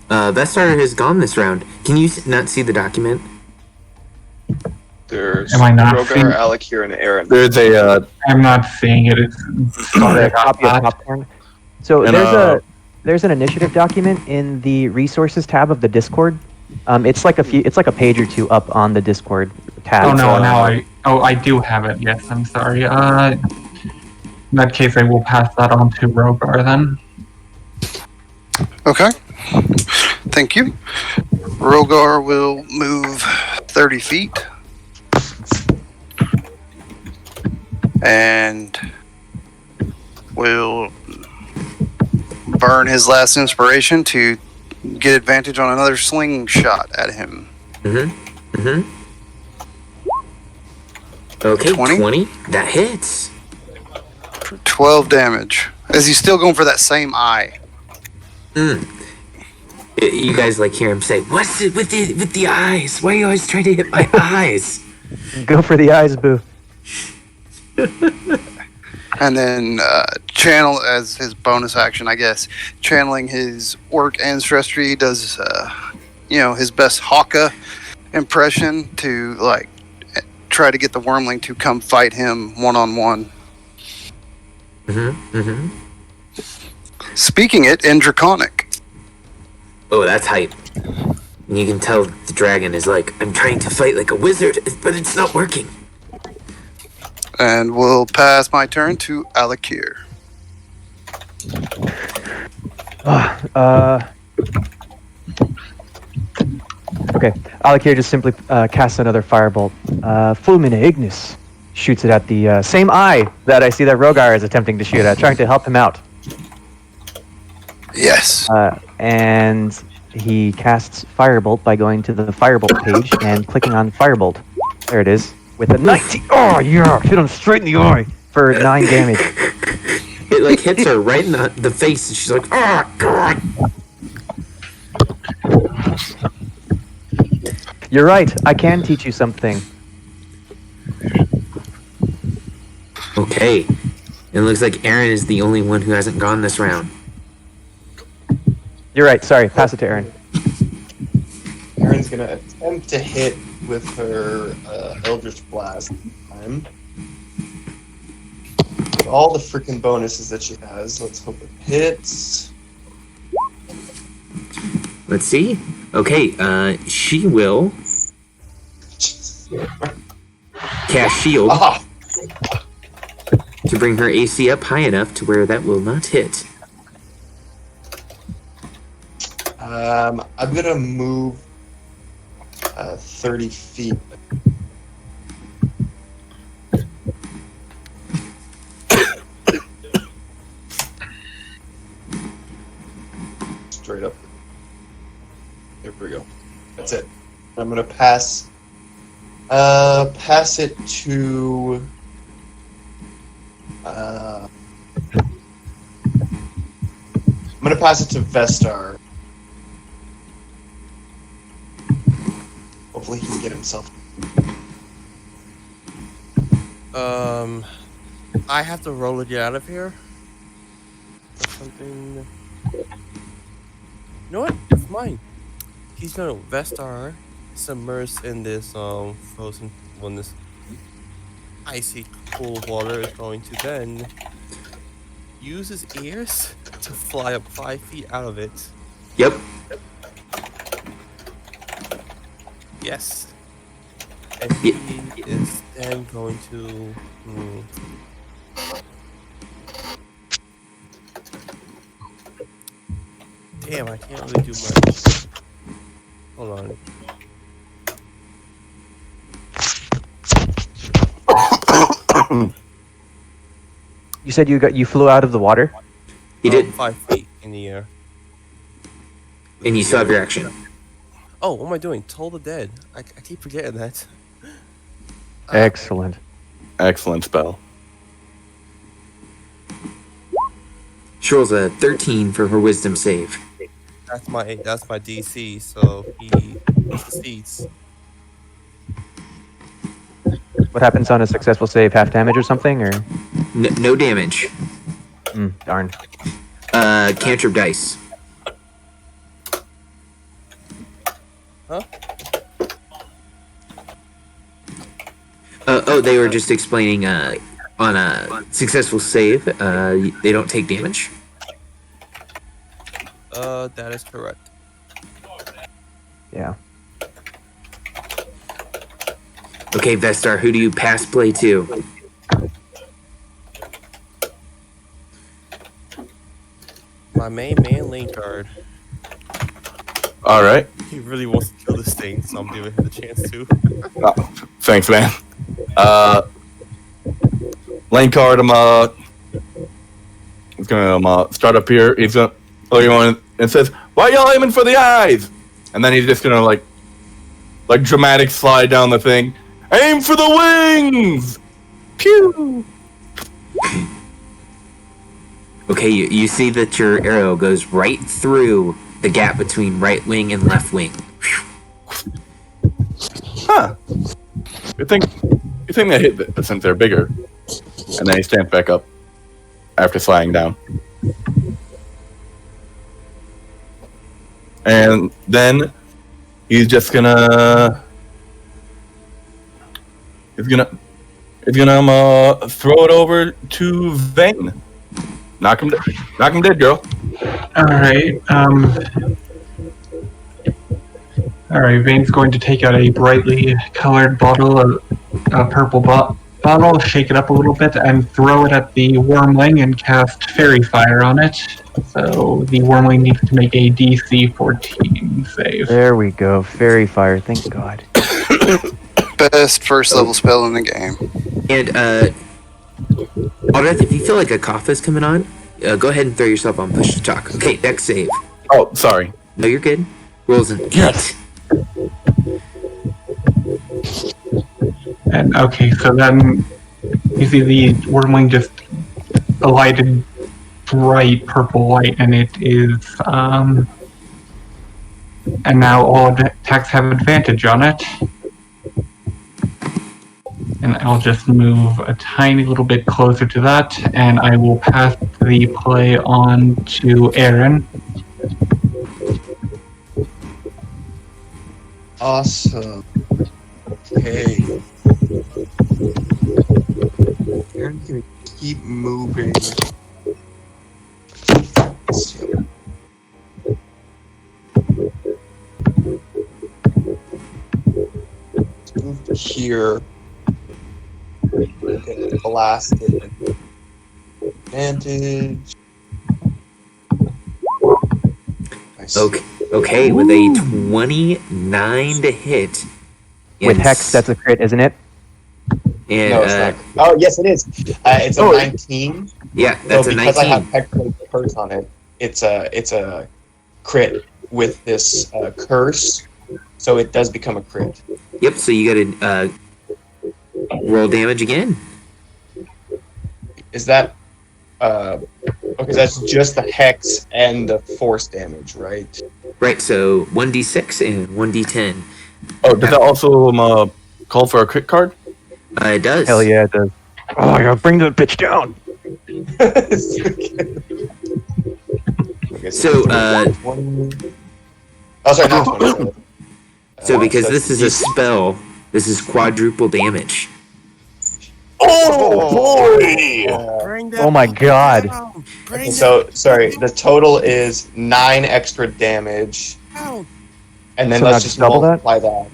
Vestar has gone this round. Can you not see the document? There's Am I not seeing- Rogar, Alec here, and Aaron. There's a I'm not seeing it. It's sorry, I A got copy of that. Popcorn. So And, there's an initiative document in the resources tab of the Discord. It's like a page or two up on the Discord tab. Oh no, now I do have it. Yes, I'm sorry. In that case, I will pass that on to Rogar then. Okay. Thank you. Rogar will move 30 feet. And will burn his last inspiration to get advantage on another slingshot at him. Okay, 20? 20. That hits. For 12 damage. As he's still going for that same eye. You guys like hear him say, "What's it with the eyes? Why are you always trying to hit my eyes?" Go for the eyes, boo. And then channel as his bonus action, I guess. Channeling his orc ancestry, he does, his best Haka impression to, try to get the wormling to come fight him one-on-one. Speaking it in Draconic. Oh, that's hype. And you can tell the dragon is like, "I'm trying to fight like a wizard, but it's not working." And we'll pass my turn to Alakir. Okay, Alakir just simply casts another firebolt. Fulmine Ignis shoots it at the same eye that I see that Rogar is attempting to shoot at, trying to help him out. Yes. And he casts Firebolt by going to the Firebolt page and clicking on Firebolt. There it is. With a 19. Oh, yeah! Hit him straight in the eye for 9 damage. It hits her right in the face, and she's like, "Oh God!" You're right. I can teach you something. Okay. It looks like Aaron is the only one who hasn't gone this round. You're right. Sorry. Pass it to Aaron. Aaron's gonna attempt to hit with her Eldritch Blast this time. With all the freaking bonuses that she has, let's hope it hits. Let's see. Okay, she will cast Shield Ah! to bring her AC up high enough to where that will not hit. I'm gonna move 30 feet. Straight up. There we go. That's it. I'm gonna pass it to I'm gonna pass it to Vestar. Hopefully he can get himself. I have to roll to get out of here. Or something. You know what? It's mine. He's gonna Vestar submerged in this frozen this icy cool water is going to then use his ears to fly up 5 feet out of it. Yep. Yes. And he is then going to Damn, I can't really do much. Hold on. You said you flew out of the water? You did. 5 feet in the air. And you still have your action. Oh, what am I doing? Toll the Dead. I keep forgetting that. Excellent. excellent spell. She rolls a 13 for her wisdom save. That's my DC. So he succeeds. What happens on a successful save? Half damage or something? Or No damage. darn. Cantrip dice. Huh? Oh, they were just explaining. On a successful save, they don't take damage. That is correct. Yeah. Okay, Vestar, who do you pass play to? My main lane card. All right. He really wants to kill this thing, so I'm giving him the chance to. Thanks, man. Lane card. He's gonna start up here. He's gonna look at one and says, "Why y'all aiming for the eyes?" And then he's just gonna like dramatic slide down the thing. Aim for the wings. Pew. Okay, you see that your arrow goes right through the gap between right wing and left wing. Huh. You think they hit it since they're bigger? And then he stands back up after sliding down. And then he's just gonna throw it over to Vane. Knock him dead, girl. All right. All right. Vane's going to take out a brightly colored bottle, a purple bottle, shake it up a little bit, and throw it at the wormling and cast Fairy Fire on it. So the wormling needs to make a DC 14 save. There we go. Fairy Fire. Thank God. Best first level spell in the game. And Aldrich, if you feel like a cough is coming on, go ahead and throw yourself on push to talk. Okay, dex save. Oh, sorry. No, you're good. Rolls an 8. Yes. And okay, so then you see the wormling just alighted bright purple light, and it is and now all attacks have advantage on it. And I'll just move a tiny little bit closer to that, and I will pass the play on to Aaron. Awesome. Okay. Aaron's gonna keep moving. Let's see. Let's move to here. Get blasted. Advantage. Nice. Okay, with a 29 to hit. With Hex, that's a crit, isn't it? And, No, it's not. Oh, yes, it is. It's a 19. Yeah, that's So a because 19. I have Hexblade curse on it, it's a crit with this curse, so it does become a crit. Yep, so you gotta roll damage again. Is that okay? That's just the hex and the force damage, right? Right, so 1d6 and 1d10. Oh, does that also call for a crit card? It does. Hell yeah, it does. Oh, yeah, bring the bitch down. Okay, So, 20. Oh, sorry, not 20. So because so this is a spell, this is quadruple damage. Oh boy! Bring that Oh my fucker God. down. Bring So sorry, the total is 9 extra damage, that down. and then So let's not just double that? multiply that.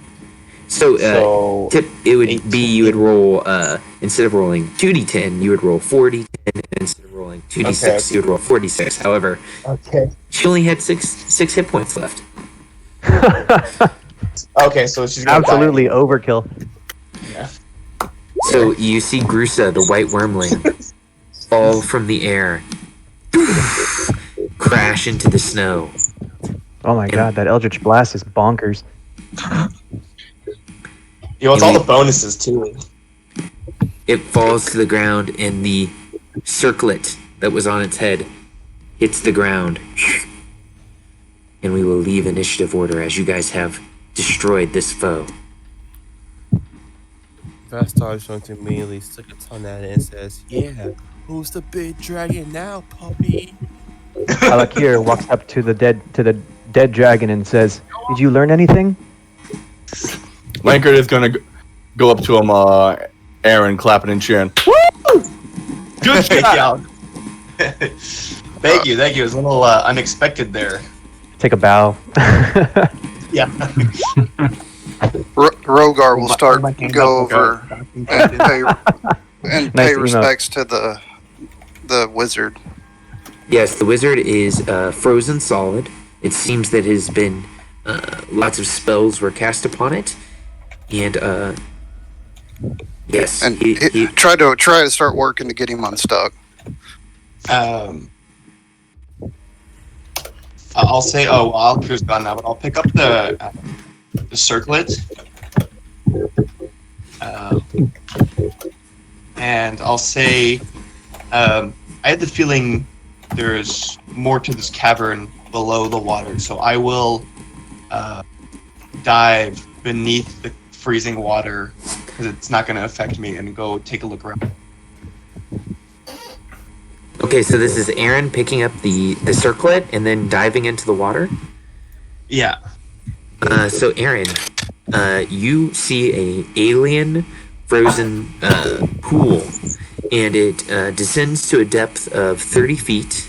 So, So tip, it would be 18. you would roll, instead of rolling 2d10, you would roll 4d10, and instead of rolling 2d6, Okay. you would roll 4d6. However, okay, she only had six hit points left. okay, so she's gonna Absolutely die. overkill. Yeah. So you see Grusa, the white wormling, fall from the air, crash into the snow. Oh my God, that Eldritch Blast is bonkers. He wants all the bonuses too. It falls to the ground, and the circlet that was on its head hits the ground. And leave initiative order as you guys have destroyed this foe. Vestar is going to immediately stick a tongue at it and says, "Yeah, who's the big dragon now, puppy?" Alakir walks up to the dead dragon and says, "Did you learn anything?" Lankard is gonna go up to him, Aaron, clapping and cheering. Woo! Good shot! Thank you. It was a little unexpected there. Take a bow. Yeah. Rogar will start go over and pay Nice emote. respects to the wizard. Yes, the wizard is frozen solid. It seems that has been lots of spells were cast upon it, and yes, And he try to start working to get him unstuck. I'll say, Alkir's gone now, but I'll pick up the circlet. And I'll say, I had the feeling there's more to this cavern below the water, so I will dive beneath the freezing water because it's not going to affect me, and go take a look around. Okay, so this is Aaron picking up the circlet and then diving into the water. Yeah. So Aaron, you see a alien frozen pool, and it descends to a depth of 30 feet.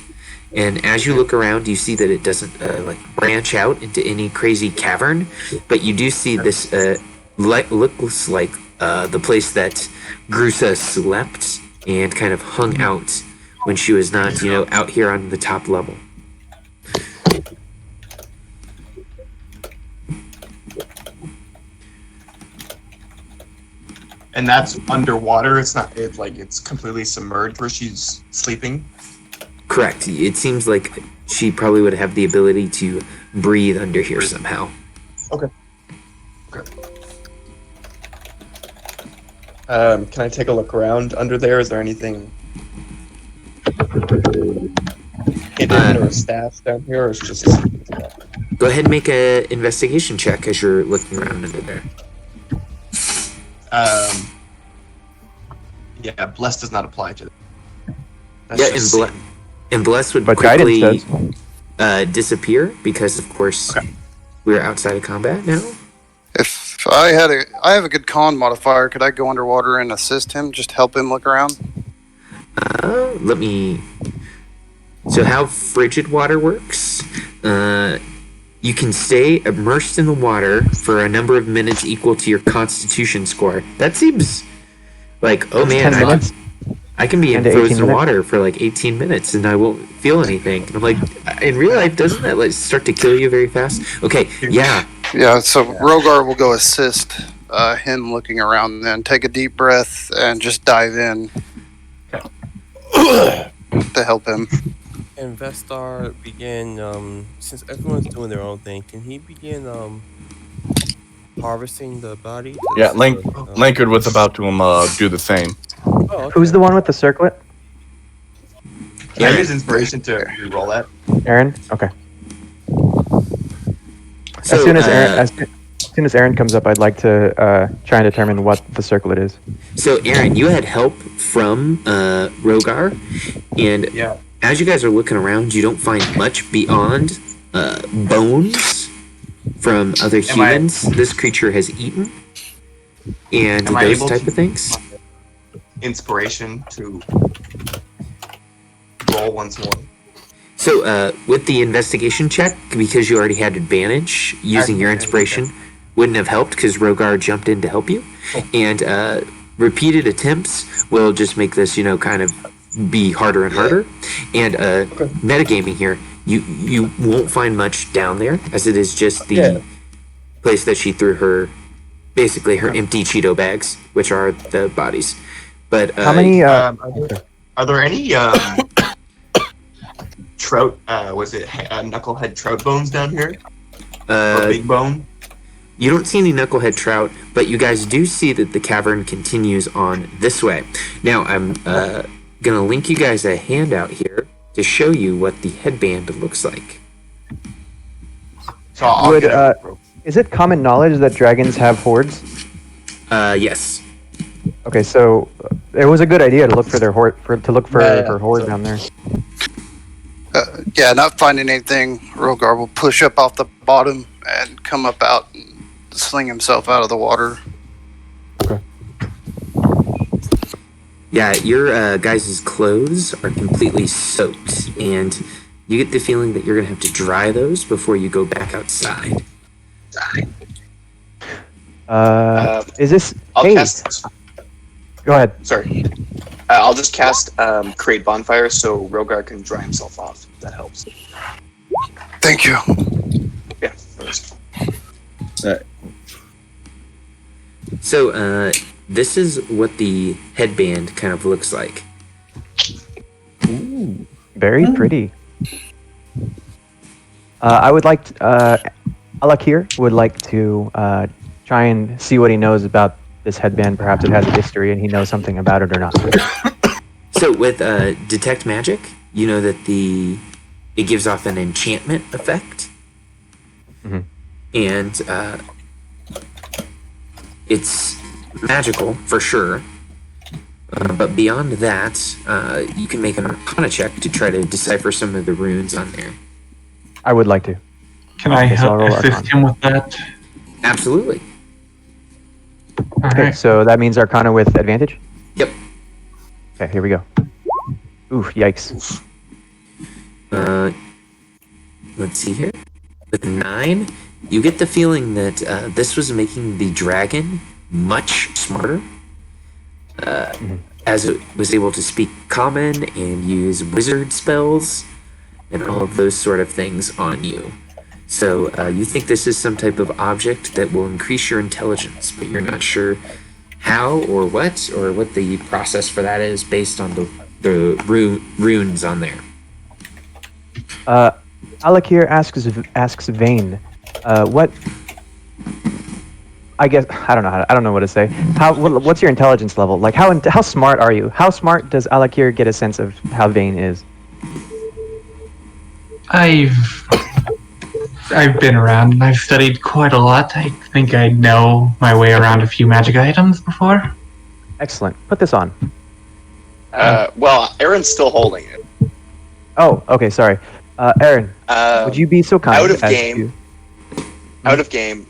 And as you look around, you see that it doesn't like branch out into any crazy cavern, but you do see this looks like the place that Grusa slept and kind of hung out when she was not, out here on the top level. And that's underwater. It's not. It's completely submerged where she's sleeping. Correct. It seems like she probably would have the ability to breathe under here somehow. Okay. Can I take a look around under there? Is there anything hidden or staff down here, or is it just? Go ahead and make an investigation check as you're looking around under there. Yeah, bless does not apply to that. Yeah, and bless would But quickly guidance does. disappear because, of course, we're outside of combat now. If I have a good con modifier, could I go underwater and assist him? Just help him look around? Let me. So, how frigid water works? You can stay immersed in the water for a number of minutes equal to your Constitution score. That seems like, oh man, 10 minutes. I can be in 10 to 18 frozen minutes. water for like 18 minutes and I won't feel anything. And I'm like, in real life, doesn't that like start to kill you very fast? Okay, yeah. Yeah, so Rogar will go assist him looking around, then take a deep breath and just dive in to help him. And Vestar begin, since everyone's doing their own thing, can he begin harvesting the body? Yeah, Lankard was about to do the same. Oh, okay. Who's the one with the circlet? Can I use inspiration to re-roll that? Aaron? Okay. So, as soon as Aaron comes up, I'd like to try and determine what the circlet is. So, Aaron, you had help from Rogar, and as you guys are looking around, you don't find much beyond bones from other humans this creature has eaten, and those type of things. Inspiration to roll once more. So, with the investigation check, because you already had advantage, using your inspiration wouldn't have helped because Rogar jumped in to help you. And repeated attempts will just make this, kind of be harder and harder. And metagaming here, you won't find much down there, as it is just the place that she threw her, basically her empty Cheeto bags, which are the bodies. But How many? Are there any trout? Was it knucklehead trout bones down here? Or big bone? You don't see any knucklehead trout, but you guys do see that the cavern continues on this way. Now, I'm gonna link you guys a handout here to show you what the headband looks like. So I'll Would get it. is it common knowledge that dragons have hordes? Yes. Okay, so it was a good idea to look for their horde her horde so- down there. Yeah, not finding anything. Rogar will push up off the bottom and come up out and sling himself out of the water. Yeah, your guys' clothes are completely soaked, and you get the feeling that you're going to have to dry those before you go back outside. Is this? I'll Hey, cast. go ahead. Sorry. I'll just cast create bonfire so Rogar can dry himself off. If that helps. Thank you. Yeah. First. So, this is what the headband kind of looks like. Very pretty. I would like Alakir would like to try and see what he knows about this headband. Perhaps it has a history and he knows something about it or not. So, with detect magic, you know that it gives off an enchantment effect, and it's magical for sure. But beyond that, you can make an Arcana check to try to decipher some of the runes on there. I would like to. Can I Okay, so I'll help roll assist Arcana. him with that? Absolutely. All Okay, right. so that means Arcana with advantage? Yep. Okay, here we go. Oof, yikes. Let's see here. With 9, you get the feeling that this was making the dragon much smarter, as it was able to speak common and use wizard spells and all of those sort of things on you. So you think this is some type of object that will increase your intelligence, but you're not sure how or what the process for that is based on the runes on there. Alakir asks Vane, what? I guess I don't know what to say. What's your intelligence level? Like how smart are you? How smart does Alakir get a sense of how Vane is? I've been around and I've studied quite a lot. I think I know my way around a few magic items before. Excellent. Put this on. Well, Aaron's still holding it. Oh, okay. Sorry, Aaron. Would you be so kind out of as game. Out of game.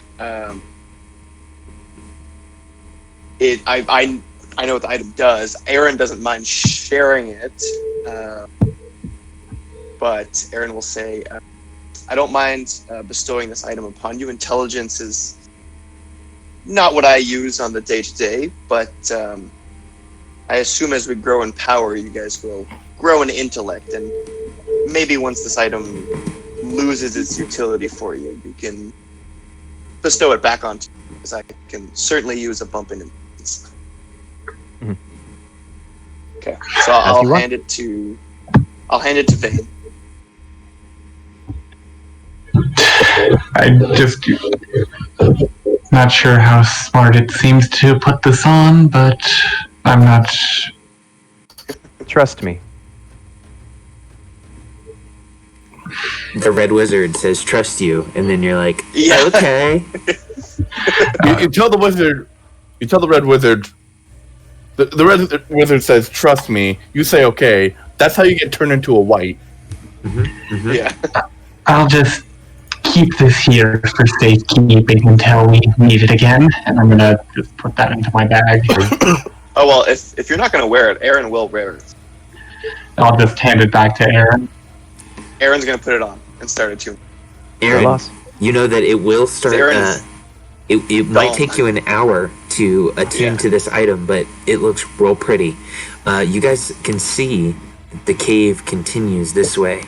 I know what the item does. Aaron doesn't mind sharing it, but Aaron will say, "I don't mind bestowing this item upon you. Intelligence is not what I use on the day-to-day, but I assume as we grow in power, you guys will grow in intellect, and maybe once this item loses its utility for you, you can bestow it back onto me, because I can certainly use a bump in intelligence." Mhm. Okay, so I'll you want. hand it to Vane. I'm just not sure how smart it seems to put this on, but I'm not. Trust me. The red wizard says trust you, and then you're like, Yeah. okay. You tell the wizard. You tell the red wizard. The red wizard says, "Trust me." You say, "Okay." That's how you get turned into a white. Yeah. I'll just keep this here for safekeeping until we need it again, and I'm gonna just put that into my bag. Oh well, if you're not gonna wear it, Aaron will wear it. I'll just hand it back to Aaron. Aaron's gonna put it on and start it too. Aaron, loss. you know that it will start. Aaron is It might dumb. take you an hour to attune Yeah. to this item, but it looks real pretty. You guys can see that the cave continues this way.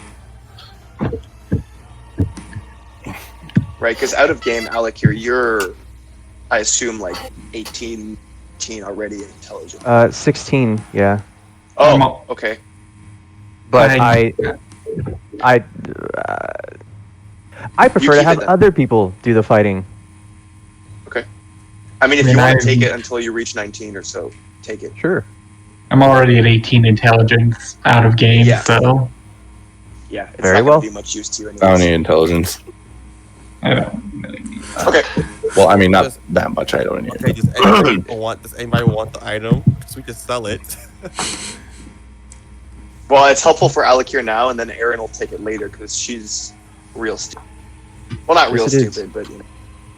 Right, because out of game, Alec, you're, I assume, like 18 already intelligent. 16. Yeah, Oh, okay. but I- I prefer to keep it have then. other people do the fighting. I mean, if Then you want I- to take it until you reach 19 or so, take it. Sure. I'm already at 18 intelligence out of game, Yeah. so Yeah, it's Very not well. going to be much use to you I don't anyway. need intelligence. I don't really need that. Okay. Well, I mean, not Just- that much. I don't need. Okay, does anybody want the item? Because we can sell it. Well, it's helpful for Alakir now, and then Erin will take it later because she's real stupid. Well, not real Yes, it is. stupid, but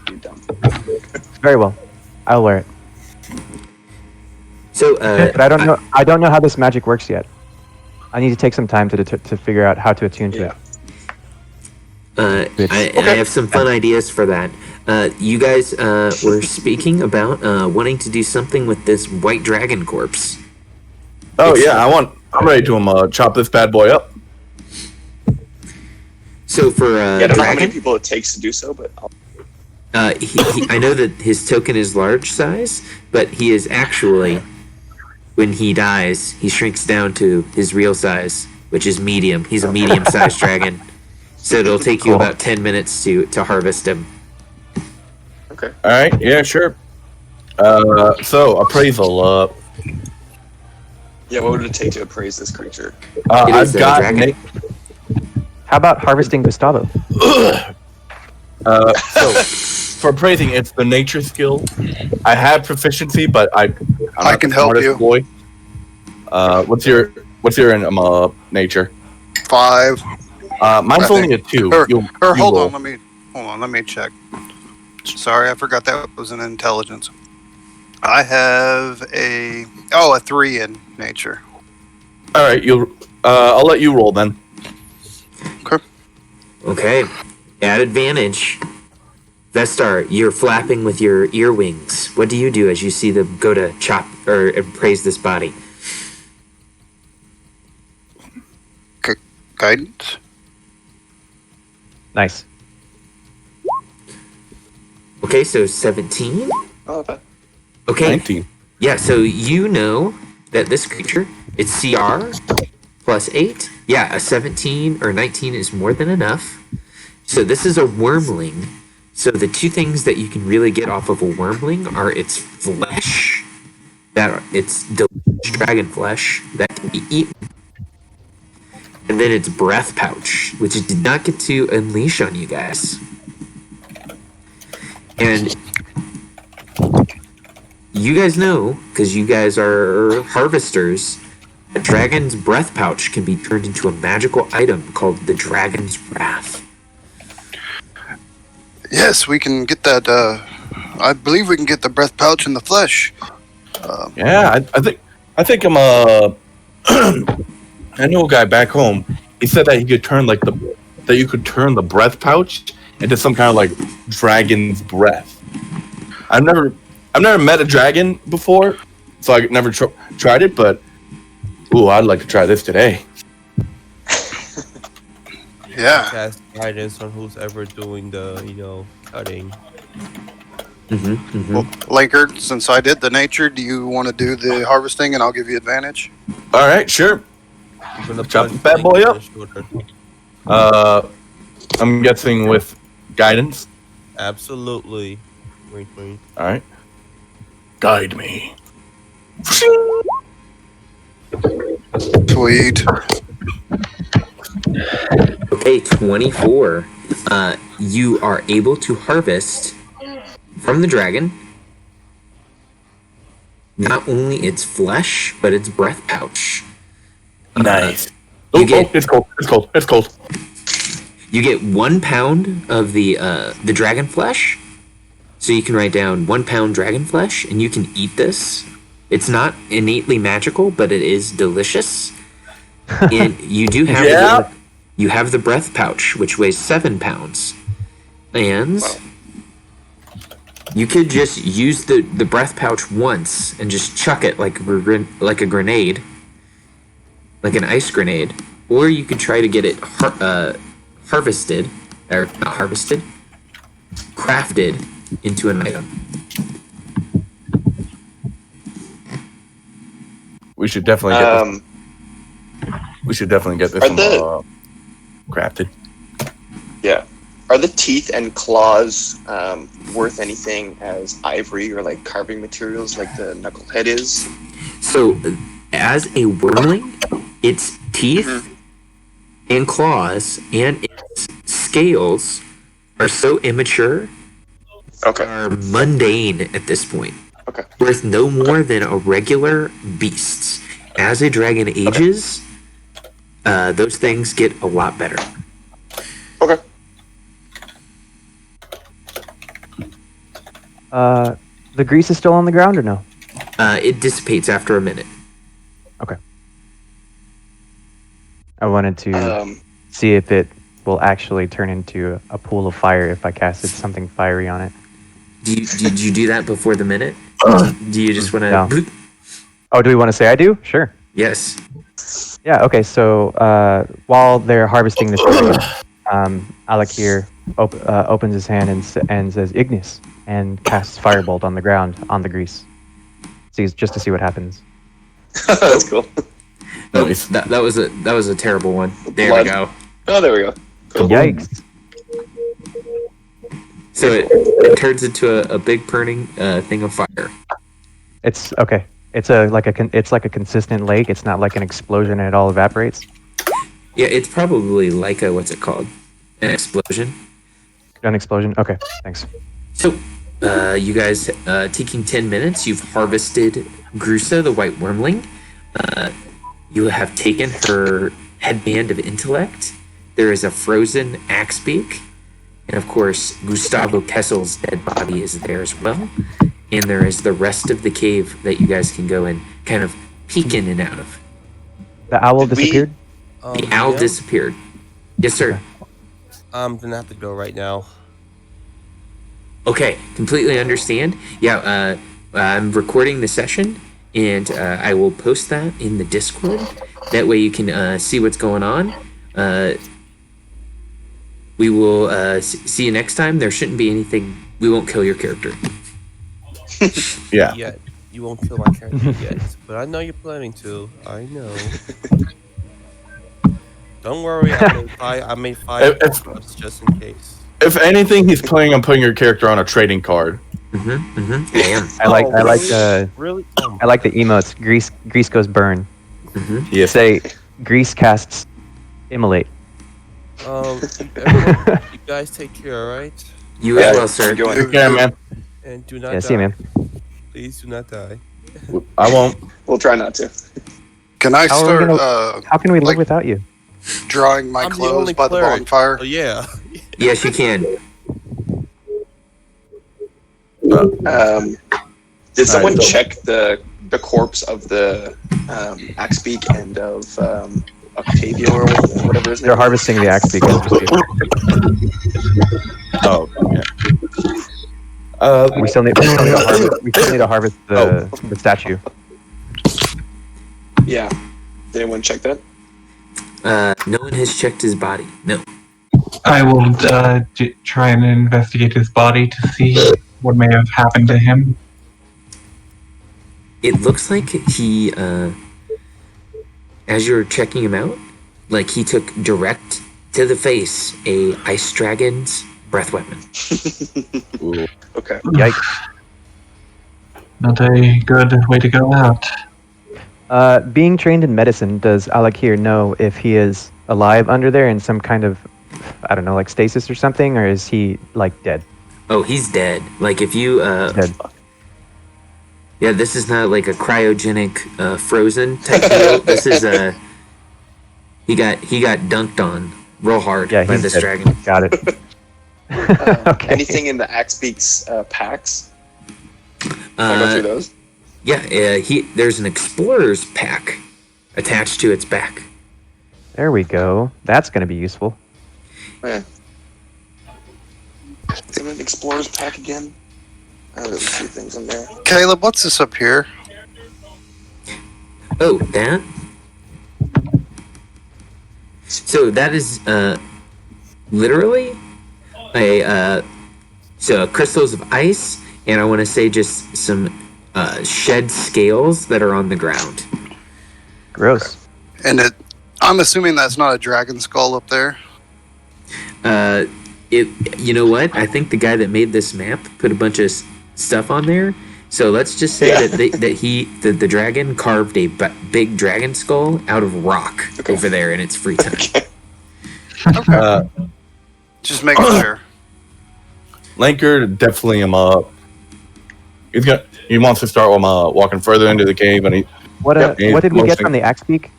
you're dumb. Very well. I'll wear it. So, But I don't know. I don't know how this magic works yet. I need to take some time to figure out how to attune to it. I have some fun ideas for that. You guys were speaking about wanting to do something with this white dragon corpse. Oh yeah, I'm ready to chop this bad boy up. So for Yeah, I don't know how many dragon, people it takes to do so, but I know that his token is large size, but he is actually, when he dies, he shrinks down to his real size, which is medium. He's a medium-sized dragon. So it'll take you Cool. about 10 minutes to harvest him. okay. All right, yeah, sure. So appraisal. Yeah, what would it take to appraise this creature? It is I've a got dragon. How about harvesting Gustavo? so for appraising, it's the nature skill. I have proficiency, but I'm I not can the help smartest you. boy. What's your nature? 5. Mine's I only a think- 2. Or You hold roll. on, let me check. Sorry, I forgot that was an intelligence. I have a 3 in nature. All right, I'll let you roll then. Okay. At advantage. Vestar, you're flapping with your ear wings. What do you do as you see them go to chop or appraise this body? Guidance. Nice. Okay, so 17. Oh, okay. Okay. 19. Yeah, so you know that this creature, it's CR plus 8. Yeah, a 17 or 19 is more than enough. So this is a wormling. So the two things that you can really get off of a wormling are its flesh, that it's delicious dragon flesh that can be eaten, and then its breath pouch, which it did not get to unleash on you guys. And you guys know, because you guys are harvesters, a dragon's breath pouch can be turned into a magical item called the Dragon's Wrath. Yes, we can get that. I believe we can get the breath pouch in the flesh. Yeah, I think I'm I know a guy back home. He said that he could turn that you could turn the breath pouch into some kind of like dragon's breath. I've never met a dragon before, so I never tried it. But I'd like to try this today. Yeah. Cast guidance on who's ever doing the, cutting. Well, Laker, since I did the nature, do you want to do the harvesting and I'll give you advantage? All right, sure. I'm gonna Chop punch the bad boy Link in up. the shoulder. I'm guessing with guidance. Absolutely. Wink, wink. All right, guide me. Sweet. Okay, 24. You are able to harvest from the dragon not only its flesh, but its breath pouch. Nice. You get- It's cold. It's cold. It's cold. You get 1 pound of the dragon flesh. So you can write down 1 pound dragon flesh, and you can eat this. It's not innately magical, but it is delicious. And you do have Yeah. you have the breath pouch, which weighs 7 pounds, and you could just use the breath pouch once and just chuck it like a grenade, like an ice grenade, or you could try to get it harvested, or not harvested, crafted into an item. We should definitely get this. We should definitely get this Are one the- crafted. Yeah. Are the teeth and claws worth anything as ivory or like carving materials like the knucklehead is? So, as a wormling, its teeth and claws and its scales are so immature, Okay. are mundane at this point. Okay. Worth no more than a regular beasts. As a dragon ages, those things get a lot better. Okay. The grease is still on the ground or no? It dissipates after a minute. Okay. I wanted to Um, see if it will actually turn into a pool of fire if I casted something fiery on it. Did you do that before the minute? Do you just want to? No. Oh, do we want to say I do? Sure. Yes. Yeah, okay, so while they're harvesting this area, Alec here opens his hand and says Ignis and casts Firebolt on the ground on the grease. Just to see what happens. that's cool. Oh, Nice. that was a terrible one. There Blood. we go. Oh, there we go. Cool. Yikes. So it turns into a big burning thing of fire. It's okay. It's like a consistent lake. It's not like an explosion and it all evaporates. Yeah, it's probably like a what's it called? An explosion. An explosion? Okay, thanks. So, you guys, taking 10 minutes, you've harvested Grusa, the white wormling. You have taken her headband of intellect. There is a frozen axe beak. And of course, Gustavo Kessel's dead body is there as well. And there is the rest of the cave that you guys can go and kind of peek in and out of. The owl Did we- disappeared? The owl disappeared. Yes, sir. I'm gonna have to go right now. Okay, completely understand. Yeah, I'm recording the session, and I will post that in the Discord. That way you can see what's going on. We will see you next time. There shouldn't be anything. We won't kill your character. Yeah. Yet you won't kill my character yet, but I know you're planning to. I know. Don't worry, I made five backups just in case. If anything, he's planning on putting your character on a trading card. I am. I like Really? I like the emotes. Grease goes burn. Yes. Say grease casts immolate. Everyone, you guys take care, alright? You as well, sir. Going. Yeah, man. And do not Yeah, die. see you, man. Please do not die. I won't. We'll try not to. Can I How are we start How can we live like- without you? drawing my I'm the clothes only by the cleric. bonfire? Oh yeah. Yes, you can. Did someone so- check the corpse of the Axebeak and of Octavio or whatever his name They're is? harvesting the axe beak. Oh, yeah. We still need to harvest the statue. Yeah. Did anyone check that? No one has checked his body. No. I will try and investigate his body to see what may have happened to him. It looks like he, as you're checking him out, like he took direct to the face a ice dragon's breath weapon. Ooh. Okay. Yikes. Not a good way to go out. Being trained in medicine, does Alec here know if he is alive under there in some kind of, I don't know, like stasis or something, or is he like dead? Oh, he's dead. Like if you, Dead. yeah, this is not like a cryogenic frozen type deal. This is he got dunked on real hard Yeah, by he's this dead. dragon. Got it. Okay. Anything in the Axebeak's packs? Can I go through those? Yeah, there's an explorer's pack attached to its back. There we go. That's going to be useful. Yeah. Is it an explorer's pack again? There's a few things in there. Caleb, what's this up here? Oh, that? So that is literally so crystals of ice, and I want to say just some shed scales that are on the ground. Gross. And I'm assuming that's not a dragon skull up there. You know what? I think the guy that made this map put a bunch of stuff on there. So let's just say that the dragon carved a big dragon skull out of rock over there in its free time. Okay. Just making sure. Lanker definitely he wants to start walking further into the cave, and What did we get from the Axe Peak?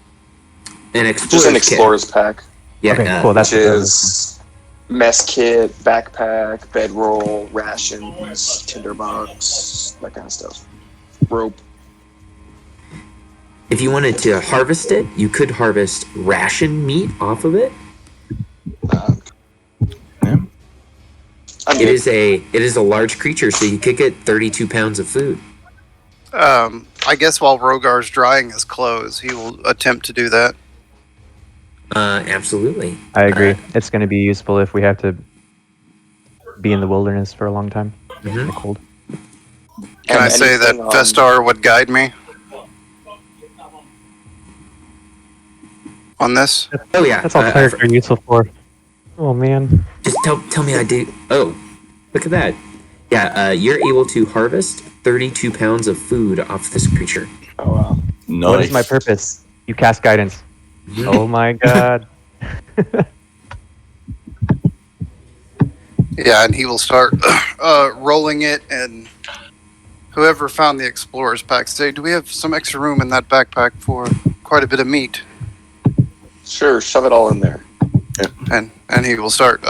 Just an explorer's pack. Yeah, Okay, cool. That's Which is mess kit, backpack, bedroll, rations, tinderbox, that kind of stuff. Rope. If you wanted to harvest it, you could harvest ration meat off of it. It is a large creature, so you could get 32 pounds of food. I guess while Rogar's drying his clothes, he will attempt to do that. Absolutely. I agree. It's going to be useful if we have to be in the wilderness for a long time. In the cold. Can I say that Vestar would guide me on this? Oh yeah, That's all clerics are useful for. Oh man. Just tell me I do. Oh, look at that. Yeah, you're able to harvest 32 pounds of food off this creature. Oh wow. Nice. What is my purpose? You cast guidance. Oh my god. Yeah, and he will start rolling it, and whoever found the explorer's pack say, "Do we have some extra room in that backpack for quite a bit of meat?" Sure, shove it all in there. And he will start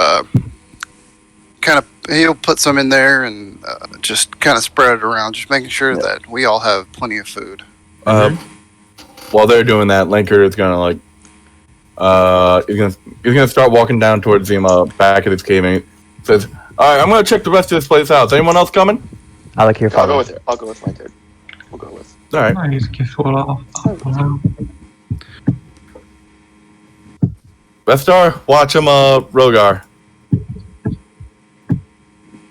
he'll put some in there and just kind of spread it around, just making sure that we all have plenty of food. While they're doing that, Lanker is gonna he's gonna start walking down towards the back of this cave, and he says, "All right, I'm gonna check the rest of this place out. Is anyone else coming?" I like your I'll go follow. with it. I'll go with my kid. We'll go with. All right. Nice, guess what? Vestar, watch him, Rogar.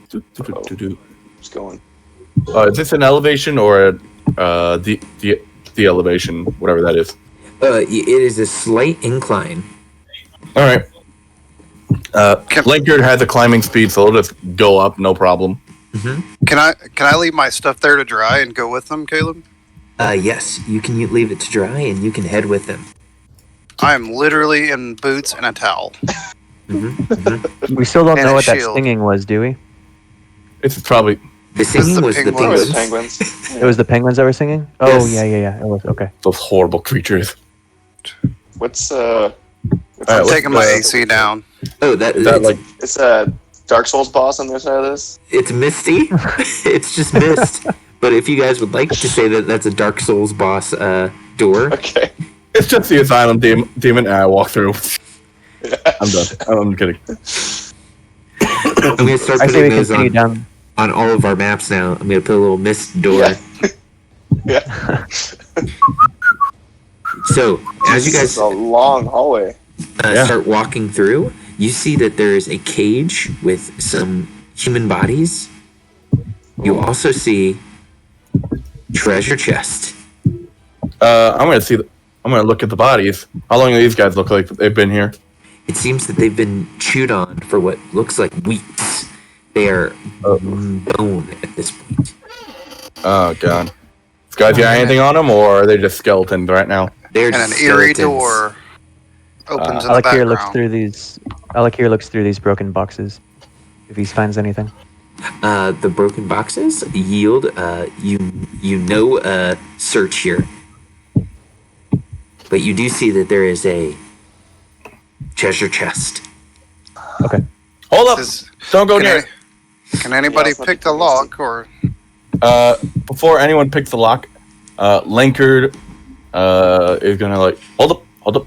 Just going. Is this an elevation or the elevation, whatever that is? It is a slight incline. All right. Lankard has a climbing speed, so it'll just go up, no problem. Can I leave my stuff there to dry and go with them, Caleb? Yes, you can leave it to dry, and you can head with them. I am literally in boots and a towel. We still don't And know a what that shield. stinging was, do we? It's probably The singing the was the penguins. Probably penguins. the penguins. It was the penguins that were singing? Oh, Yes. yeah. It was, okay. those horrible creatures. What's Alright, I'm what's taking my the- AC down. Oh, Is that it's, like It's a Dark Souls boss on the other side of this. it's misty. It's just mist. But if you guys would like to say that that's a Dark Souls boss door, Okay. it's just the asylum demon, and I walk through. I'm done. I'm kidding. I'm going to start I say we putting those continue on down. all of our maps now. I'm going to put a little mist door. Yeah. Yeah. So, as you This is guys a long hallway. Yeah. start walking through, you see that there is a cage with some human bodies. You also see treasure chest. I'm gonna look at the bodies. How long do these guys look like they've been here? It seems that they've been chewed on for what looks like weeks. They are bone at this point. Oh god. These guys got anything on them, or are they just skeletons right now? They're And an just eerie skeletons. door opens in the Alakir looks background. through these. Alakir looks through these broken boxes. If he finds anything. The broken boxes yield search here, but you do see that there is a treasure chest. Okay. Hold up! Is- Don't go Can, near can anybody Yeah, it's pick the not lock or it. Before anyone picks the lock, Lankard is gonna hold up.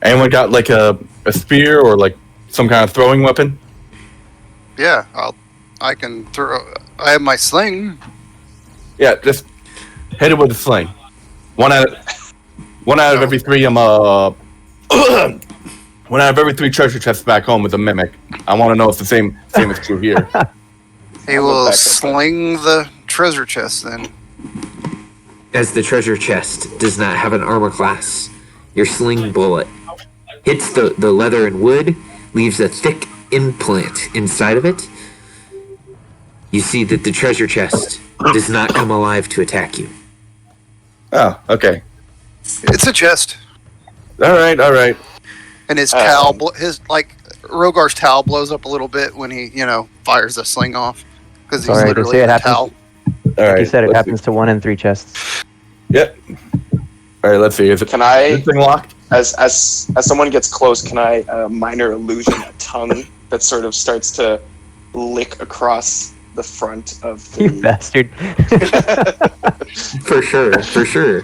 Anyone got like a spear or like some kind of throwing weapon? yeah, I can throw. I have my sling. Yeah, just hit it with a sling. One out of every three. One out of every three treasure chests back home with a mimic. I want to know if the same is true here. He I'll look will back at sling the treasure chest then. As the treasure chest does not have an armor class, your sling bullet hits the leather and wood, leaves a thick implant inside of it. You see that the treasure chest does not come alive to attack you. Oh, okay. It's a chest. All right. And his cowl, his Rogar's towel blows up a little bit when he, fires the sling off because he's Sorry, they literally say it in a happens. towel. All Like right. you said, it let's happens to 1 in 3 chests. See. Yep. All right. Let's see. Is it Can I, this thing locked? as someone gets close, can I minor illusion a tongue that sort of starts to lick across the front of You the... bastard. For sure.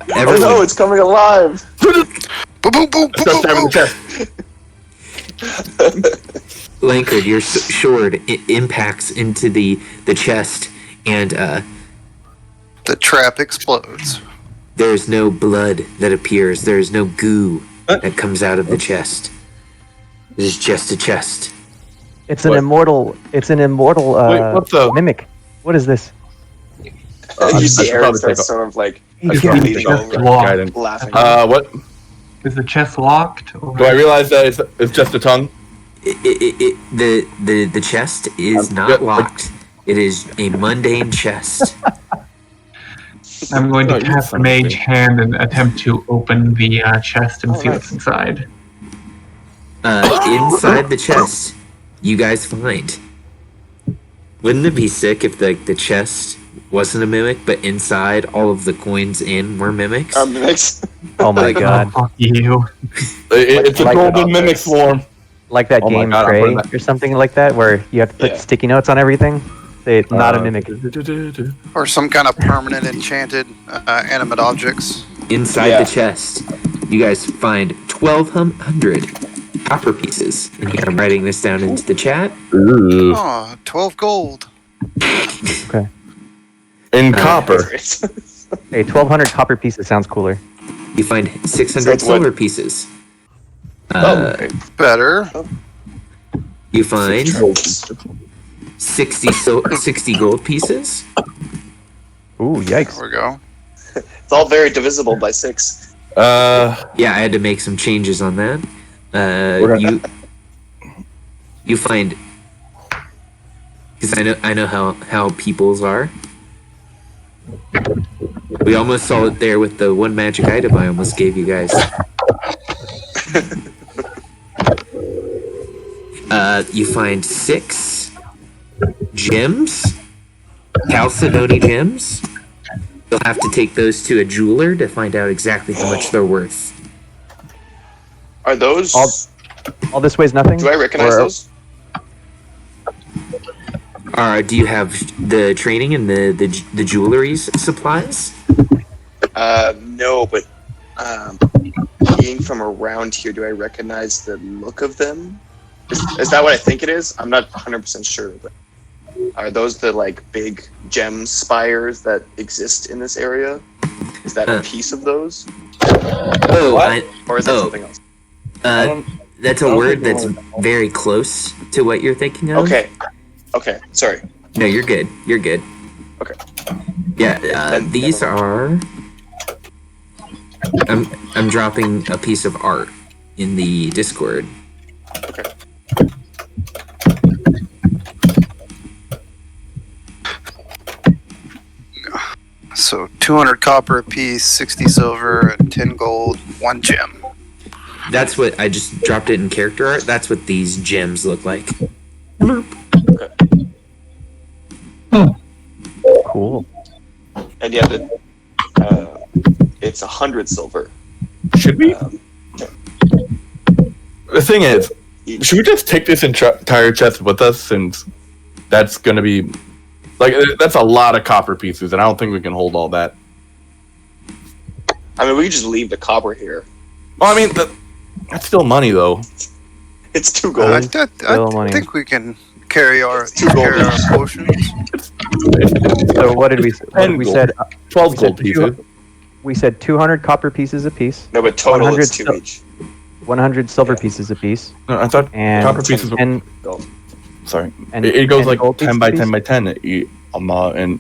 Oh Everyone, no, it's coming alive! Boom, boom, boom, Start boom, stabbing boom, the boom. chest. Lankard, your sword impacts into the chest, and The trap explodes. there's no blood that appears. There's no goo What? that comes out of the chest. This is just a chest. It's an What? immortal. It's an immortal Wait, what's the- mimic. What is this? You see should Aaron probably starts take sort of like I should Yeah. probably leaning take over, Locked. guidance. laughing. What? Is the chest locked? Or... Do I realize that it's just a tongue? The chest is Yeah, not locked. It is a mundane chest. I'm going Oh, to you cast a son of a mage bitch. hand and attempt to open the chest and Oh, see nice. what's inside. Inside the chest, you guys find. Wouldn't it be sick if the chest wasn't a mimic, but inside all of the coins in were mimics? Mimics. Oh my Like, god! Oh, fuck you. It's a Like- golden mimic swarm. Like that Oh my game God, I'm Prey putting that- or something like that, where you have to put Yeah. sticky notes on everything. It's not a mimic. Or some kind of permanent enchanted animate objects. Inside Yeah. the chest, you guys find 1,200 copper pieces. And I'm writing this down into the chat. Ooh. Oh, 12 gold. In copper. Hey, 1,200 copper pieces sounds cooler. You find 600 So it's what- silver pieces. Oh, Better. You find 60 gold pieces. Ooh, yikes! There we go. It's all very divisible by 6. Yeah, I had to make some changes on that. You find, because I know how peoples are. We almost saw it there with the one magic item I almost gave you guys. You find 6 gems, Chalcedony gems. You'll have to take those to a jeweler to find out exactly how much they're worth. Are those... All this weighs nothing. do I recognize Or- those? Do you have the training and the jewelry's supplies? No, but being from around here, do I recognize the look of them? Is that what I think it is? I'm not 100% sure, but are those the big gem spires that exist in this area? Is that a piece of those, Oh, What? or is that Oh. something else? That's a I don't word think that's they're- very close to what you're thinking of. Okay, sorry. No, you're good. You're good. Okay. Yeah, Then these never are. I'm dropping a piece of art in the Discord. Okay. So 200 copper a piece, 60 silver, and 10 gold, 1 gem. That's what I just dropped it in character art. That's what these gems look like. Cool. And yeah, it's 100 silver. should we? Um, The thing is, each. should we just take this entire chest with us, since that's gonna be that's a lot of copper pieces, and I don't think we can hold all that. I mean, we could just leave the copper here. Well, I mean, that's still money, though. It's 2 I, gold. Still money. think we can carry our Two gold. potions. So what did we? Ten We gold. said 12 we gold said pieces. we said 200 copper pieces a piece, No, but total 100 it's 2 each. 100 silver Yeah. pieces a piece, No, I thought and copper pieces. and Sorry, and it goes and like gold 10 by pieces? 10 by 10 in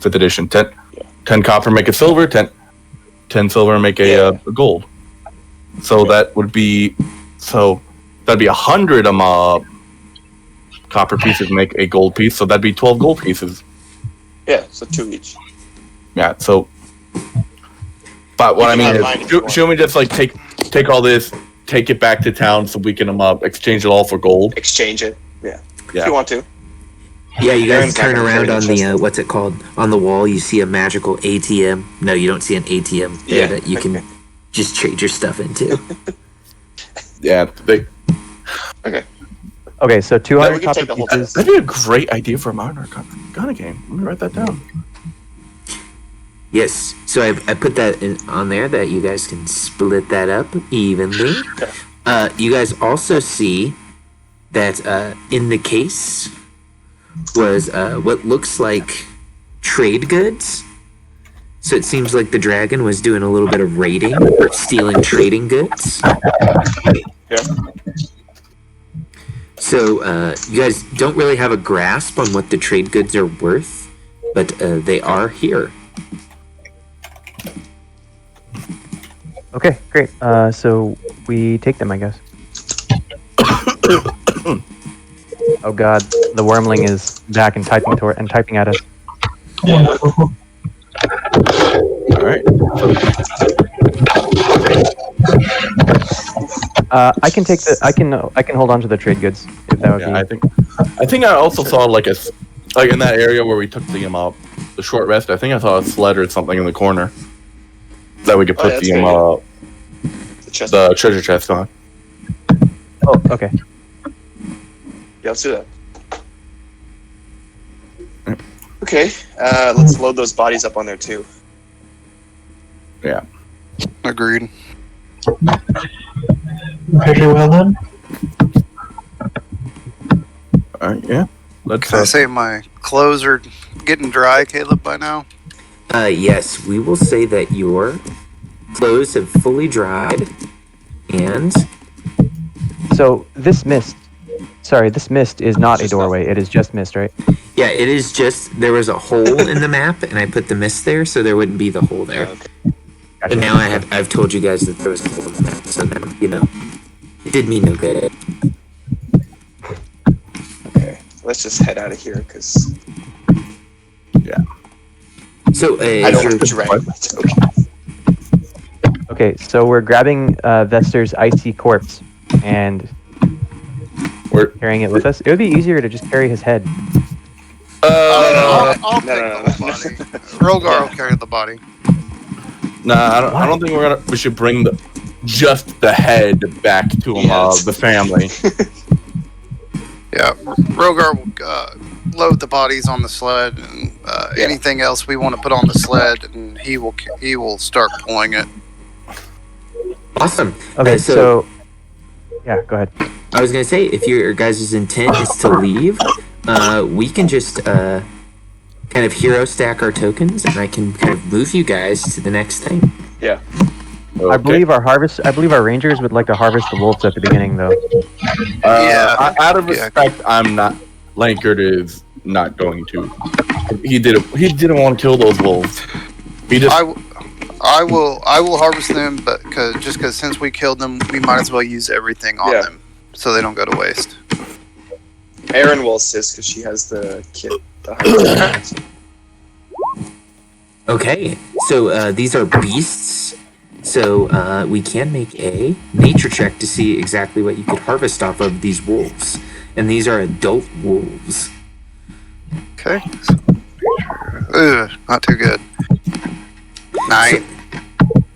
5th edition. 10 copper make a silver, 10 silver make a gold. So that would be, that'd be 100 copper pieces make a gold piece, so that'd be 12 gold pieces. Yeah, so 2 each. Yeah, so, but what I You can mean have mine if you is, want. shouldn't we just take all this, take it back to town so we can exchange it all for gold. Exchange it. Yeah. Yeah. If you want to. Yeah, you guys Aaron's not turn gonna around carry on the the chest. what's it called? On the wall, you see a magical ATM. No, you don't see an ATM there Yeah. that you can just trade your stuff into. Yeah, Okay, so 200 we can copper take the whole pieces. that'd be a great idea for a modern Arcana game. Let me write that down. Yes, so I put that on there that you guys can split that up evenly. You guys also see that in the case was what looks like trade goods. So it seems like the dragon was doing a little bit of raiding or stealing trading goods. Yeah. So you guys don't really have a grasp on what the trade goods are worth, but they are here. Okay, great. So we take them, I guess. Oh god, the wormling is back and typing at us. All right. I can take I can hold on to the trade goods if that would Yeah, be. I think I also saw like in that area where we took the short rest. I think I saw a sled or something in the corner that we could put that's The chest. the treasure chest on. Oh, okay. Yeah, let's do that. Okay, let's load those bodies up on there too. Yeah. Agreed. Very well then. All right. Yeah. Let's. Can I say my clothes are getting dry, Caleb, by now? Yes, we will say that your clothes have fully dried, and So this mist is not a Just doorway. It is just mist, right? yeah, it is just there was a hole in the map, and I put the mist there, so there wouldn't be the hole there. Okay. Gotcha. And now I've told you guys that there was a hole in the map, so then it did me no good. Okay, let's just head out of here because So I don't you're- want to drag my token. Okay, so we're grabbing Vester's icy corpse and We're carrying it with us. It would be easier to just carry his head. I'll no, take no, the no, whole no. body. Rogar will carry the body. Nah, I don't think we should bring just the head back to Yes. the family. Yeah, Rogar will load the bodies on the sled, and anything else we want to put on the sled, and he will start pulling it. awesome. Okay, so so yeah, go ahead. I was gonna say, if your guys' intent is to leave, we can just kind of hero stack our tokens, and I can kind of move you guys to the next thing. Yeah. I believe our rangers would like to harvest the wolves at the beginning, though. Yeah. Out of respect, I'm not. Lankard is not going to. He didn't want to kill those wolves. He just. I will harvest them, but because since we killed them, we might as well use everything on Yeah. them so they don't go to waste. Erin will assist because she has the kit. The harvest. Okay, so these are beasts. So we can make a nature check to see exactly what you could harvest off of these wolves. And these are adult wolves. Okay. Ugh, not too good. 9.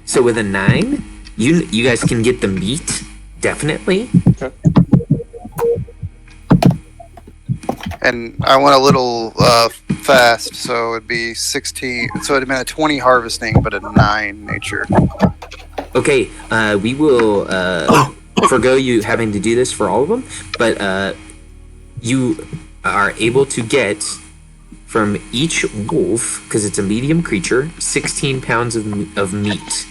So with a 9, you guys can get the meat, definitely. And I went a little fast, so it'd be 16. So it'd have been a 20 harvesting, but a 9 nature. Okay, we will forgo you having to do this for all of them, but you are able to get from each wolf, because it's a medium creature, 16 pounds of meat.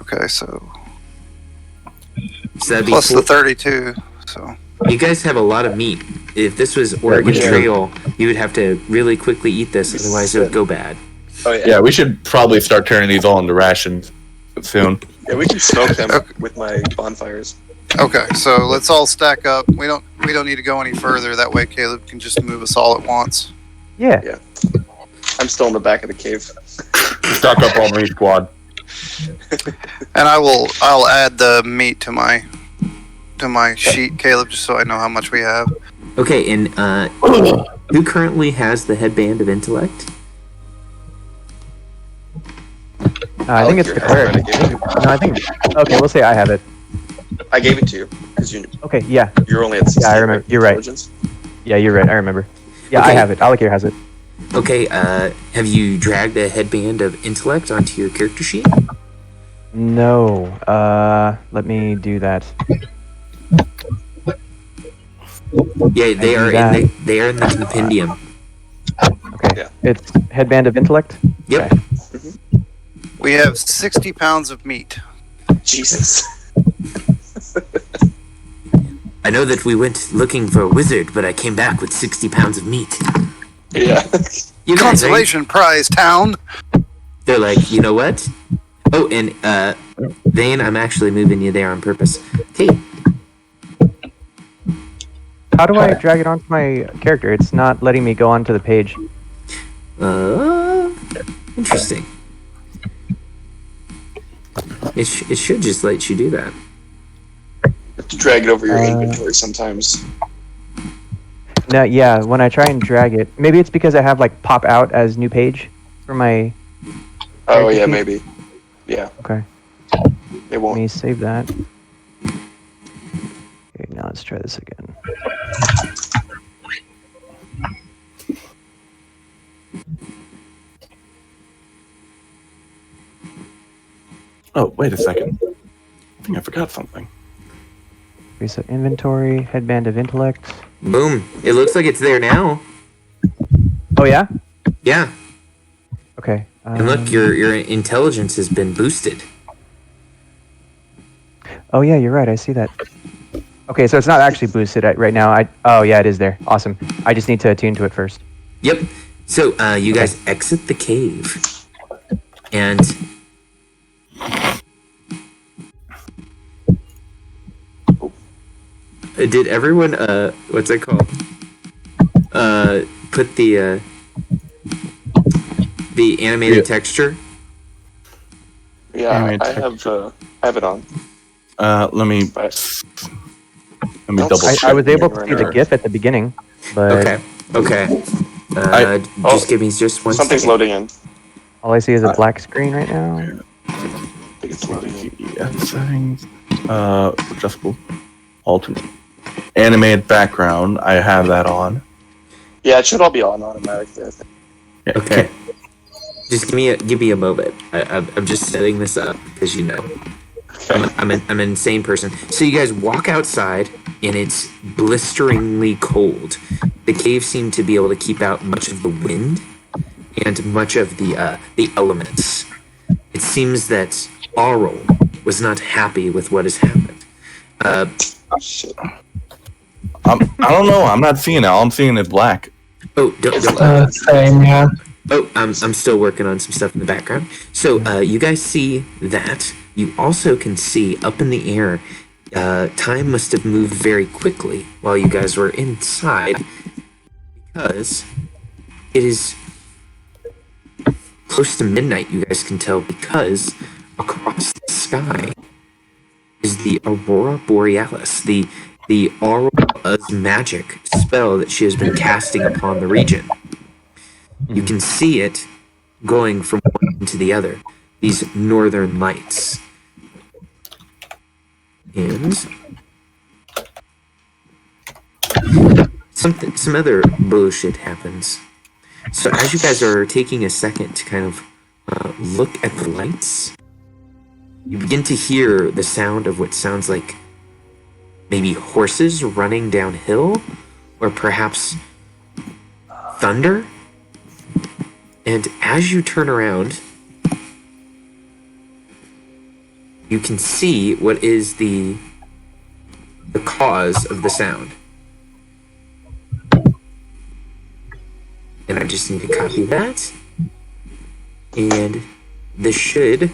Okay, so So that'd be plus the four- 32. So You guys have a lot of meat. If this was Oregon Yeah. Trail, you would have to really quickly eat this, otherwise it would go bad. Oh yeah. Yeah, we should probably start turning these all into rations soon. Yeah, we can smoke them Okay. with my bonfires. okay, so let's all stack up. We don't need to go any further. That way, Caleb can just move us all at once. Yeah. I'm still in the back of the cave. Stock up on me, squad. And I'll add the meat to my sheet, Caleb, just so I know how much we have. Okay, and who currently has the headband of intellect? I think it's the cleric. I think. Okay, we'll say I have it. I gave it to you because Okay, yeah. you're only at 16. Yeah, I remember. You're right. Yeah, you're right. I remember. Yeah, Okay. I have it. Alakir has it. Okay, have you dragged a headband of intellect onto your character sheet? No. Let me do that. Yeah, they are that. they are in the compendium. Okay. Yeah. It's headband of intellect. Yep. Okay. We have 60 pounds of meat. Jesus. I know that we went looking for a wizard, but I came back with 60 pounds of meat. Yeah. You guys, Consolation prize, town. they're like, you know what? Oh, and Vane, I'm actually moving you there on purpose. Okay. How do I drag it onto my character? It's not letting me go onto the page. Interesting. It should just let you do that. To drag it over your inventory sometimes. No, yeah. When I try and drag it, maybe it's because I have like pop out as new page for my. Oh character yeah, sheet. maybe. Yeah, Okay. it Let won't. me save that. Okay, now let's try this again. Oh, wait a second. I think I forgot something. Reset inventory, headband of intellect. Boom. It looks like it's there now. Oh yeah. Yeah. Okay. And look, your intelligence has been boosted. Oh yeah, you're right. I see that. Okay, so it's not actually boosted right now. Oh yeah, it is there. Awesome. I just need to attune to it first. Yep. So you guys exit the cave, and did everyone what's it called? Put the animated texture. Yeah, Anyway, I have it on. Let me But double check. I was able to Right see the now. GIF at the beginning, but Okay. Oh, Just give me just one something's second. loading in. all I see is a black screen right now. I think it's loading in. Yeah, settings. Adjustable. Alternate. Animated background. I have that on. Yeah, it should all be on automatically. I think. Yeah, Okay. Just give me a moment. I'm just setting this up because you know I'm an insane person. So you guys walk outside and it's blisteringly cold. The cave seemed to be able to keep out much of the wind and much of the elements. It seems that Aurel was not happy with what has happened. Shit. I don't know. I'm not seeing it. All I'm seeing is black. Oh, don't. Same, yeah. Oh, I'm still working on some stuff in the background. So you guys see that. You also can see up in the air. Time must have moved very quickly while you guys were inside, because it is close to midnight. You guys can tell because across the sky is the Aurora Borealis, the Aurola's magic spell that she has been casting upon the region. You can see it going from one to the other, these northern lights. And some other bullshit happens. So as you guys are taking a second to kind of look at the lights, you begin to hear the sound of what sounds like maybe horses running downhill, or perhaps thunder. And as you turn around, you can see what is the cause of the sound. And I just need to copy that. And this should...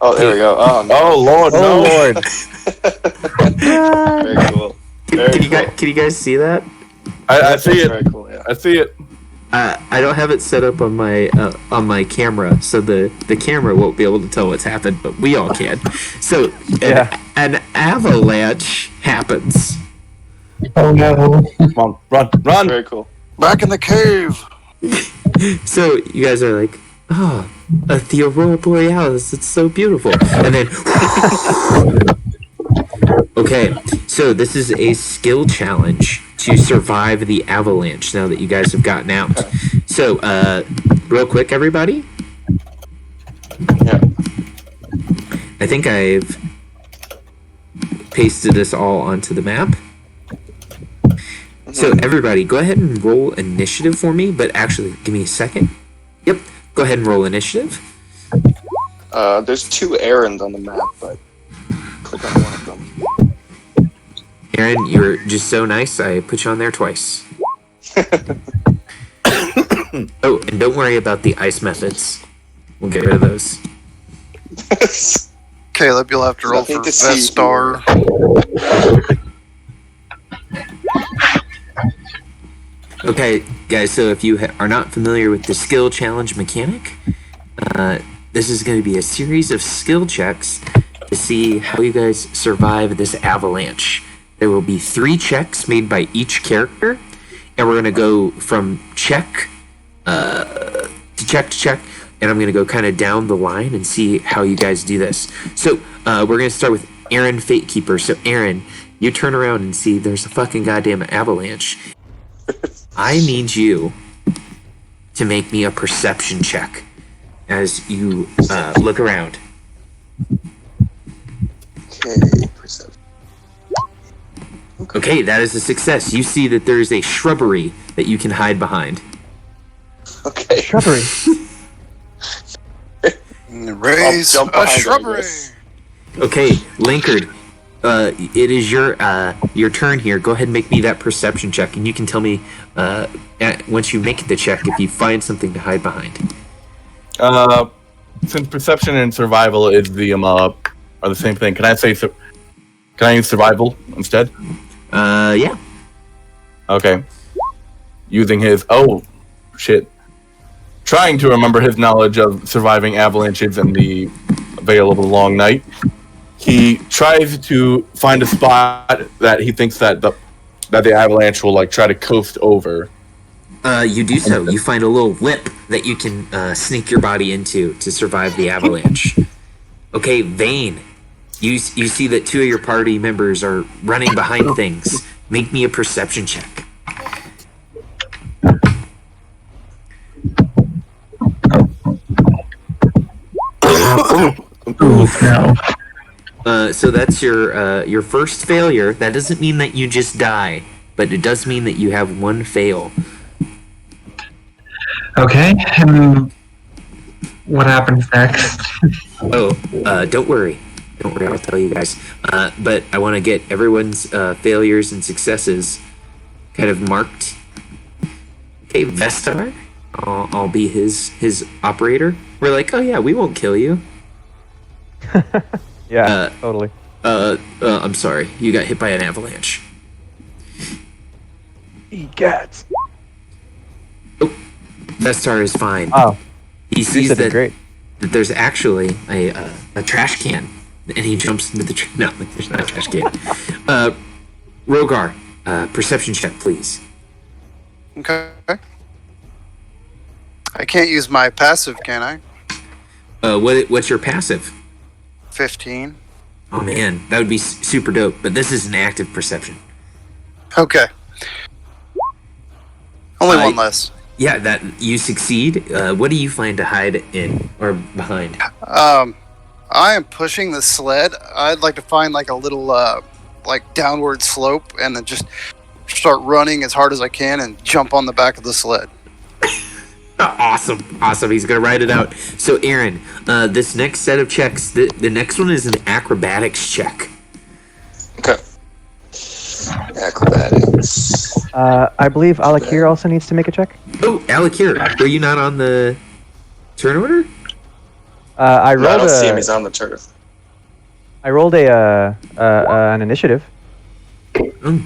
Oh, there we go. Oh, no. Oh Lord, Oh no. Lord. Very cool. Very Can you guys see that? I see That's it. very cool, yeah. I see it. I don't have it set up on my camera, so the camera won't be able to tell what's happened, but we all can. So an avalanche happens. Oh no. Come on, run! Very cool. Back in the cave. So you guys are like, oh, the aurora borealis, it's so beautiful, and then. Okay, so this is a skill challenge to survive the avalanche now that you guys have gotten out. So, real quick, everybody. Yeah. I think I've pasted this all onto the map. So, everybody, go ahead and roll initiative for me, but actually, give me a second. Yep, go ahead and roll initiative. There's 2 errands on the map, but click on one of them. Aaron, you're just so nice, I put you on there twice. Oh, and don't worry about the ice methods. We'll get rid of those. Caleb, you'll have to roll for Nothing to see Vestar. Okay, guys, so if you are not familiar with the skill challenge mechanic, this is going to be a series of skill checks to see how you guys survive this avalanche. There will be 3 checks made by each character, and we're going to go from check to check, and I'm going to go kind of down the line and see how you guys do this. So we're going to start with Aaron Fatekeeper. So Aaron, you turn around and see there's a fucking goddamn avalanche. I need you to make me a perception check as you look around. Okay, perception. Okay, that is a success. You see that there is a shrubbery that you can hide behind. Okay. Shrubbery. Raise jump a behind it, I shrubbery. guess. Okay, Linkard, it is your turn here. Go ahead and make me that perception check, and you can tell me once you make the check if you find something to hide behind. Since perception and survival is are the same thing, can I use survival instead? Yeah. Okay. Using his trying to remember his knowledge of surviving avalanches and the veil of a long night, he tries to find a spot that he thinks that the avalanche will like try to coast over. You do so. You find a little lip that you can sneak your body into to survive the avalanche. Okay, Vane. You see that 2 of your party members are running behind things. Make me a perception check. Oof, no. So that's your first failure. That doesn't mean that you just die, but it does mean that you have 1 fail. Okay, and what happens next? Don't worry. Don't worry, I'll tell you guys. But I want to get everyone's failures and successes kind of marked. Okay, Vestar, I'll be his operator. We're like, oh yeah, we won't kill you. Yeah, totally. I'm sorry, you got hit by an avalanche. Egats. Vestar is fine. Oh, He sees did that great. there's actually a trash can, and he jumps into the no, there's not a trash can. Rogar, perception check, please. Okay. I can't use my passive, can I? What's your passive? 15. Oh man, that would be super dope. But this is an active perception. Okay. Only one less. Yeah, that you succeed. What do you find to hide in or behind? I am pushing the sled. I'd like to find like a little like downward slope and then just start running as hard as I can and jump on the back of the sled. Awesome. He's gonna write it out. So Aaron, this next set of checks, the next one is an acrobatics check. Okay. Acrobatics. I believe Alakir also needs to make a check. Oh, Alakir, were you not on the turn order? I No, I rolled don't see him. He's on the turf. I rolled an initiative. Oh,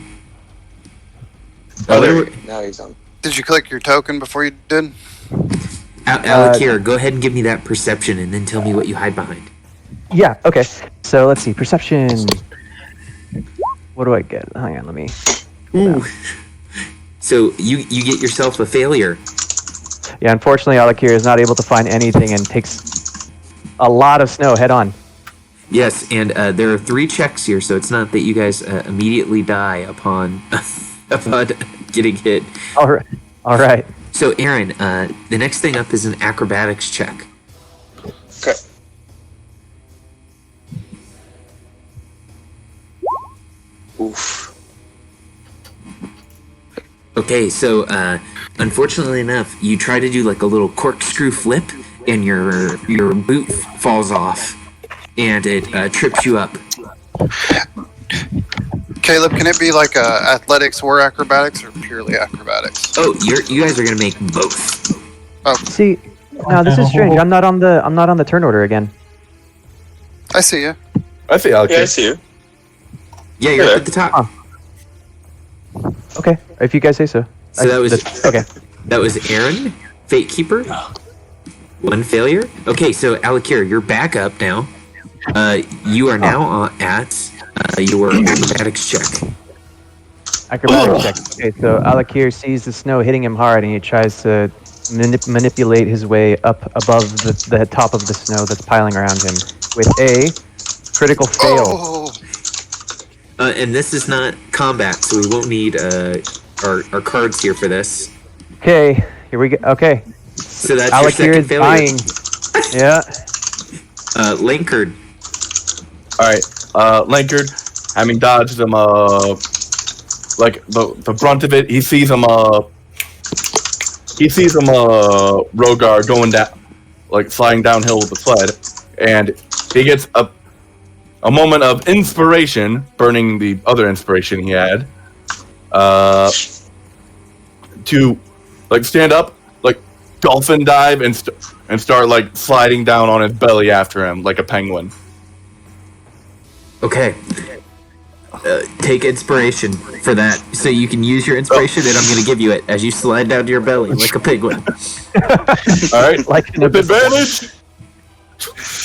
Oh, there there. were- Now he's on. Did you click your token before you did? Alakir, go ahead and give me that perception, and then tell me what you hide behind. Yeah. Okay. So let's see. Perception. What do I get? Hang on. Let me. Ooh. So you get yourself a failure. Yeah. Unfortunately, Alakir is not able to find anything and takes a lot of snow head on. Yes, and there are 3 checks here, so it's not that you guys immediately die upon getting hit. All right. All right. So, Aaron, the next thing up is an acrobatics check. Okay. Oof. Okay, so unfortunately enough, you try to do like a little corkscrew flip, and your boot falls off, and it trips you up. Caleb, can it be like athletics or acrobatics, or purely acrobatics? Oh, you guys are gonna make both. Oh, See, now this is strange. I'm not on the turn order again. I see you. I see Alex. Yeah, I see you. Yeah, you're Yeah. up at the top. Okay, if you guys say so. So that was okay. That was Aaron, Fate Keeper. 1 failure. Okay, so Alakir, you're back up now. You are now at your acrobatics check. Acrobatics check. Okay, so Alakir sees the snow hitting him hard, and he tries to manipulate his way up above the top of the snow that's piling around him with a critical fail. Oh, And this is not combat, so we won't need our cards here for this. Okay, here we go. Okay, So that's your Alakir second is failure. dying. Yeah. Linkard. All right, Lankard, having dodged him, like the brunt of it, he sees him, Rogar going down, like flying downhill with the sled, and he gets a moment of inspiration, burning the other inspiration he had, to like stand up, like dolphin dive and start like sliding down on his belly after him like a penguin. Okay. Take inspiration for that, so you can use your inspiration, and I'm going to give you it as you slide down to your belly like a penguin. All right, Like an with advantage.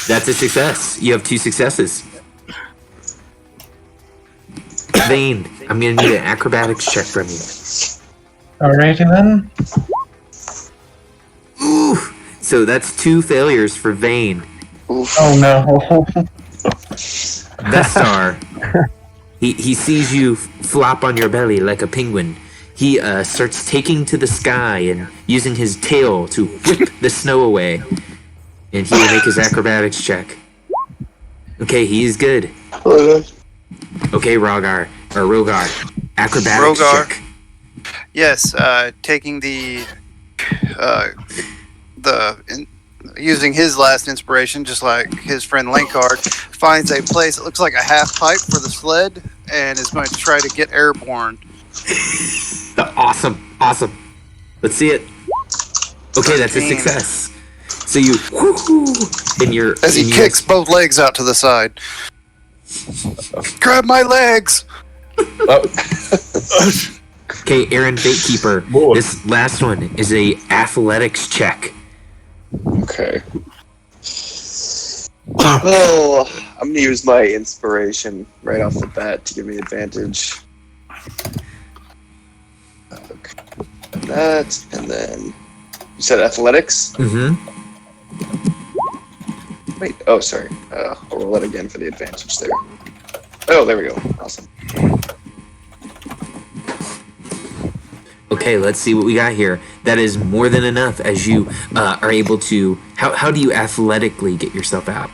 That's a success. You have 2 successes. Vane, I'm going to need an acrobatics check from you. Alrighty then. Ooh! So that's 2 failures for Vane. Oof. Oh no. Vestar, he sees you flop on your belly like a penguin. He starts taking to the sky and using his tail to whip the snow away. And he will make his acrobatics check. Okay, he is good. Okay, Rogar, acrobatics Rogar. check. yes. Taking using his last inspiration, just like his friend Lankard, finds a place that looks like a half pipe for the sled, and is going to try to get airborne. Awesome. Let's see it. Okay, that's a 13. success. So you woohoo, and you're As he kicks both legs out to the side. Grab my legs! Okay, Aaron Gatekeeper. Boy. This last one is a athletics check. Okay. Well, I'm gonna use my inspiration right off the bat to give me advantage. Okay. That, and then you said athletics. Mm-hmm. Wait. Oh, sorry. I'll roll that again for the advantage there. Oh, there we go. Awesome. Okay, let's see what we got here. That is more than enough as you are able to... How do you athletically get yourself out?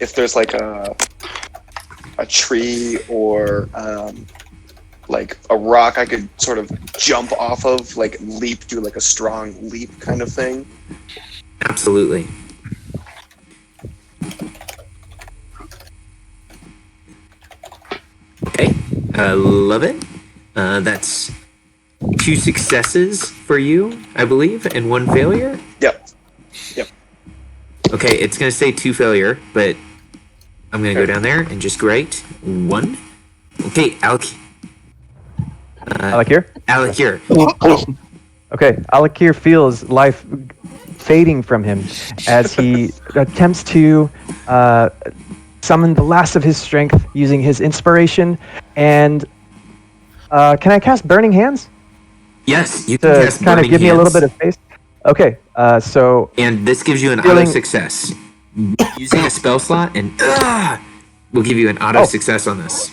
If there's like a tree or like a rock I could sort of jump off of, like leap, do like a strong leap kind of thing. Absolutely. Okay, love it. That's 2 successes for you, I believe, and 1 failure. Yep. Okay, it's gonna say 2 failure, but I'm gonna go down there and just write 1. Okay, Alakir? Alakir. Okay, Alakir feels life fading from him as he attempts to summon the last of his strength using his inspiration. And can I cast Burning Hands? Yes, you can To cast kind of Burning give me a little Hands. bit of space? Okay, so... And this gives you an Feeling- auto success. Using a spell slot and will give you an auto success on this.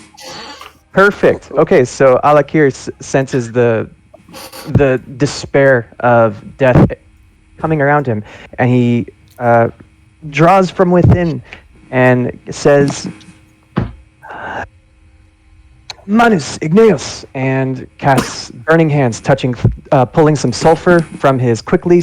Perfect. Okay, so Alakir senses the despair of death coming around him, and he draws from within and says, Manus Igneos, and casts Burning Hands, pulling some sulfur from his quickly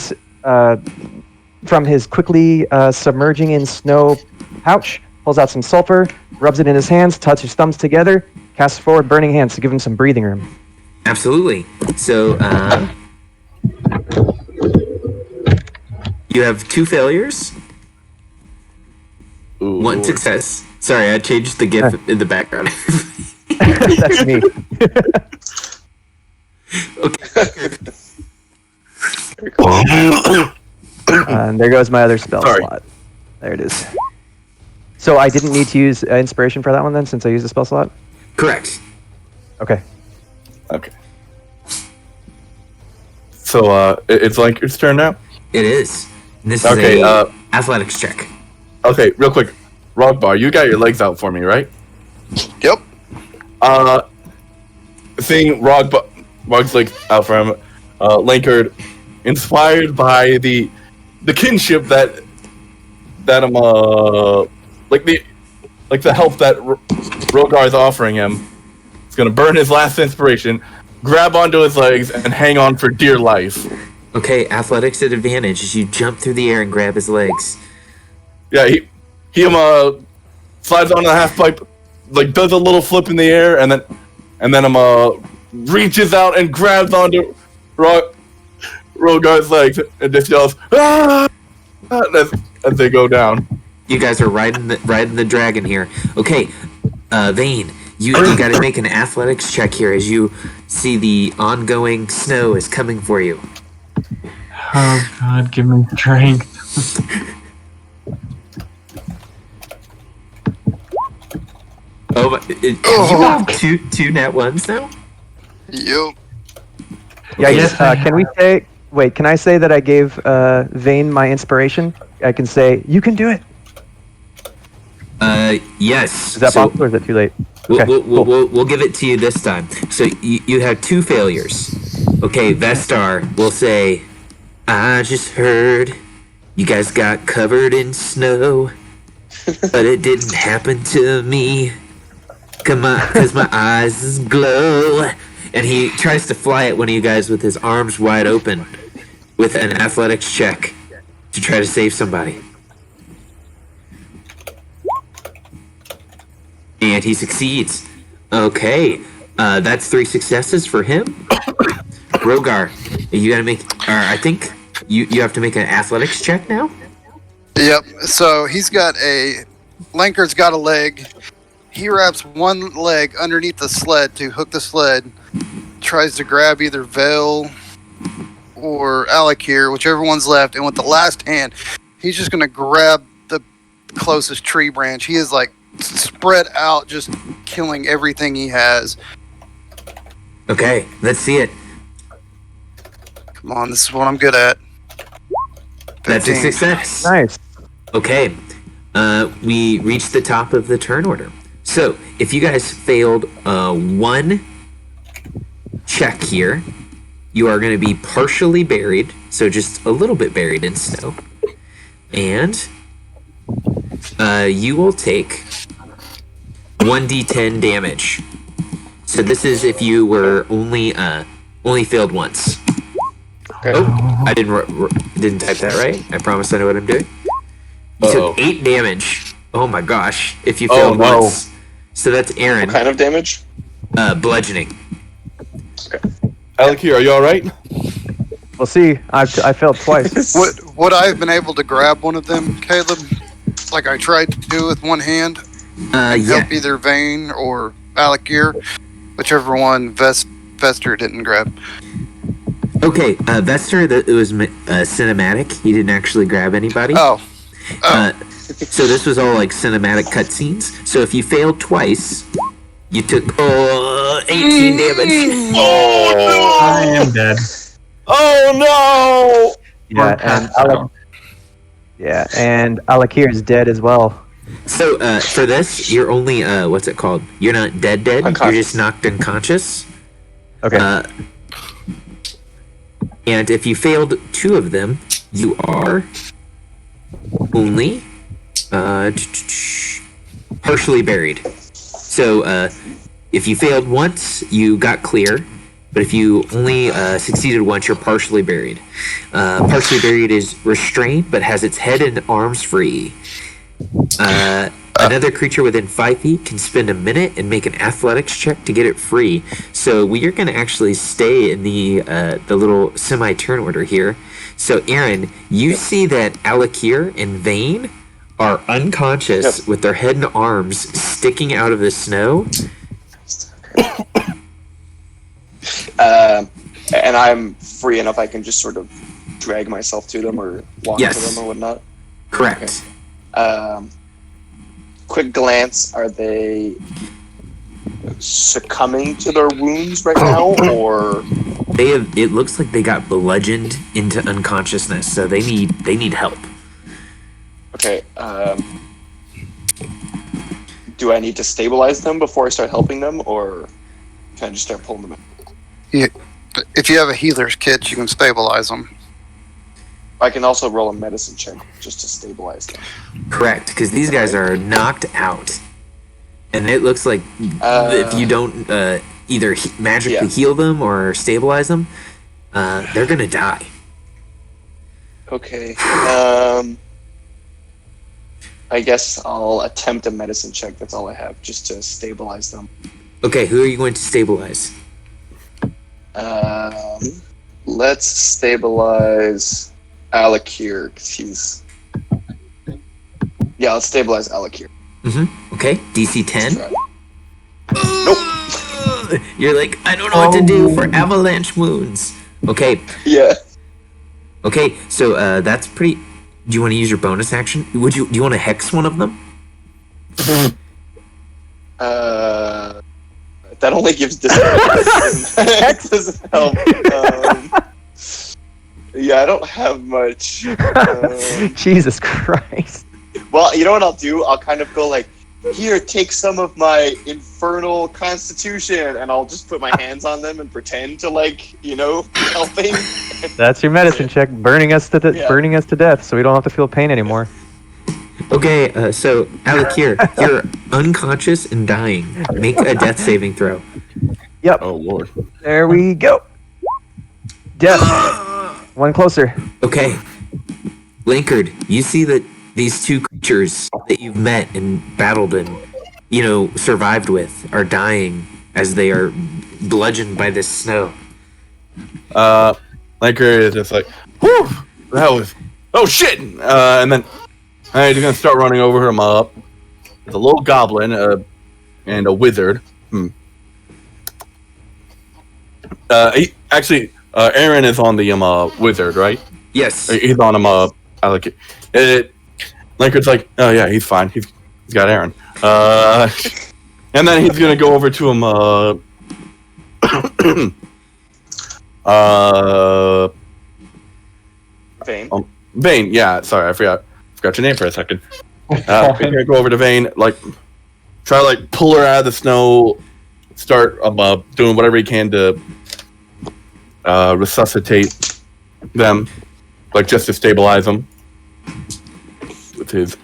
submerging in snow pouch, pulls out some sulfur, rubs it in his hands, touches his thumbs together, casts forward Burning Hands to give him some breathing room. Absolutely. So you have 2 failures, Ooh, 1 Lord. success. Sorry, I changed the GIF in the background. That's me. And there goes my other spell Sorry. slot. There it is. So I didn't need to use inspiration for that one then, since I used a spell slot? Correct. Okay. Okay. So it's Lanker's turn now. It is. And this Okay, is a athletics check. Okay, real quick, Rogbar, you got your legs out for me, right? Yep. Seeing Rogbar's legs out for him, Lankard, inspired by the kinship that like the help that Rogar is offering him, is gonna burn his last inspiration, grab onto his legs, and hang on for dear life. Okay, athletics at advantage as you jump through the air and grab his legs. Yeah, he slides onto the half pipe, like does a little flip in the air, and then reaches out and grabs onto Rogar's legs and just yells "Ah!" as they go down. You guys are riding the dragon here. Okay, Vane, you got to make an athletics check here as you see the ongoing snow is coming for you. Oh God, give me strength. Oh, you have two nat ones now. Yep. Yeah, Yes, I can we say... Wait, can I say that I gave Vane my inspiration? I can say, you can do it. Yes. Is that So possible or is it too late? we'll, Okay, we'll give it to you this time. So you have 2 failures. Okay, Vestar will say, I just heard you guys got covered in snow, but it didn't happen to me. Come on, because my eyes glow. And he tries to fly at one of you guys with his arms wide open with an athletics check to try to save somebody. And he succeeds. Okay, that's 3 successes for him. Rogar, you gotta make, or I think you have to make an athletics check now? Yep. So Lankard's got a leg. He wraps one leg underneath the sled to hook the sled. Tries to grab either Vale or Alakir, whichever one's left, and with the last hand, he's just gonna grab the closest tree branch. He is like spread out, just killing everything he has. Okay, let's see it. Come on, this is what I'm good at. That's a 15. success. nice. Okay, we reached the top of the turn order. So, if you guys failed 1 check here, you are going to be partially buried, so just a little bit buried in snow. And you will take 1d10 damage. So this is if you were only failed once. Okay. Oh, I didn't type that right. I promise I know what I'm doing. You took 8 damage. Oh my gosh! If you failed no. once, so that's Aaron. What kind of damage? Bludgeoning. Alakir, are you all right? We'll see. I failed twice. Would I have been able to grab one of them, Caleb? Like I tried to do with one hand? Yeah. Help either Vane or Alakir, whichever one Vester didn't grab. Okay, Vester, it was cinematic. He didn't actually grab anybody. Oh. So this was all like cinematic cutscenes. So if you failed twice, you took 18 damage. I am dead. Oh Yeah, and Alakir is dead as well. So for this, you're only what's it called? You're not dead. You're Unconscious. just knocked unconscious. Okay. And if you failed 2 of them, you are only partially buried. So if you failed once, you got clear. But if you only succeeded once, you're partially buried. Partially buried is restrained, but has its head and arms free. Another creature within 5 feet can spend a minute and make an athletics check to get it free. So we are going to actually stay in the little semi-turn order here. So Aaron, you see that Alakir and Vane are unconscious with their head and arms sticking out of the snow. And I'm free enough I can just sort of drag myself to them or walk to Yes. them or whatnot. Correct. Quick glance, are they succumbing to their wounds right now, or They have. It looks like they got bludgeoned into unconsciousness, so they need help. okay? Do I need to stabilize them before I start helping them, or can I just start pulling them in? If you have a healer's kit, you can stabilize them. I can also roll a medicine check just to stabilize them. Correct, because these guys are knocked out, and it looks like if you don't either magically heal them or stabilize them, they're gonna die. Okay. I guess I'll attempt a medicine check. That's all I have, just to stabilize them. Okay, who are you going to stabilize? Let's stabilize Alakir, because he's... Yeah, let's stabilize Alakir. Okay, DC 10. Nope. You're like, I don't know what to do for avalanche wounds. Okay, Yeah. okay, so that's pretty. Do you want to use your bonus action? Do you want to hex one of them? That only gives disadvantage. Hex doesn't help. Yeah, I don't have much. Jesus Christ. Well, you know what I'll do? I'll kind of go like, here, take some of my infernal constitution, and I'll just put my hands on them and pretend to, like, you know, helping. That's your medicine check, burning us to death, so we don't have to feel pain anymore. Okay, so Alakir, you're unconscious and dying. Make a death saving throw. Yep. Oh lord. There we go. Death. One closer. Okay, Linkard, you see that these 2 creatures that you've met and battled and, you know, survived with are dying as they are bludgeoned by this snow. Liker is just like, whew, that was, oh shit! And then he's gonna start running over him up. There's a little goblin and a wizard. Aaron is on the wizard, right? Yes. He's on him. Linkard's like, oh yeah, he's fine. He's got Aaron. And then he's gonna go over to him. Vane. Vane, yeah, sorry, I forgot your name for a second. He's gonna go over to Vane, like, try to, like, pull her out of the snow, start doing whatever he can to resuscitate them, like, just to stabilize them. With his,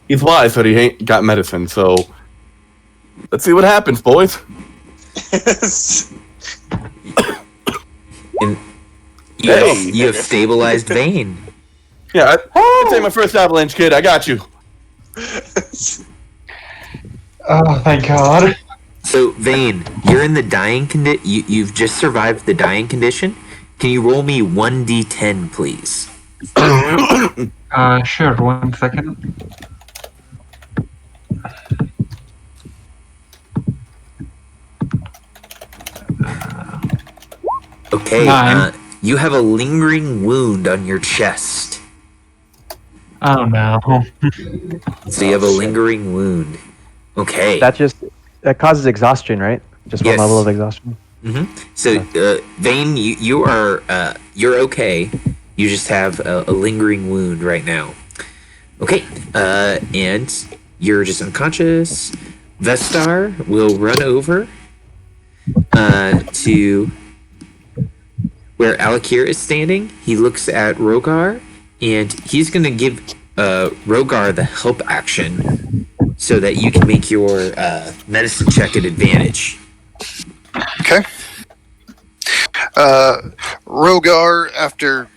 he's wise, but he ain't got medicine, so let's see what happens, boys. And you have stabilized Vane. Yeah, I'd say my first avalanche, kid. I got you. Oh, thank God. So, Vane, you're in the dying condition. You've just survived the dying condition. Can you roll me 1d10, please? Sure, 1 second. Okay, 9. you have a lingering wound on your chest. Oh no. So you have a lingering wound. Okay. That causes exhaustion, right? Just one Yes. level of exhaustion. So, Vane, you are you're okay. You just have a lingering wound right now. Okay, and you're just unconscious. Vestar will run over to where Alakir is standing. He looks at Rogar, and he's going to give Rogar the help action so that you can make your medicine check at advantage. Okay. Rogar, after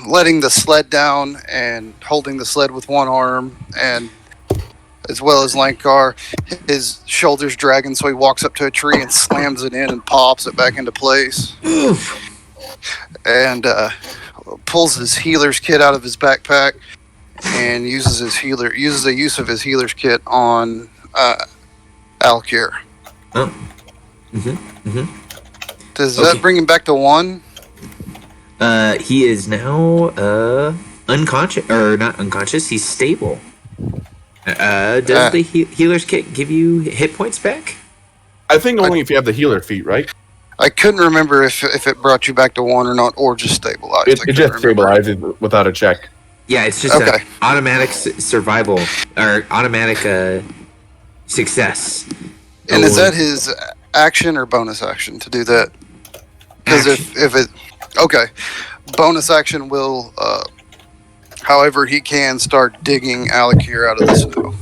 letting the sled down and holding the sled with one arm, and as well as Lankar, his shoulders dragging, so he walks up to a tree and slams it in and pops it back into place. And pulls his healer's kit out of his backpack and uses the use of his healer's kit on Alkir. Does that bring him back to 1? He is now unconscious, or not unconscious. He's stable. Does the healer's kit give you hit points back? I think only if you have the healer feat, right? I couldn't remember if it brought you back to 1 or not, or just stabilized. It just stabilizes without a check. Yeah, it's just an automatic survival or automatic success. And is that his action or bonus action to do that? Because if it bonus action will, however he can start digging Alakir out of the snow.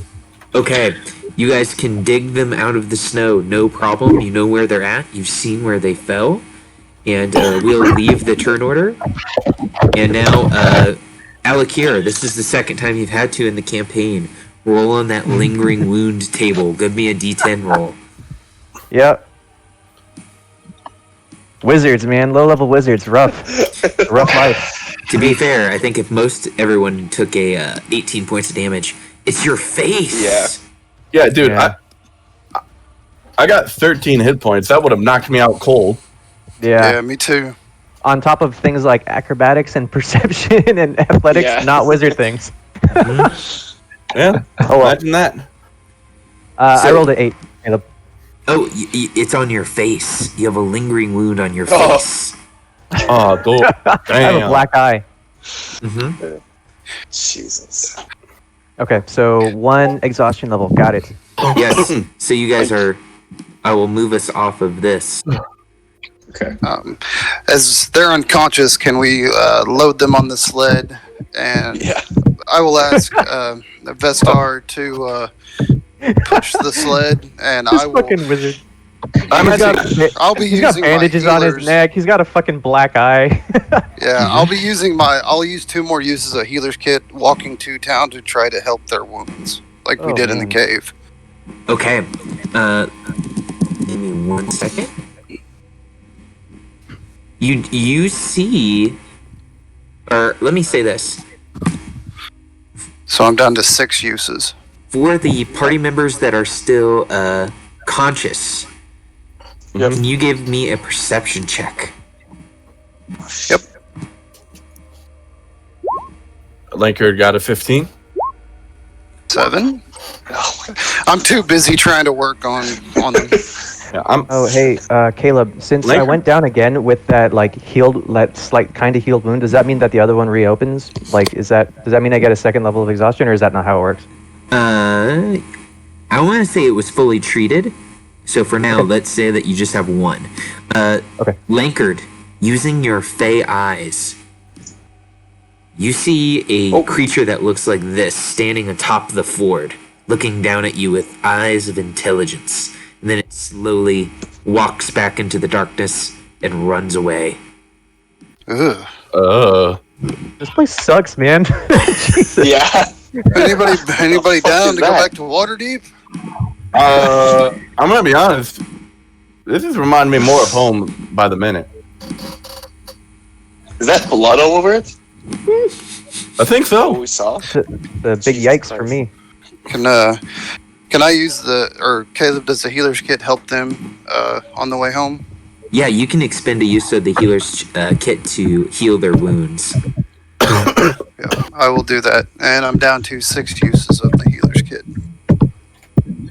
Okay, you guys can dig them out of the snow, no problem. You know where they're at. You've seen where they fell, and we'll leave the turn order. And now, Alakir, this is the second time you've had to in the campaign. Roll on that lingering wound table. Give me a D10 roll. Yep. Wizards, man. Low-level wizards. Rough life. To be fair, I think if everyone took a 18 points of damage, it's your face. Yeah, dude. Yeah. I got 13 hit points. That would have knocked me out cold. Yeah, me too. On top of things like acrobatics and perception and athletics, not wizard things. Yeah. Imagine that. I rolled an 8. Caleb. Oh, it's on your face. You have a lingering wound on your face. Oh, dude. I have a black eye. Jesus. Okay, so 1 exhaustion level. Got it. Yes. So you guys are... I will move us off of this. Okay. As they're unconscious, can we load them on the sled? And I will ask Vestar to push the sled, and I will. Fucking wizard. I'll be He's using got bandages on his neck. He's got a fucking black eye. Yeah, I'll use 2 more uses of healer's kit walking to town to try to help their wounds, like we did in the cave. Okay. Give me 1 second. You see, or let me say this. So I'm down to 6 uses. For the party members that are still conscious, can you give me a perception check? Yep. Lankard got a 15. 7. I'm too busy trying to work on them. Yeah, Oh, hey, Caleb. Since I went down again with that slight kind of healed wound, does that mean that the other one reopens? Does that mean I get a 2nd level of exhaustion, or is that not how it works? I want to say it was fully treated. So for now, let's say that you just have 1. Okay. Lankard, using your Fey eyes, you see a creature that looks like this standing atop the ford, looking down at you with eyes of intelligence. And then it slowly walks back into the darkness and runs away. Ugh. This place sucks, man. Yeah. Anybody down to go back to Waterdeep? I'm gonna be honest. This is reminding me more of home by the minute. Is that blood all over it? I think so. What we saw? The big yikes for me. Can I use or Caleb, does the healer's kit help them on the way home? Yeah, you can expend a use of the healer's kit to heal their wounds. Yeah, I will do that. And I'm down to 6 uses of the healer's kit.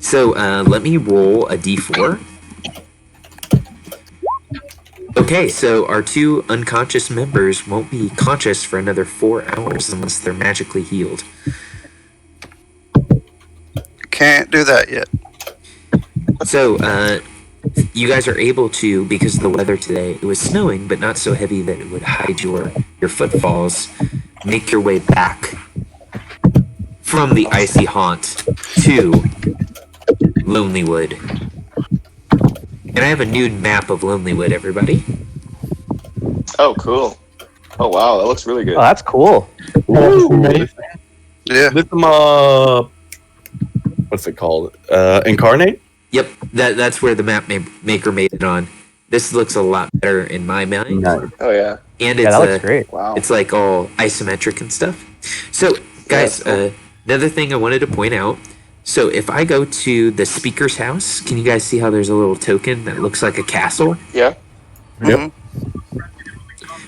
So let me roll a d4. Okay, so our 2 unconscious members won't be conscious for another 4 hours unless they're magically healed. Can't do that yet. So you guys are able to, because of the weather today, it was snowing, but not so heavy that it would hide your footfalls, make your way back from the icy haunt to Lonelywood. And I have a nude map of Lonelywood, everybody. Oh, cool. Oh, wow, that looks really good. Oh, that's cool. Ooh. Yeah. This what's it called? Incarnate? Yep, that's where the map maker made it on. This looks a lot better in my mind. Nice. Oh, yeah. And Yeah, it's that looks great. Wow. it's like all isometric and stuff. So, guys, that's cool. another thing I wanted to point out. So, if I go to the speaker's house, can you guys see how there's a little token that looks like a castle? Yeah. Yep.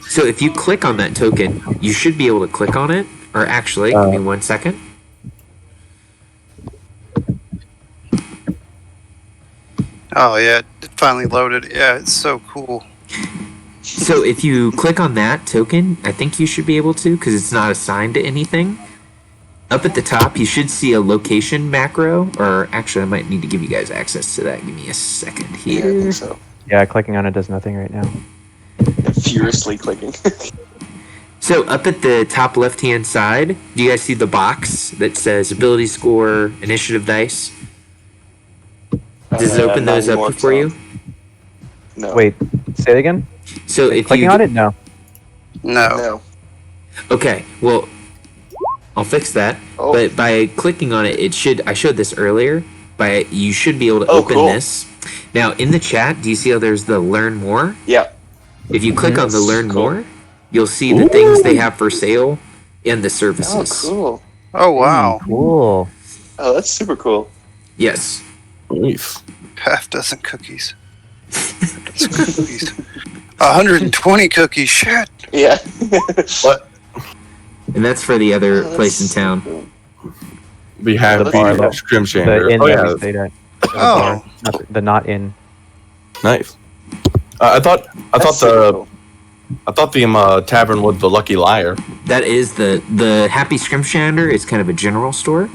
So, if you click on that token, you should be able to click on it. Or actually, give me 1 second. Oh, yeah. It finally loaded. Yeah, it's so cool. So, if you click on that token, I think you should be able to, because it's not assigned to anything. Up at the top, you should see a location macro, or actually, I might need to give you guys access to that. Give me a second Yeah, I here. think so. Yeah, clicking on it does nothing right now. Furiously clicking. So up at the top left-hand side, do you guys see the box that says ability score, initiative dice? Does it open not those up anymore, for you? No. Wait, say it again? So if Clicking you on it? No. No. No. okay, well, I'll fix that. Oh. But by clicking on it, I showed this earlier. You should be able to Oh, open cool. this. Now in the chat, do you see how there's the learn more? Yeah. If you click on the That's learn cool. more, you'll see the things they have for sale and the services. Oh, cool. Oh, wow. Cool. Oh, that's super cool. Yes. Nice. Half dozen cookies. 120 cookies. Shit. Yeah. What? And that's for the other Oh, place in that's so town. cool. We have The bar, the though. Scrim The Chamber. inn Oh, that we yeah. stayed at. Oh. The not in. Nice. I thought That's super cool. the tavern was the Lucky Liar. That is the Happy Scrimshander is kind of a general store.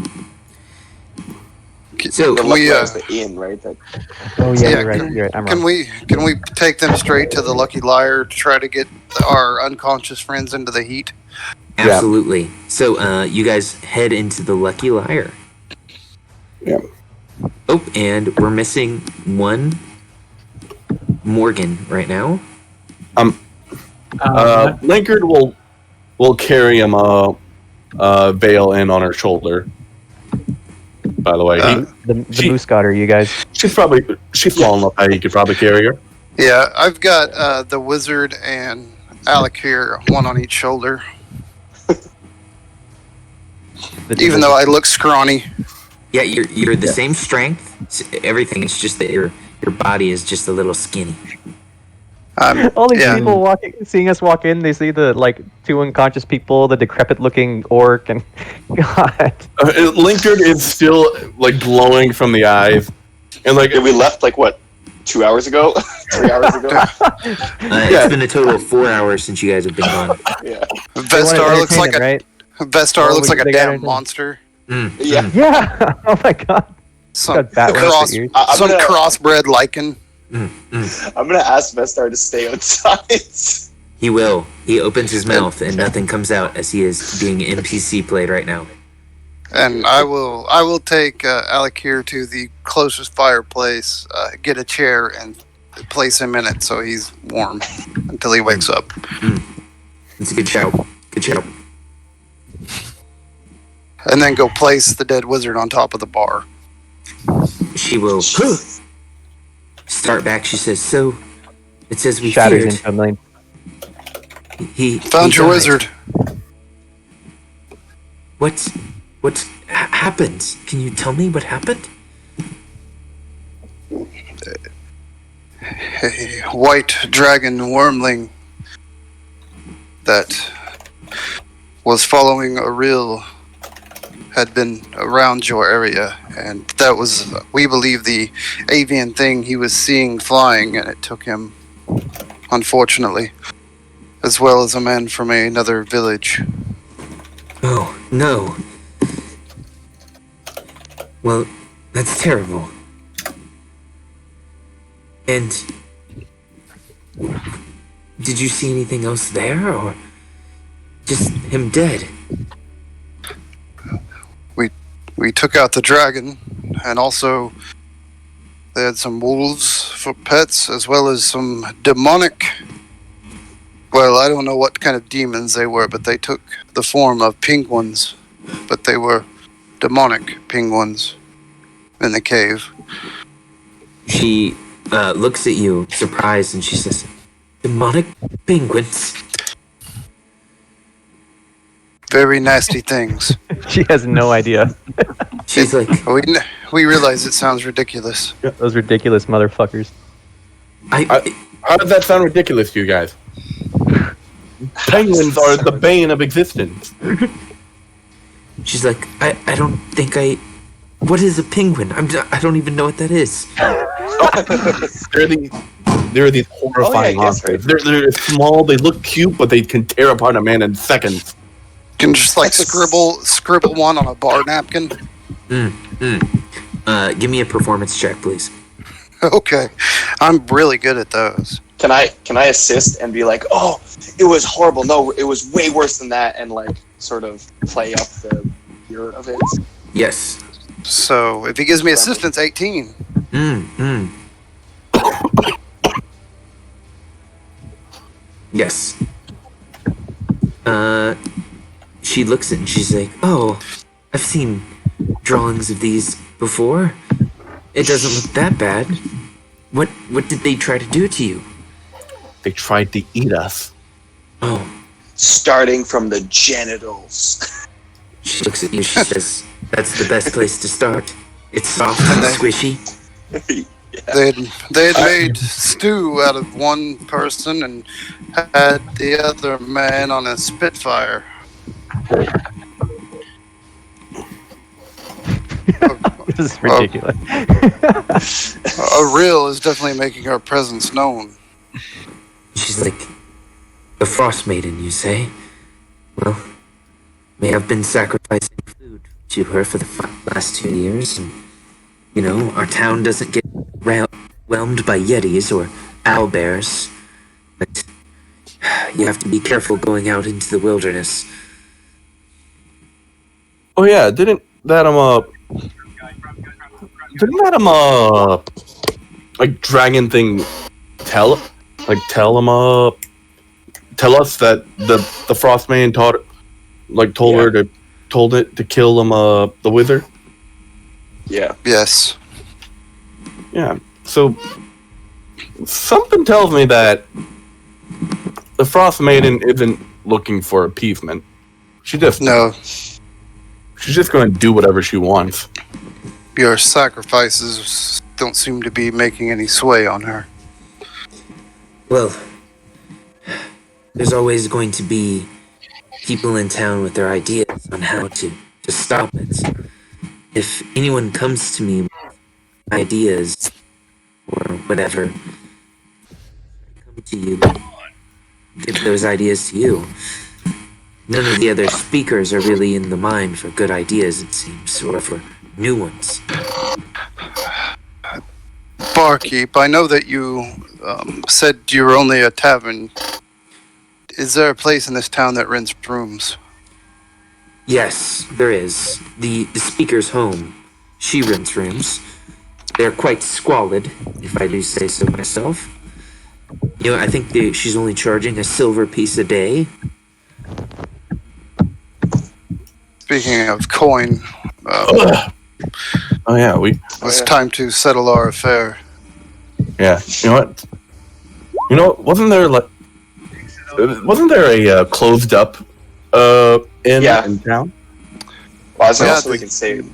So The Can Lucky we, Liar's the inn, right? That, Oh yeah, Yeah, you're right. You're right. I'm Can wrong. we take them straight to the Lucky Liar to try to get our unconscious friends into the heat? absolutely. So you guys head into the Lucky Liar. Yeah. Oh, and we're missing one Morgan right now. Linkard will carry him Veil in on her shoulder. By the way, The she- moose got her, you guys. she's small enough that he could probably carry her. Yeah, I've got the wizard and Alec here, one on each shoulder. Even though I look scrawny. Yeah, you're the same strength. Everything. It's just that your body is just a little skinny. All these Yeah. people seeing us walk in, they see the two unconscious people, the decrepit-looking orc, and God. Linkard is still glowing from the eyes, and yeah, we left like what, 2 hours ago? 3 hours ago? It's been a total of 4 hours since you guys have been gone. Yeah. Vestar looks like right? Vestar Oh, looks like a they got damn it. monster. Yeah. Yeah. Oh my God. Some Got bat cross, ears. I'm some gonna- crossbred lichen. I'm gonna ask Vestar to stay outside. He will. He opens his mouth and nothing comes out as he is being NPC played right now. And I will take Alec here to the closest fireplace, get a chair, and place him in it so he's warm until he wakes up. It's a good shout. Good shout. And then go place the dead wizard on top of the bar. She will start back. She says, "So it says we Shatters feared. into a million. He Found he your died. wizard. What happened? Can you tell me what happened?" a white dragon wormling that was following a rill had been around your area, and that was, we believe, the avian thing he was seeing flying, and it took him, unfortunately, as well as a man from another village. Oh, no. Well, that's terrible. And did you see anything else there, or just him dead? We took out the dragon, and also they had some wolves for pets, as well as some demonic. Well, I don't know what kind of demons they were, but they took the form of penguins, but they were demonic penguins in the cave. She looks at you, surprised, and she says, "Demonic penguins?" Very nasty things. She has no idea. She's like, We realize it sounds ridiculous. Those ridiculous motherfuckers. How does that sound ridiculous to you guys? Penguins are the bane of existence. she's like, I don't think I. What is a penguin? I don't even know what that is. They're these horrifying monsters. They're small, they look cute, but they can tear apart a man in seconds. You can just like scribble one on a bar napkin. Give me a performance check, please. Okay, I'm really good at those. Can I assist and be like, oh, it was horrible. No, it was way worse than that, and like sort of play up the fear of it. Yes. So if he gives me assistance, 18. Yes. She looks at it and she's like, "Oh, I've seen drawings of these before. It doesn't look that bad. What did they try to do to you?" They tried to eat us. Oh. Starting from the genitals. She looks at you, she says, "That's the best place to start. It's soft and squishy." They had made stew out of one person and had the other man on a Spitfire. This is ridiculous. A rill is definitely making our presence known. She's like, "The Frost Maiden, you say? Well, may have been sacrificing food to her for the last 2 years, and, you know, our town doesn't get whelmed by yetis or owlbears, but you have to be careful going out into the wilderness." Oh yeah, didn't that like dragon thing tell us that the Frostman told it to kill the wizard? Yeah. Yes. Yeah. So something tells me that the Frost Maiden isn't looking for appeasement. She's just going to do whatever she wants. Your sacrifices don't seem to be making any sway on her. Well, there's always going to be people in town with their ideas on how to stop it. If anyone comes to me with ideas or whatever, I come to you, give those ideas to you. None of the other speakers are really in the mind for good ideas, it seems, or for new ones. Barkeep, I know that you said you were only a tavern. Is there a place in this town that rents rooms? Yes, there is. The speaker's home. She rents rooms. They're quite squalid, if I do say so myself. You know, I think she's only charging a silver piece a day. Speaking of coin, Oh yeah, it's time to settle our affair. Yeah, you know what? Wasn't there a closed up inn in town? Well, also we can say I'm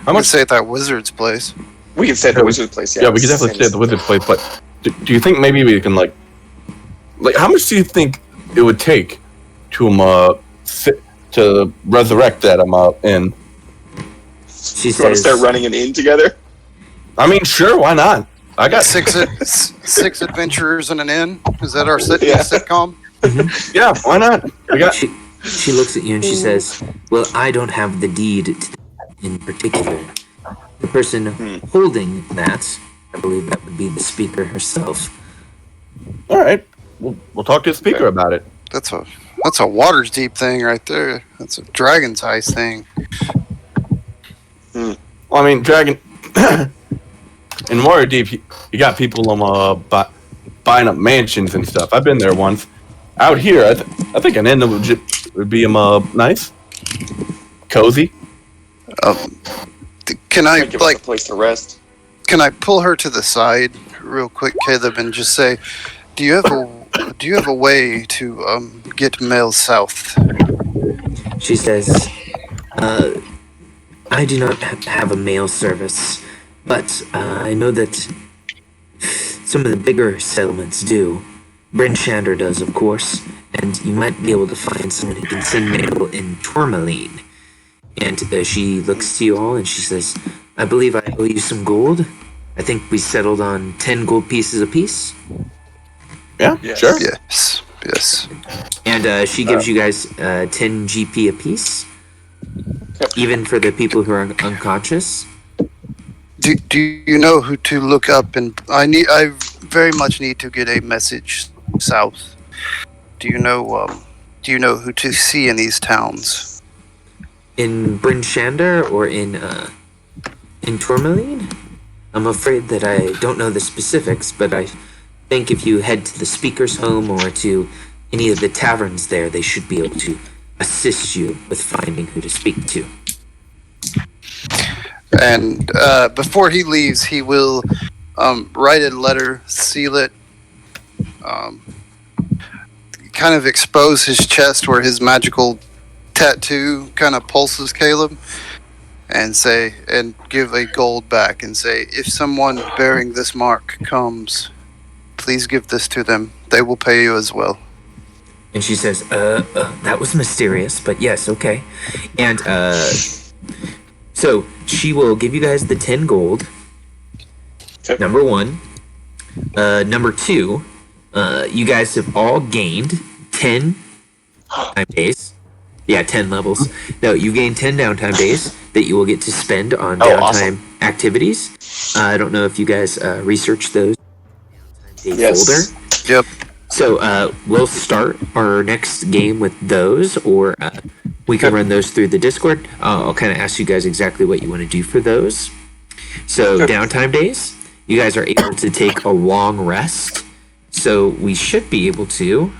gonna say at that wizard's place. we can say at the wizard's place. Yeah, Yeah, we could definitely stay at the wizard's place, but do you think maybe we can like how much do you think it would take to to resurrect that inn? She You want to says, start running an inn together? I mean, sure, why not? I got Six adventurers in an inn. Is that our Yeah. sitcom? yeah, why not? We got she looks at you and she says, well, I don't have the deed to the in particular. The person holding that, I believe that would be the speaker herself. all right. We'll talk to the speaker about it. That's a Waters Deep thing right there. That's a Dragon's Eyes thing. Well, I mean, Dragon in Waterdeep, you got people buying up mansions and stuff. I've been there once. Out here, I think an inn would be nice, cozy. Can I Give us a place to rest. Can I pull her to the side real quick, Caleb, and just say, do you have a way to get mail south? She says, I do not have a mail service, but I know that some of the bigger settlements do. Bryn Shander does, of course, and you might be able to find someone who can send mail in Tourmaline. And she looks to you all and she says, I believe I owe you some gold. I think we settled on 10 gold pieces apiece. Yeah, Yes. sure. Yes. And she gives you guys 10 GP apiece, even for the people who are unconscious. Do you know who to look up? And I very much need to get a message south. Do you know who to see in these towns? In Bryn Shander or in Tourmaline? I'm afraid that I don't know the specifics, but I think if you head to the speaker's home or to any of the taverns there, they should be able to assist you with finding who to speak to. And before he leaves, he will write a letter, seal it, kind of expose his chest where his magical tattoo kind of pulses Caleb, and give a gold back and say, if someone bearing this mark comes, please give this to them. They will pay you as well. And she says, that was mysterious, but yes, okay. And so she will give you guys the 10 gold. Okay. Number one. Number two, you guys have all gained 10 time days. Yeah, 10 levels. No, you gain 10 downtime days that you will get to spend on downtime awesome. activities. I don't know if you guys researched those. Downtime day Yes. folder. Yep. So we'll start our next game with those, or we can run those through the Discord. I'll kind of ask you guys exactly what you want to do for those. So downtime days, you guys are able to take a long rest. So we should be able to,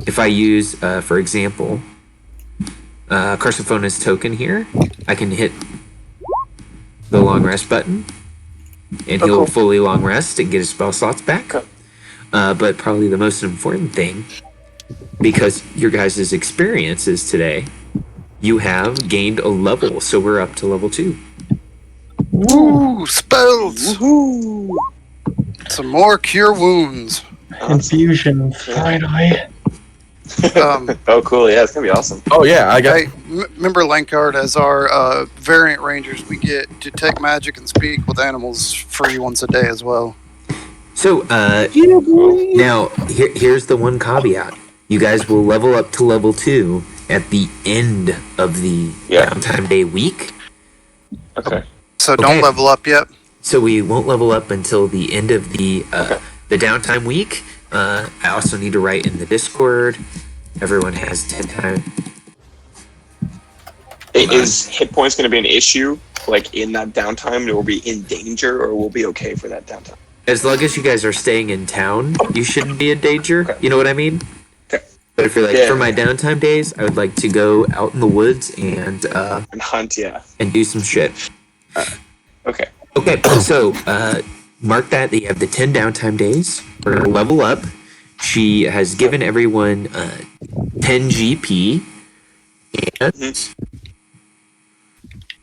if I use, for example, Carsophona's token here, I can hit the long rest button, and he'll cool. fully long rest and get his spell slots back. Okay. But probably the most important thing, because your guys' experiences today, you have gained a level, so we're up to level 2. Ooh, spells! Woohoo! Some more cure wounds. Infusion, finally. Oh, cool. Yeah, it's going to be awesome. Oh yeah, I got. Hey, remember Lankard, as our variant rangers, we get Detect Magic and Speak with Animals free once a day as well. So, now, here's the one caveat. You guys will level up to level 2 at the end of the downtime day week. Okay. So Okay. don't level up yet. So we won't level up until the end of the downtime week. I also need to write in the Discord. Everyone has 10 time. Is hit points going to be an issue, like in that downtime? Or will be in danger, or will be okay for that downtime? As long as you guys are staying in town, you shouldn't be in danger. Okay. You know what I mean? Okay. But if you're like, Yeah. for my downtime days, I would like to go out in the woods and And hunt, yeah. do some shit. Okay. Okay, so mark that you have the 10 downtime days. We're gonna level up. She has given everyone 10 GP, and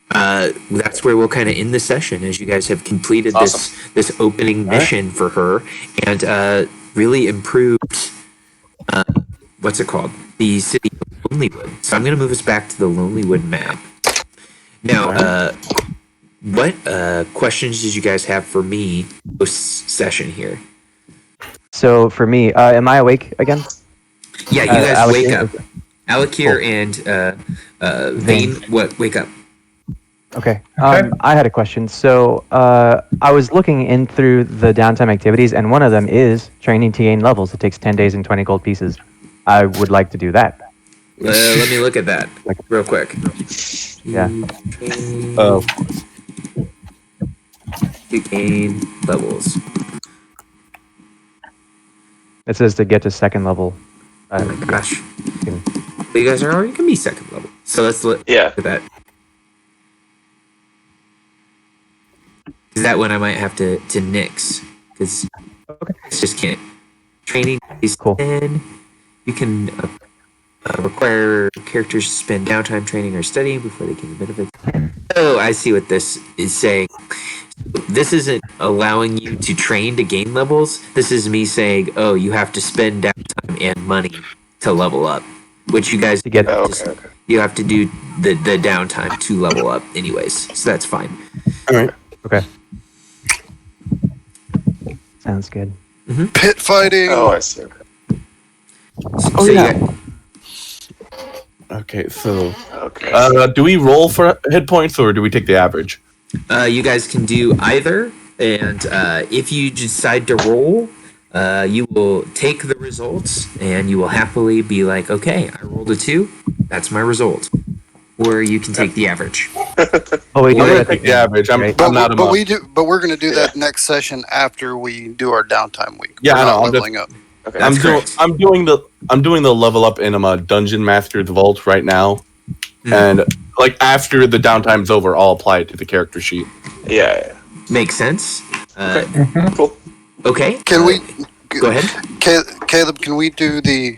that's where we'll kind of end the session, as you guys have completed this opening mission for her, and really improved. What's it called? The city of Lonelywood. So I'm going to move us back to the Lonelywood map. Now, what questions did you guys have for me post session here? So for me, am I awake again? Yeah, you guys Alec wake here? up. Alec here and Vane, wake up. Okay. I had a question. So I was looking in through the downtime activities, and one of them is training to gain levels. It takes 10 days and 20 gold pieces. I would like to do that. Let me look at that real quick. Yeah. To gain levels. It says to get to second level. Oh my gosh. You guys are already going to be second level. So let's look at that. Is that when I might have to nix? Because I just can't. Training is Cool. 10. You can require characters to spend downtime training or studying before they gain the benefits. Oh, I see what this is saying. This isn't allowing you to train to gain levels. This is me saying, oh, you have to spend downtime and money to level up. Which you guys To get you have to do the downtime to level up anyways. So that's fine. All right. Okay. Sounds good. Pit fighting. Oh, I see. So yeah. Okay, so Okay. do we roll for hit points or do we take the average? You guys can do either, and if you decide to roll, you will take the results, and you will happily be like, okay, I rolled a 2, that's my result. Or you can take the average. Oh, we I'm do gonna it. take the average. I'm not a But monk. we're gonna do that next session after we do our downtime week. Yeah, We're I know, not I'm leveling up. Okay. I'm doing the level up in a dungeon master's vault right now, and like after the downtime's over, I'll apply it to the character sheet. Yeah. Makes sense. Cool. Okay. Can we Go ahead. Caleb? Can we do the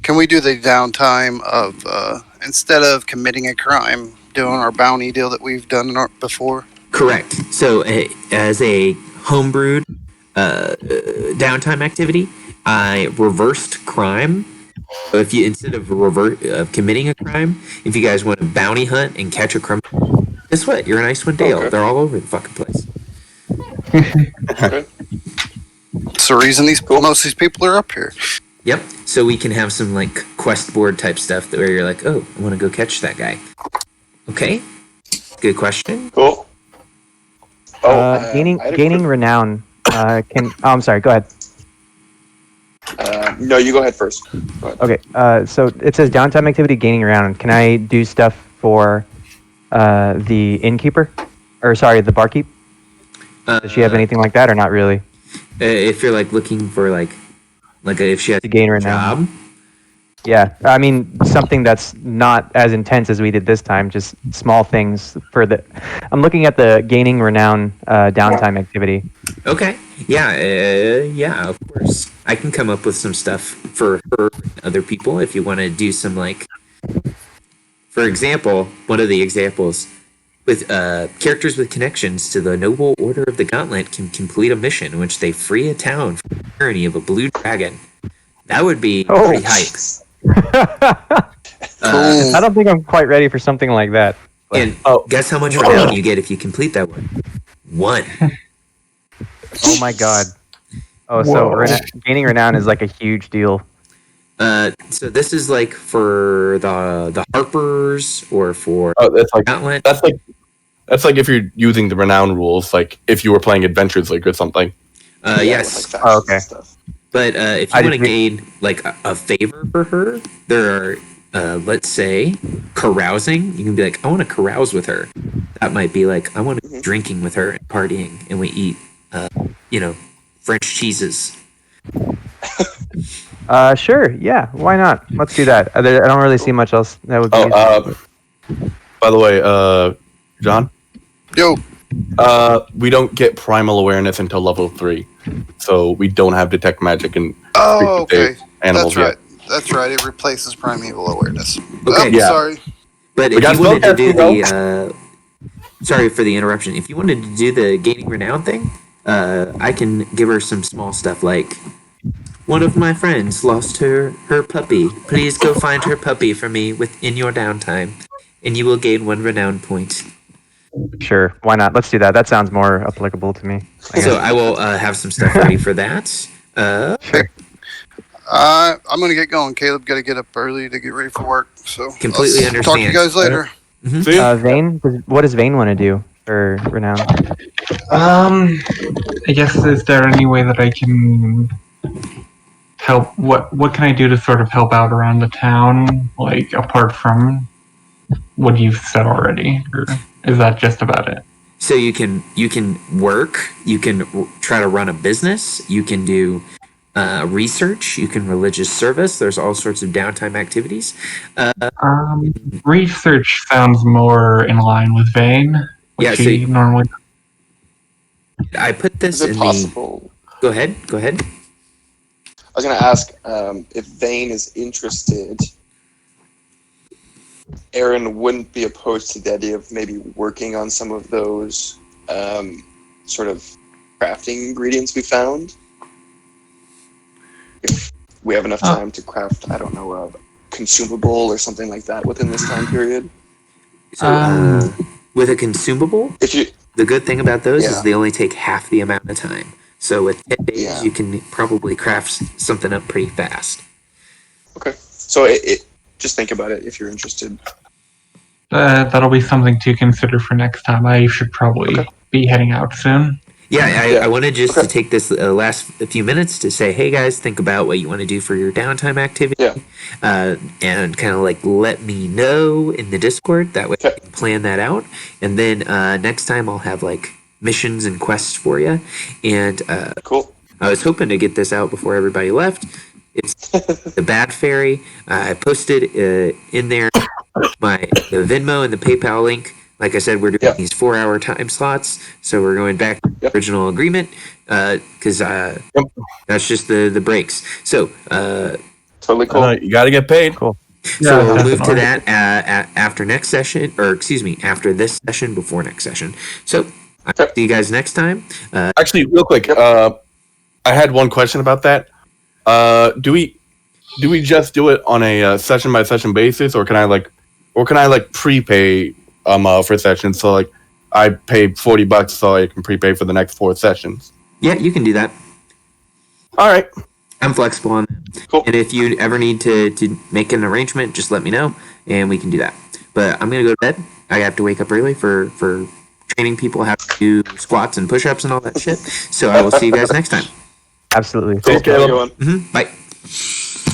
downtime of instead of committing a crime, doing our bounty deal that we've done before? Correct. So, as a homebrewed downtime activity, I reversed crime. So if you instead of committing a crime, if you guys want to bounty hunt and catch a criminal, guess what? You're in Icewind Dale. Okay. They're all over the fucking place. Okay. It's the reason most of these people are up here. Yep. So we can have some like quest board type stuff where you're like, oh, I want to go catch that guy. Okay. Good question. Cool. I had a Gaining quick- renown. I'm sorry. Go ahead. No, you go ahead first. Go ahead. Okay. So it says downtime activity gaining renown. Can I do stuff for the innkeeper, or sorry, the barkeep? Does she have anything like that, or not really? If you're like looking for like if she has To gain a renown. job. Yeah, I mean something that's not as intense as we did this time. Just small things for the. I'm looking at the gaining renown downtime activity. Okay. Yeah. Yeah. Of course, I can come up with some stuff for her and other people if you want to do some like. For example, one of the examples with characters with connections to the Noble Order of the Gauntlet can complete a mission in which they free a town from the tyranny of a blue dragon. That would be pretty hype. I don't think I'm quite ready for something like that. And guess how much renown you get if you complete that one? 1. Oh my god. Oh, so gaining renown is like a huge deal. So this is like for the Harpers or for That's like Gauntlet. that's like if you're using the renown rules, like if you were playing Adventures League or something. Yes. Like Oh, okay. stuff. But if you want to gain like a favor for her, there are let's say carousing. You can be like, I want to carouse with her. That might be like, I want to be drinking with her and partying, and we eat, French cheeses. Sure. Yeah. Why not? Let's do that. I don't really see much else that would be. By the way, John, Yo, we don't get primal awareness until level 3, so we don't have detect magic and okay. animals That's right. yet. That's right. It replaces primeval awareness. Okay. Oh, Yeah. sorry. But We if got you wanted to do spellcasting, sorry for the interruption. If you wanted to do the gaining renown thing, I can give her some small stuff like, one of my friends lost her puppy. Please go find her puppy for me within your downtime, and you will gain 1 renown point. Sure, why not? Let's do that. That sounds more applicable to me. I So guess. I will have some stuff ready for that. Sure. I'm gonna get going. Caleb got to get up early to get ready for work. So Completely I'll talk to you understand. guys later. See? Vane, what does Vane want to do for renown? I guess is there any way that I can help? What can I do to sort of help out around the town, like apart from what you've said already, or is that just about it? So you can work, you can try to run a business, you can do research, you can religious service. There's all sorts of downtime activities. Research sounds more in line with Vane, which Yeah, so he normally. I put this Is it in possible? Go ahead. I was going to ask if Vane is interested. Aaron wouldn't be opposed to the idea of maybe working on some of those sort of crafting ingredients we found. If we have enough time to craft, I don't know, a consumable or something like that within this time period. So with a consumable, If you, the good thing about those Yeah. is they only take half the amount of time. So with 10 days, Yeah. you can probably craft something up pretty fast. okay, so it just think about it if you're interested. That'll be something to consider for next time. I should probably be heading out soon. Yeah, Yeah. I wanted just Okay. to take this last few minutes to say, hey guys, think about what you want to do for your downtime activity. Yeah. And kind of like let me know in the Discord. That way I Okay. can plan that out. And then next time I'll have like missions and quests for you. And Cool. I was hoping to get this out before everybody left. It's the Bad Fairy. I posted in there the Venmo and the PayPal link. Like I said, we're doing these 4-hour time slots, so we're going back to the original agreement because that's just the breaks. So Totally cool. You got to get paid. Cool. so we'll move to definitely. that after next session, or excuse me, after this session, before next session. So I'll see you guys next time. Actually, real quick, I had one question about that. Do we just do it on a session by session basis, or can I prepay for sessions? So like I pay $40 so I can prepay for the next 4 sessions. Yeah, you can do that. All right. I'm flexible on that. Cool. And if you ever need to make an arrangement, just let me know, and we can do that. But I'm gonna go to bed. I have to wake up early for training people how to do squats and push-ups and all that shit. So I will see you guys next time. Absolutely. Thanks, Have a Caleb. good one. Bye.